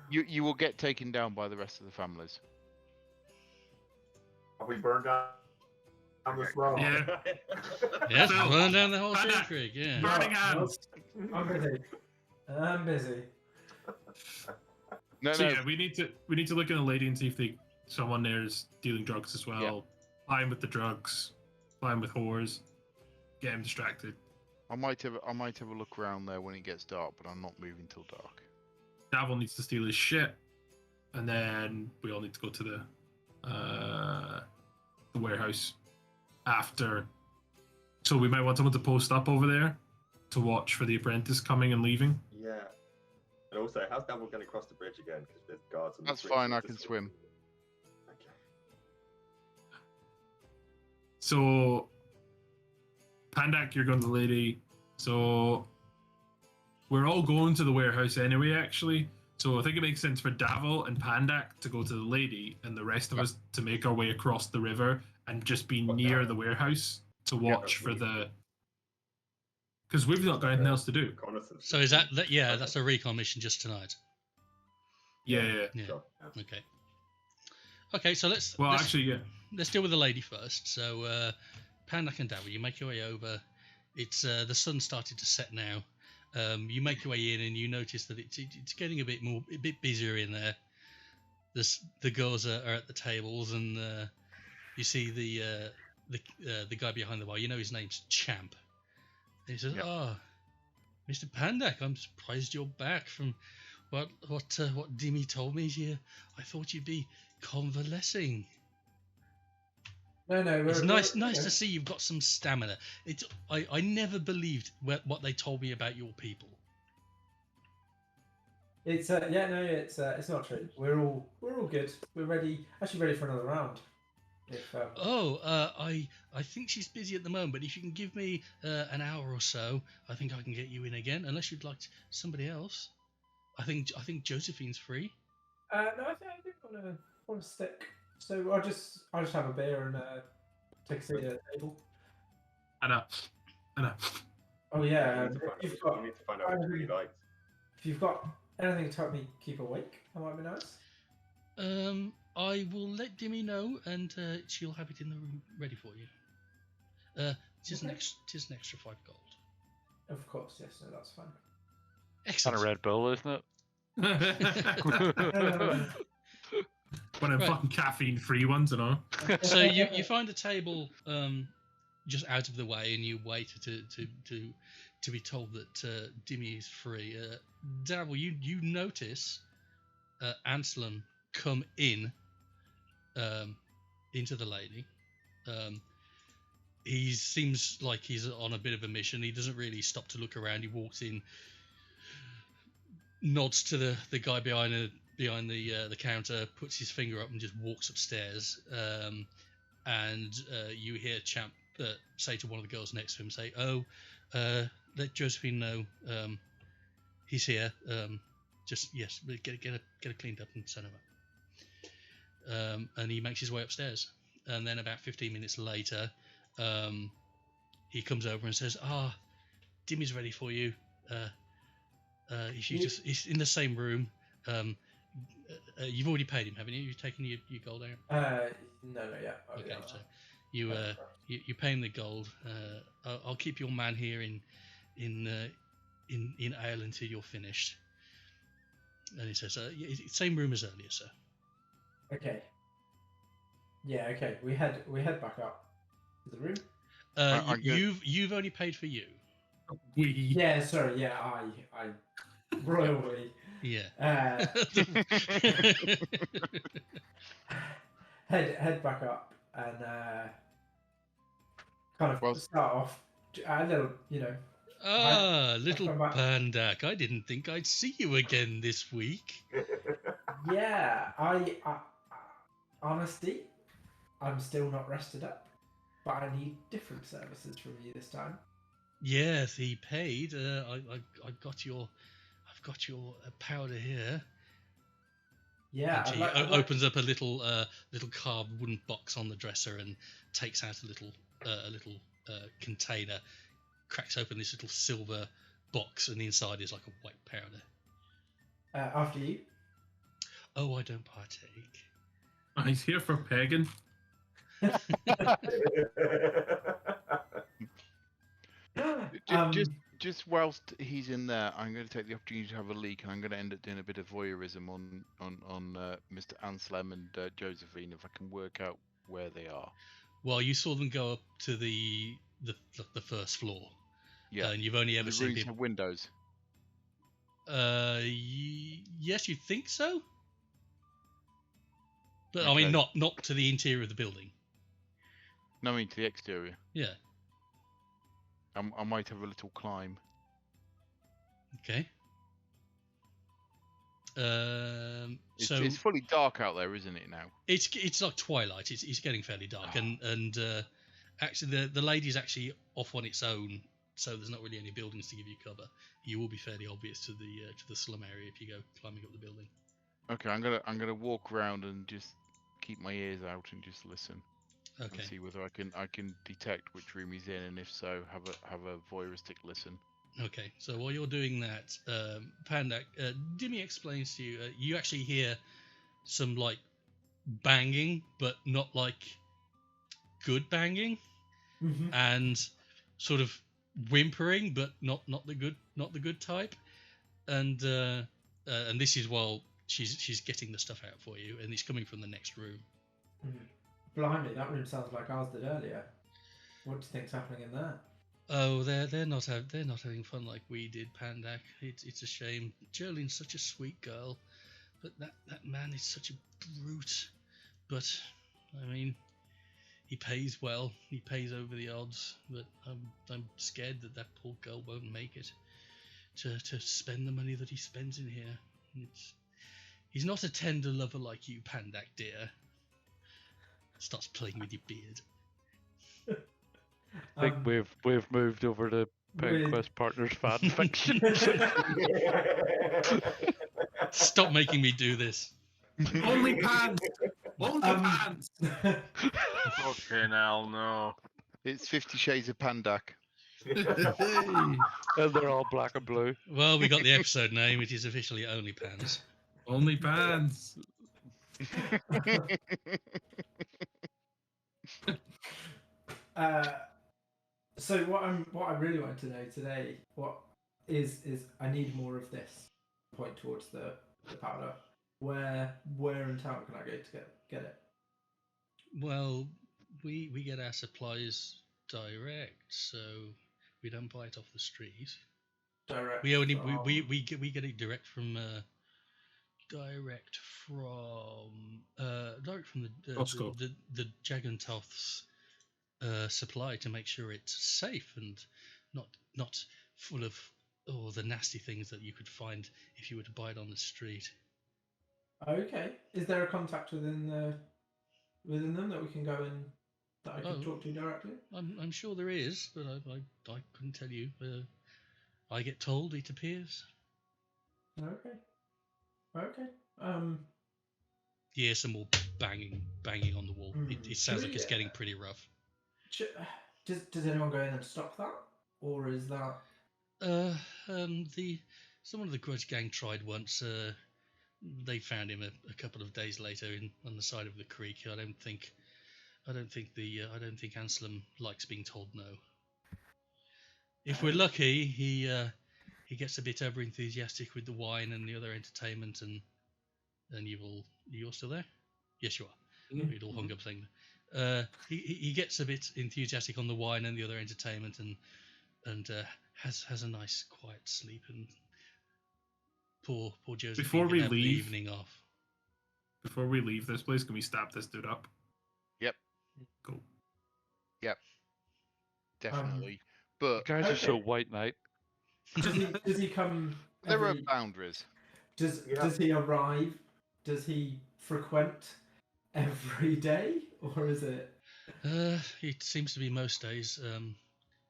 you will get taken down by the rest of the families. Have we burned down the slum? Yeah. Yes, Phil, burn down the whole Panda. Shade Creek. Yeah. Burning hands. I'm busy. No, So no. yeah, we need to look at the lady and see if someone there is dealing drugs as well. Yeah. Fine with the drugs, fine with whores, get him distracted. I might have a look around there when it gets dark, but I'm not moving till dark. Davil needs to steal his shit, and then we all need to go to the warehouse after. So we might want someone to post up over there to watch for the apprentice coming and leaving. Yeah. And also, how's Davil going to cross the bridge again? Because there's guards on the That's bridge fine. I to can swim. Okay. So, Pandak, you're going to the lady. So, we're all going to the warehouse anyway, actually. So, I think it makes sense for Davil and Pandak to go to the lady and the rest of us to make our way across the river and just be near the warehouse to watch for the. Because we've not got anything else to do. Reconnaissance. So is that yeah? That's a recon mission just tonight. Yeah. Yeah. Sure. Okay. Okay, so let's Well, let's, actually, yeah. let's deal with the lady first. So, Pandak and Davil, you make your way over. It's the sun started to set now. You make your way in, and you notice that it's getting a bit busier in there. The girls are at the tables, and you see the guy behind the bar. You know his name's Champ. And he says, Yep. "Oh, Mr. Pandak, I'm surprised you're back from what Dimmy told me. I thought you'd be convalescing. No, It's nice to see you've got some stamina. I never believed what they told me about your people. It's it's not true. We're all good. We're ready. Actually, ready for another round. If I think she's busy at the moment, but if you can give me an hour or so, I think I can get you in again. Unless you'd like somebody else. I think Josephine's free. No, I think I want to stick. So I'll just have a beer and take a seat at the table. Anna. Oh yeah, You need to find out what you like. If you've got anything to help me keep awake, that might be nice. I will let Dimmy know, and she'll have it in the room ready for you. Tis an extra 5 gold. Of course, yes, no, that's fine. Excellent. And a Red Bull, isn't it? One of them fucking caffeine-free ones, you know. So you find a table just out of the way, and you wait to be told that Dimmy is free. Davil, you notice Anselm come in into the lady. He seems like he's on a bit of a mission. He doesn't really stop to look around. He walks in, nods to the guy behind the counter, puts his finger up, and just walks upstairs. And you hear Champ say to one of the girls next to him, say, "Oh, let Josephine know he's here. Just get her cleaned up and send her up." And he makes his way upstairs. And then about 15 minutes later, he comes over and says, Dimmy's ready for you. He's in the same room. You've already paid him, haven't you? You've taken your gold out? No, yeah. Okay, so you pay him the gold. I'll keep your man here in ale until you're finished. And he says, same room as earlier, sir. Okay. Yeah, okay. We head back up to the room. You've only paid for you. Yeah, sorry. Yeah, I royally. Yeah. Head back up and kind of start off a little, little Pandak. I didn't think I'd see you again this week. Yeah, I honesty, I'm still not rested up, but I need different services from you this time. Yes, he paid. I've got your powder here. Yeah, and she opens up a little carved wooden box on the dresser and takes out a little container, cracks open this little silver box, and inside is like a white powder. After you. Oh, I don't partake. He's here for pegging. Just whilst he's in there, I'm going to take the opportunity to have a leak, and I'm going to end up doing a bit of voyeurism on Mr. Anselm and Josephine, if I can work out where they are. Well, you saw them go up to the first floor. Yeah, and you've only ever seen rooms have windows. Yes, you think so, but Okay. I mean not to the interior of the building. No, I mean to the exterior. Yeah. I might have a little climb. Okay. It's fully dark out there, isn't it now? It's like twilight. It's getting fairly dark, and actually the lady's actually off on its own, so there's not really any buildings to give you cover. You will be fairly obvious to the slum area if you go climbing up the building. Okay, I'm gonna walk around and just keep my ears out and just listen. Okay. And see whether I can detect which room he's in, and if so, have a voyeuristic listen. Okay, so while you're doing that, Pandak, Dimmy explains to you, you actually hear some like banging, but not like good banging, and sort of whimpering, but not the good type, and this is while she's getting the stuff out for you, and it's coming from the next room. Blimey, that room sounds like ours did earlier. What do you think's happening in there? Oh, they're not having fun like we did, Pandak. It's a shame. Joleen's such a sweet girl, but that man is such a brute. But I mean, he pays well. He pays over the odds. But I'm scared that poor girl won't make it to spend the money that he spends in here. He's not a tender lover like you, Pandak dear. starts playing with your beard. I think we've moved over to PenQuest Partners fan fiction. Stop making me do this. Only pants. Only pants. Fucking hell, no. It's 50 Shades of Pandak. And they're all black and blue. Well, we got the episode name. It is officially Only Pants. Only pants. So what I really want to know today, what is I need more of this. Point towards the powder. Where in town can I go to get it? Well, we get our supplies direct, so we don't buy it off the street. Direct. We only from... we get it direct from Costco. the Jagantoth's supply to make sure it's safe and not full of all the nasty things that you could find if you were to buy it on the street. Okay. Is there a contact within them that we can go in that I can talk to directly? I'm sure there is, but I couldn't tell you. I get told, it appears. Okay. Yeah, some more banging on the wall. It sounds like it's getting pretty rough. Does anyone go in and stop that, or is that? Someone of the Grudge Gang tried once. They found him a couple of days later on the side of the creek. I don't think Anselm likes being told no. If we're lucky, he gets a bit over enthusiastic with the wine and the other entertainment, and you're still there? Yes, you are. Yeah. We'd all hung up saying. He gets a bit enthusiastic on the wine and the other entertainment, and has a nice quiet sleep. And poor Joseph Before we can have the leave- evening off. Before we leave this place, can we stab this dude up? Yep. Cool. Yep. Definitely. But You guys are so white knight. Does he come? there are boundaries. Does he arrive? Does he frequent every day, or is it? It seems to be most days.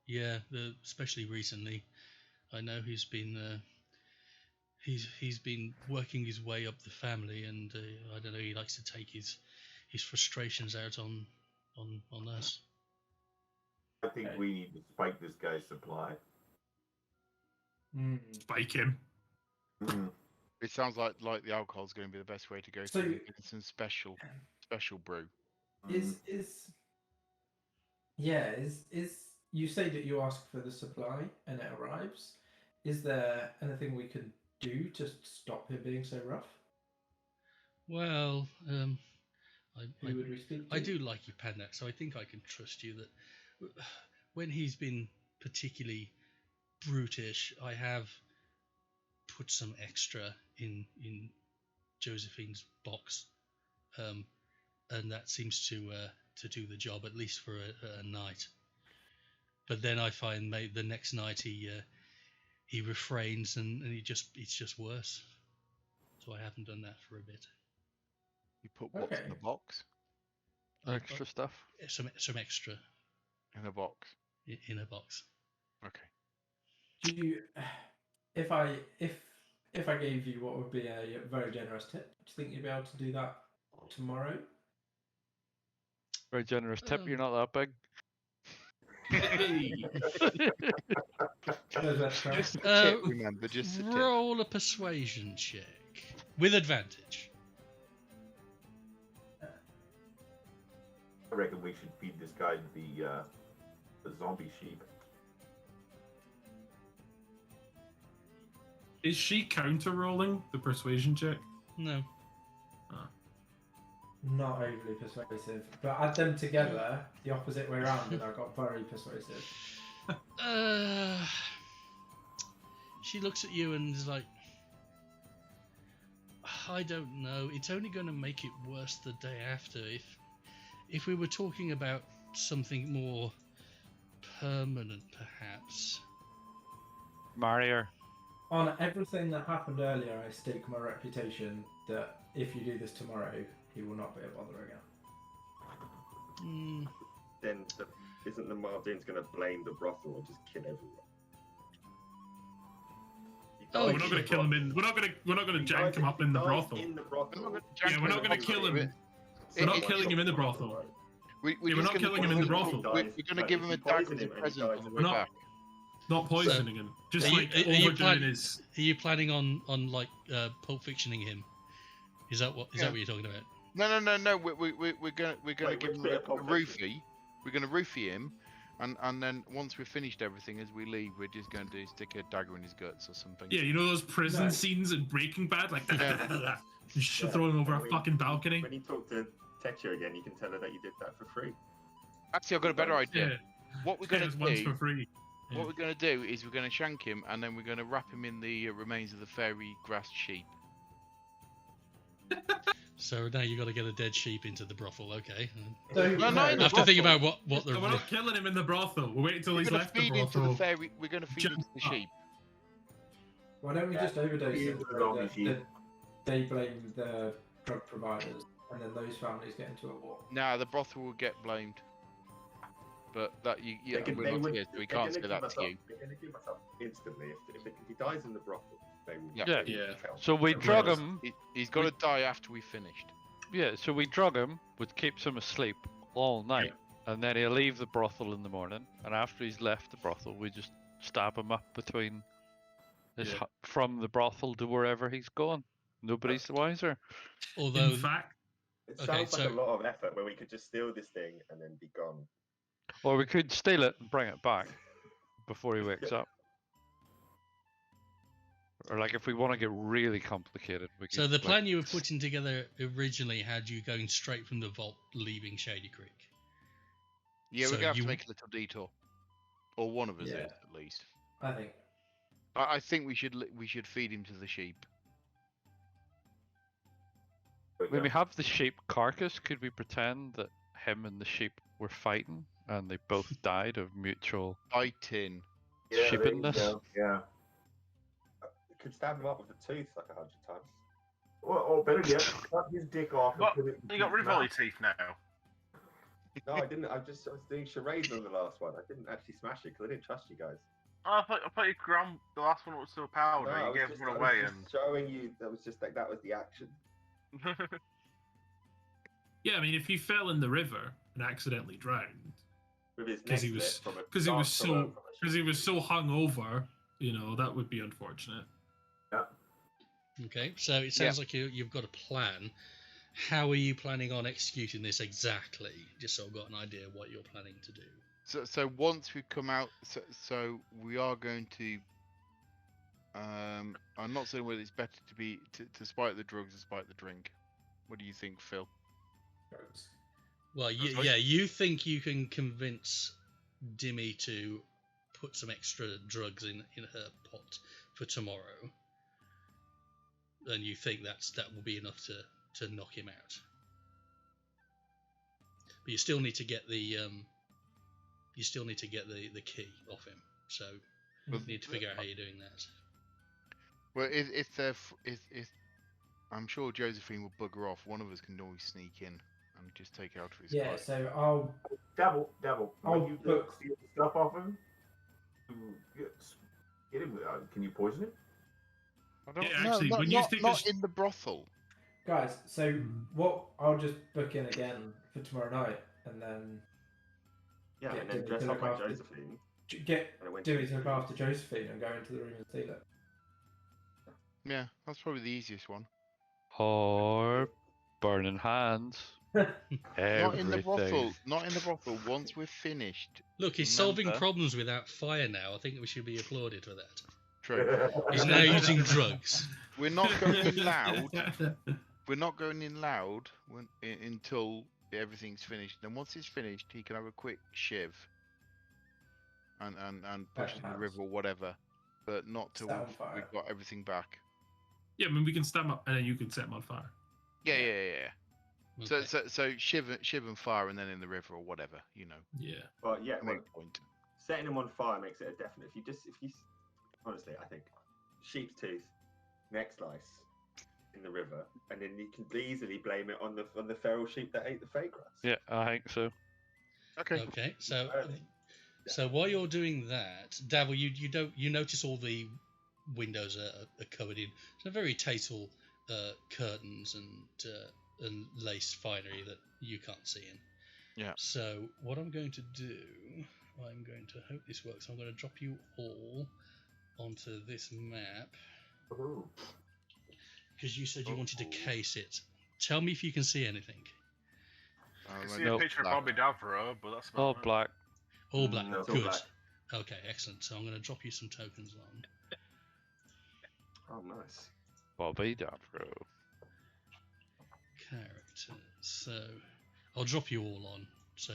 Yeah, especially recently. I know he's been working his way up the family, and I don't know. He likes to take his frustrations out on us. I think we need to spike this guy's supply. Spike him. It sounds like the alcohol is going to be the best way to go. So through some special brew. Is you say that you ask for the supply and it arrives? Is there anything we can do to stop him being so rough? Well, Who would we speak to? I do like you, Pandak, so I think I can trust you that when he's been particularly brutish, I have put some extra in Josephine's box, and that seems to do the job, at least for a night. But then I find the next night he refrains, and it's just worse. So I haven't done that for a bit. You put what's in the box? Extra stuff? Some extra In a box. in a box. Okay. Do you, if I gave you what would be a very generous tip, do you think you'd be able to do that tomorrow? Very generous tip. You're not that big. Just a tip, remember, just a tip. Roll a persuasion check with advantage. I reckon we should feed this guy the zombie sheep. Is she counter-rolling the persuasion check? No. Not overly persuasive, but add them together the opposite way around, and I got very persuasive. She looks at you and is like, I don't know. It's only going to make it worse the day after. If we were talking about something more permanent, perhaps. Marry her. On everything that happened earlier, I stake my reputation that if you do this tomorrow, he will not be a bother again. then isn't the Mardoons going to blame the brothel and just kill everyone? Oh, we're not going to kill him in. We're not going to jank him up in the brothel. In the brothel. Yeah, we're not going to kill him. We're not killing him in the brothel. We're not killing him in the brothel. We're going to give him a dagger as a present on the way back. Not poisoning him. Just Are you planning on Pulp Fictioning him? Is that what you're talking about? No. We're gonna give him a roofie. We're gonna roofie him, and then once we've finished everything, as we leave, we're just going to stick a dagger in his guts or something. Yeah, you know those prison scenes in Breaking Bad, like just throw him over a fucking balcony. When you talk to Tetcher again, you can tell her that you did that for free. Actually, I've got a better idea. Yeah. What we're gonna do? For free. Yeah. What we're gonna do is we're gonna shank him, and then we're gonna wrap him in the remains of the fairy grass sheep. So now you got to get a dead sheep into the brothel, okay? No, I have to think about what the. No, we're not killing him in the brothel. We're waiting until he's left the Into brothel. the fairy. We're gonna feed him to the sheep. Why don't we just overdose him? They blame the drug providers, and then those families get into a war. Nah, the brothel will get blamed. But that we're not here, so we can't say that to you. They're going to give us up instantly if he dies in the brothel. They will. Yeah. So we drug him. He's got to die after we finished. Yeah. So we drug him, which keeps him asleep all night, and then he'll leave the brothel in the morning. And after he's left the brothel, we just stab him up between from the brothel to wherever he's going. Nobody's the wiser. Although, in fact, it sounds like a lot of effort where we could just steal this thing and then be gone. Or we could steal it and bring it back before he wakes up. Or like if we want to get really complicated, we could. So the plan you were putting together originally had you going straight from the vault, leaving Shady Creek. Yeah, we're gonna have to make a little detour, or one of us is at least. I think we should feed him to the sheep. When we have the sheep carcass, could we pretend that him and the sheep were fighting and they both died of mutual fighting? Sheepiness? Yeah. Could stab him up with a tooth like 100 times. Or better yet, cut his dick off. What? You got rid of all your teeth now? No, I didn't. I was doing charades on the last one. I didn't actually smash it because I didn't trust you guys. Oh, I thought you grabbed the last one was still powder. No, you gave one away and showing you that was just like that was the action. Yeah, I mean, if he fell in the river and accidentally drowned because he was so hungover, that would be unfortunate. Yeah. Okay, so it sounds like you've got a plan. How are you planning on executing this exactly? Just so I've got an idea of what you're planning to do. So once we come out, so we are going to. I'm not saying whether it's better to spike the drugs or spike the drink. What do you think, Phil? Well, you think you can convince Dimmy to put some extra drugs in her pot for tomorrow, and you think that will be enough to knock him out. But you still need to get the key off him. So you need to figure out how you're doing that. Well, if I'm sure Josephine will bugger off. One of us can always sneak in and just take out his. Yeah, pipe. so I'll. Devil. I'll you book steal the stuff off him. Get him. Can you poison him? Not in the brothel. Guys, so what? I'll just book in again for tomorrow night, and then. Yeah, and then dress up like Josephine. Get Dewey to look after Josephine and go into the room and steal it. Yeah, that's probably the easiest one. Or burning hands. Not in the brothel. Not in the brothel. Once we're finished. Look, he's solving problems without fire now. I think we should be applauded for that. True. He's now using drugs. We're not going in loud. We're not going in loud until everything's finished. Then once it's finished, he can have a quick shiv and push it in the river or whatever. But not till we've got everything back. Yeah, I mean, we can stab him up and then you can set him on fire. Yeah. Okay. So shiv and fire and then in the river or whatever, Yeah. Well, yeah. Point. Setting him on fire makes it a definite. If you honestly, I think sheep's tooth, neck slice in the river, and then you can easily blame it on the feral sheep that ate the fake grass. Yeah, I think so. Okay. Okay. So while you're doing that, Davil, you notice all the windows are covered in some very tasteful curtains and lace finery that you can't see in. Yeah. So what I'm going to do, I'm going to hope this works. I'm going to drop you all onto this map because you said you wanted to case it. Tell me if you can see anything. I see a picture of Bobby Davro, but that's about All black. All black. No, it's all Good. black. Okay, excellent. So I'm going to drop you some tokens on. Oh, nice. Bobby Davro. Characters. So I'll drop you all on. So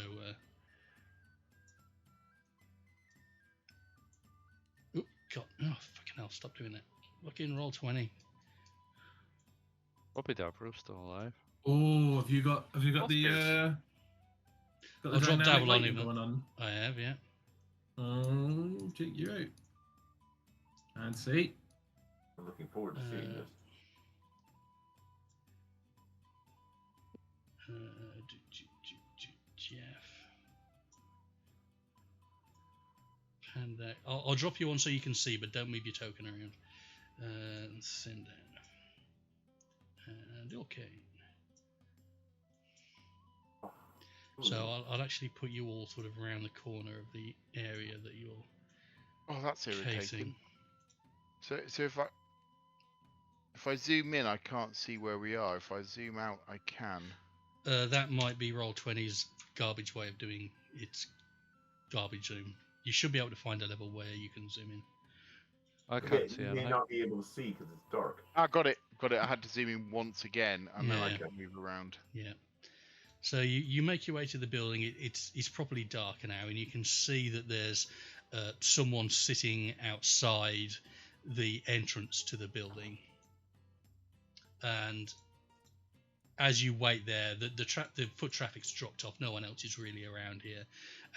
oh God, oh fucking hell! Stop doing that. Fucking roll 20. Bobby Davro's still alive. Oh, have you got That's the good. got I'll the drop dynamic Davil on lighting him. going on? I have, yeah. Check you out. And see. I'm looking forward to seeing this. Jeff. And I'll drop you on so you can see, but don't move your token around. Send down. And okay. So I'll actually put you all sort of around the corner of the area that you're. Oh, that's irritating. Casing. So if I zoom in, I can't see where we are. If I zoom out, I can. That might be Roll20's garbage way of doing its garbage zoom. You should be able to find a level where you can zoom in. I can't see You may anything. not be able to see because it's dark. Ah, got it. I had to zoom in once again, and then I Yeah. can move around. Yeah. So you make your way to the building. It's properly dark now, and you can see that there's someone sitting outside the entrance to the building. And as you wait there, the foot traffic's dropped off. No one else is really around here,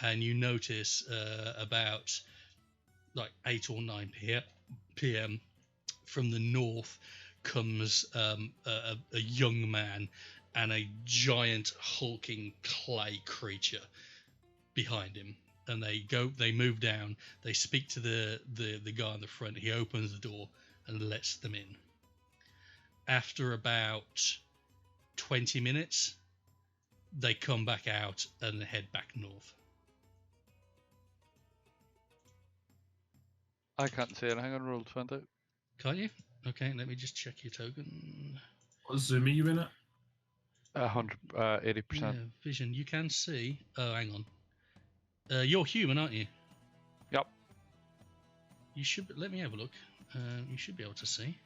and you notice about like 8 or 9 p.m. from the north comes a young man and a giant hulking clay creature behind him, and they move down. They speak to the guy on the front. He opens the door and lets them in. After about 20 minutes, they come back out and head back north. I can't see anything on roll 20. Can't you? Okay, let me just check your token. What zoom are you in at? 80%. Yeah, vision. You can see. Oh, hang on. You're human, aren't you? Yep. You should. Let me have a look. You should be able to see.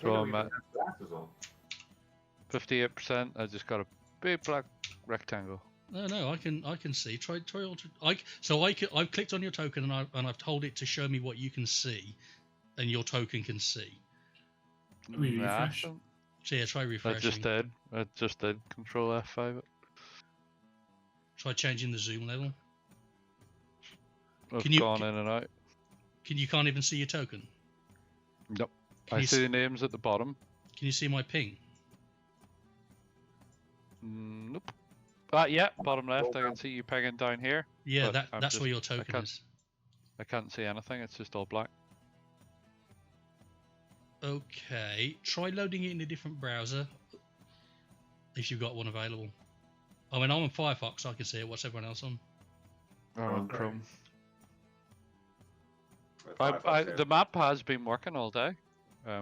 So I'm at Glasses on. 58%. I just got a big black rectangle. No, I can see. Try I've clicked on your token and I've told it to show me what you can see, and your token can see. We Nah, refresh. So yeah, try I refreshing. just did. Control F5 it. Try changing the zoom level. I've Can you- gone in and out. You can't even see your token. Nope. Can I you see s- the names at the bottom. Can you see my ping? Nope. Yeah, bottom left. I can see you pegging down here. Yeah, But I'm that's where just- your I token can't- is. I can't see anything. It's just all black. Okay, try loading it in a different browser if you've got one available. I mean, I'm on Firefox, so I can see it. What's everyone else on? On Chrome. Firefox, The map has been working all day. Yeah.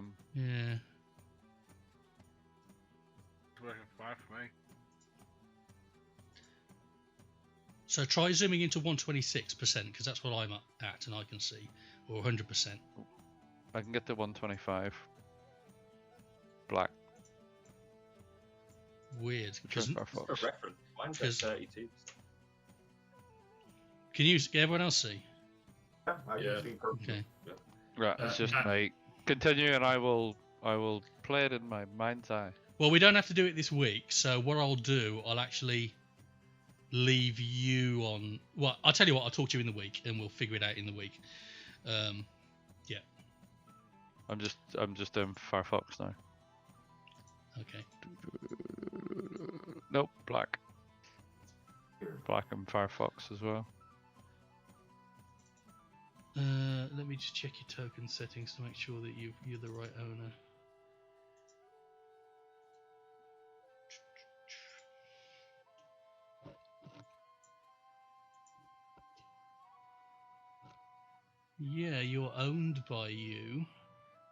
It's working fine for me. So try zooming into 126% because that's what I'm at and I can see, or 100%. I can get to 125. Black. Weird. Sure, 'cause- Firefox. For reference, mine's at Because- 32. Can everyone else see? Yeah, I Yeah. can see perfectly. Okay. Right, it's just Uh, me. Continue, and I will play it in my mind's eye. Well, we don't have to do it this week, so what I'll do, I'll actually leave you on. Well, I'll tell you what, I'll talk to you in the week, and we'll figure it out in the week. Yeah. I'm just doing Firefox now. Okay. Nope, black. Black and Firefox as well. Let me just check your token settings to make sure that you're the right owner. Yeah, you're owned by you.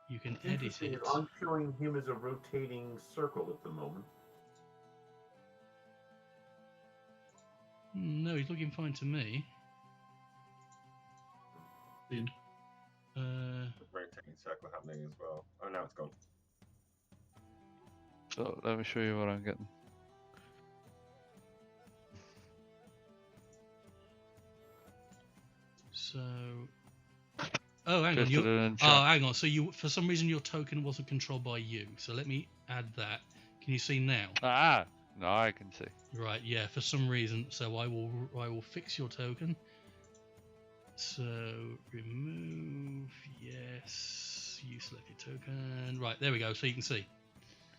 You can edit Interesting. it. I'm showing him as a rotating circle at the moment. No, he's looking fine to me. Rotating circle happening as well. Oh, now it's gone. So let me show you what I'm getting. So, oh, hang on. Pasted it in Oh, chat. hang on. So you, for some reason, your token wasn't controlled by you. So let me add that. Can you see now? Ah, now I can see. Right. Yeah. For some reason, so I will fix your token. So remove. Yes. You select your token. Right. There we go. So you can see.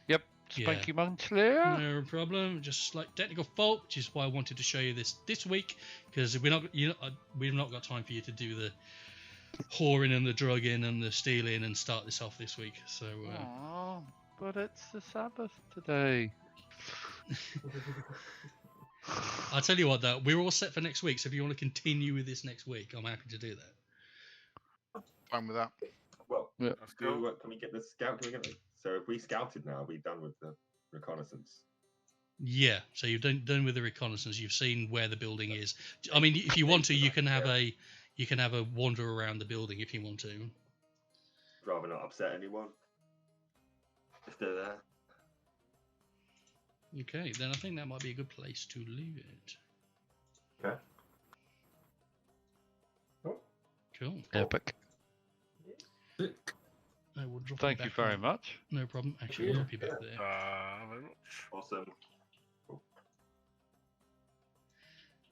Yep. Yeah. Spanky Monthly. No problem. Just like technical fault, which is why I wanted to show you this week, because we've not got time for you to do the whoring and the drugging and the stealing and start this off this week. So. Aww, but it's the Sabbath today. I'll tell you what, though, we're all set for next week. So if you want to continue with this next week, I'm happy to do that. Fine with that. Well, Yeah. can we get the scout? So if we scouted now, are we done with the reconnaissance? Yeah. So you've done with the reconnaissance. You've seen where the building is. I mean, if you want to, you can have a wander around the building if you want to. Rather not upset anyone if they're there. Okay, then I think that might be a good place to leave it. Okay. Cool. Epic. I will drop Thank you you back very on. much. No problem. Actually, I'll drop you back there. Very much. Awesome.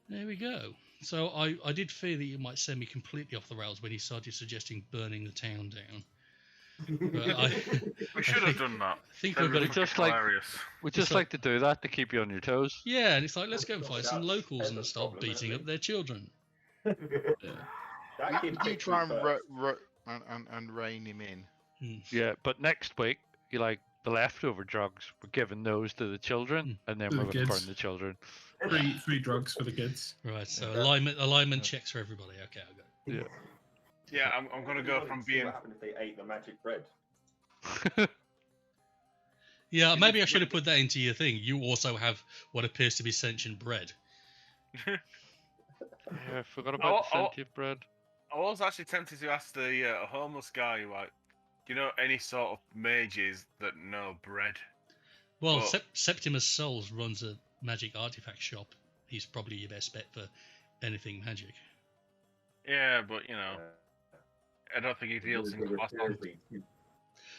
There we go. So I did fear that you might send me completely off the rails when he started suggesting burning the town down. But We should have done that. I think That'd we've be got just to. like- hilarious. We just like to do that to keep you on your toes. Yeah, and it's like, let's go and find some That's locals and the start problem, beating isn't up their children. That kid You picked try me and first. and rein him in. Yeah, but next week, you like the leftover drugs, we're giving those to the children, and then To we're the going to kids. burn the children. Free drugs for the kids. Right, so alignment checks for everybody. Okay, I got it. Yeah. Yeah, I'm going to go from See being. what happened if they ate the magic bread. Yeah, maybe I should have put that into your thing. You also have what appears to be sentient bread. Yeah, I forgot about the sentient bread. I was actually tempted to ask the homeless guy, like, do you know any sort of mages that know bread? Well, Well- Septimus Souls runs a magic artifact shop. He's probably your best bet for anything magic. Yeah, but I don't think he deals in class.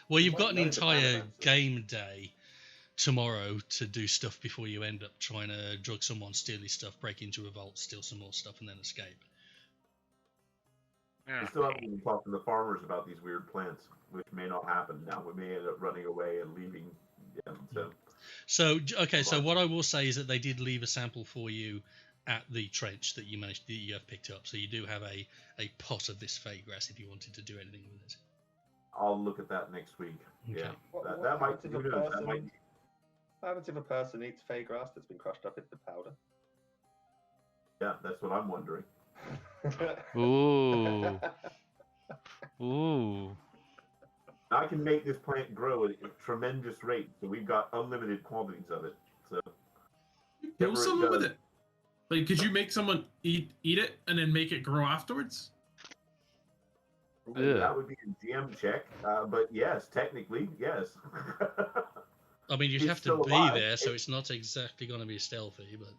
Well, you've got an Loads of entire animals. game day tomorrow to do stuff before you end up trying to drug someone, steal his stuff, break into a vault, steal some more stuff, and then escape. Yeah. We still haven't even talked to the farmers about these weird plants, which may not happen now. We may end up running away and leaving them. So So what I will say is that they did leave a sample for you at the trench that you have picked up. So you do have a pot of this fey grass if you wanted to do anything with it. I'll look at that next week. Okay. Yeah, What that might happens if a who knows, that person might- What happens if a person eats fey grass that's been crushed up into powder? Yeah, that's what I'm wondering. Ooh. Ooh. I can make this plant grow at a tremendous rate, so we've got unlimited quantities of it. So Kill whatever it someone with does- it. Like, could you make someone eat it and then make it grow afterwards? Yeah. That would be a GM check, but yes, technically, yes. I mean, you'd It's have to still be alive. there, so it's not exactly going to be stealthy, but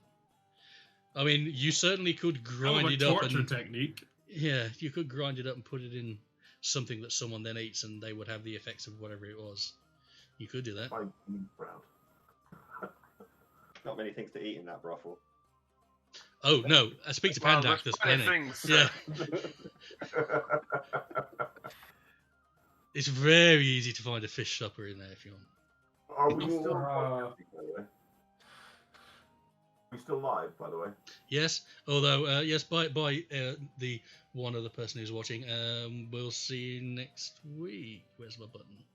I mean, you certainly could grind Kind it of a up torture and technique. yeah, you could grind it up and put it in something that someone then eats, and they would have the effects of whatever it was. You could do that. My bean sprout. Not many things to eat in that brothel. Oh no, I speak to Well, Pandak. There's plenty. things. Yeah, it's very easy to find a fish supper in there if you want. Are we still? Uh, We still live, by the way? Yes, although yes, by the one other person who's watching. We'll see you next week. Where's my button?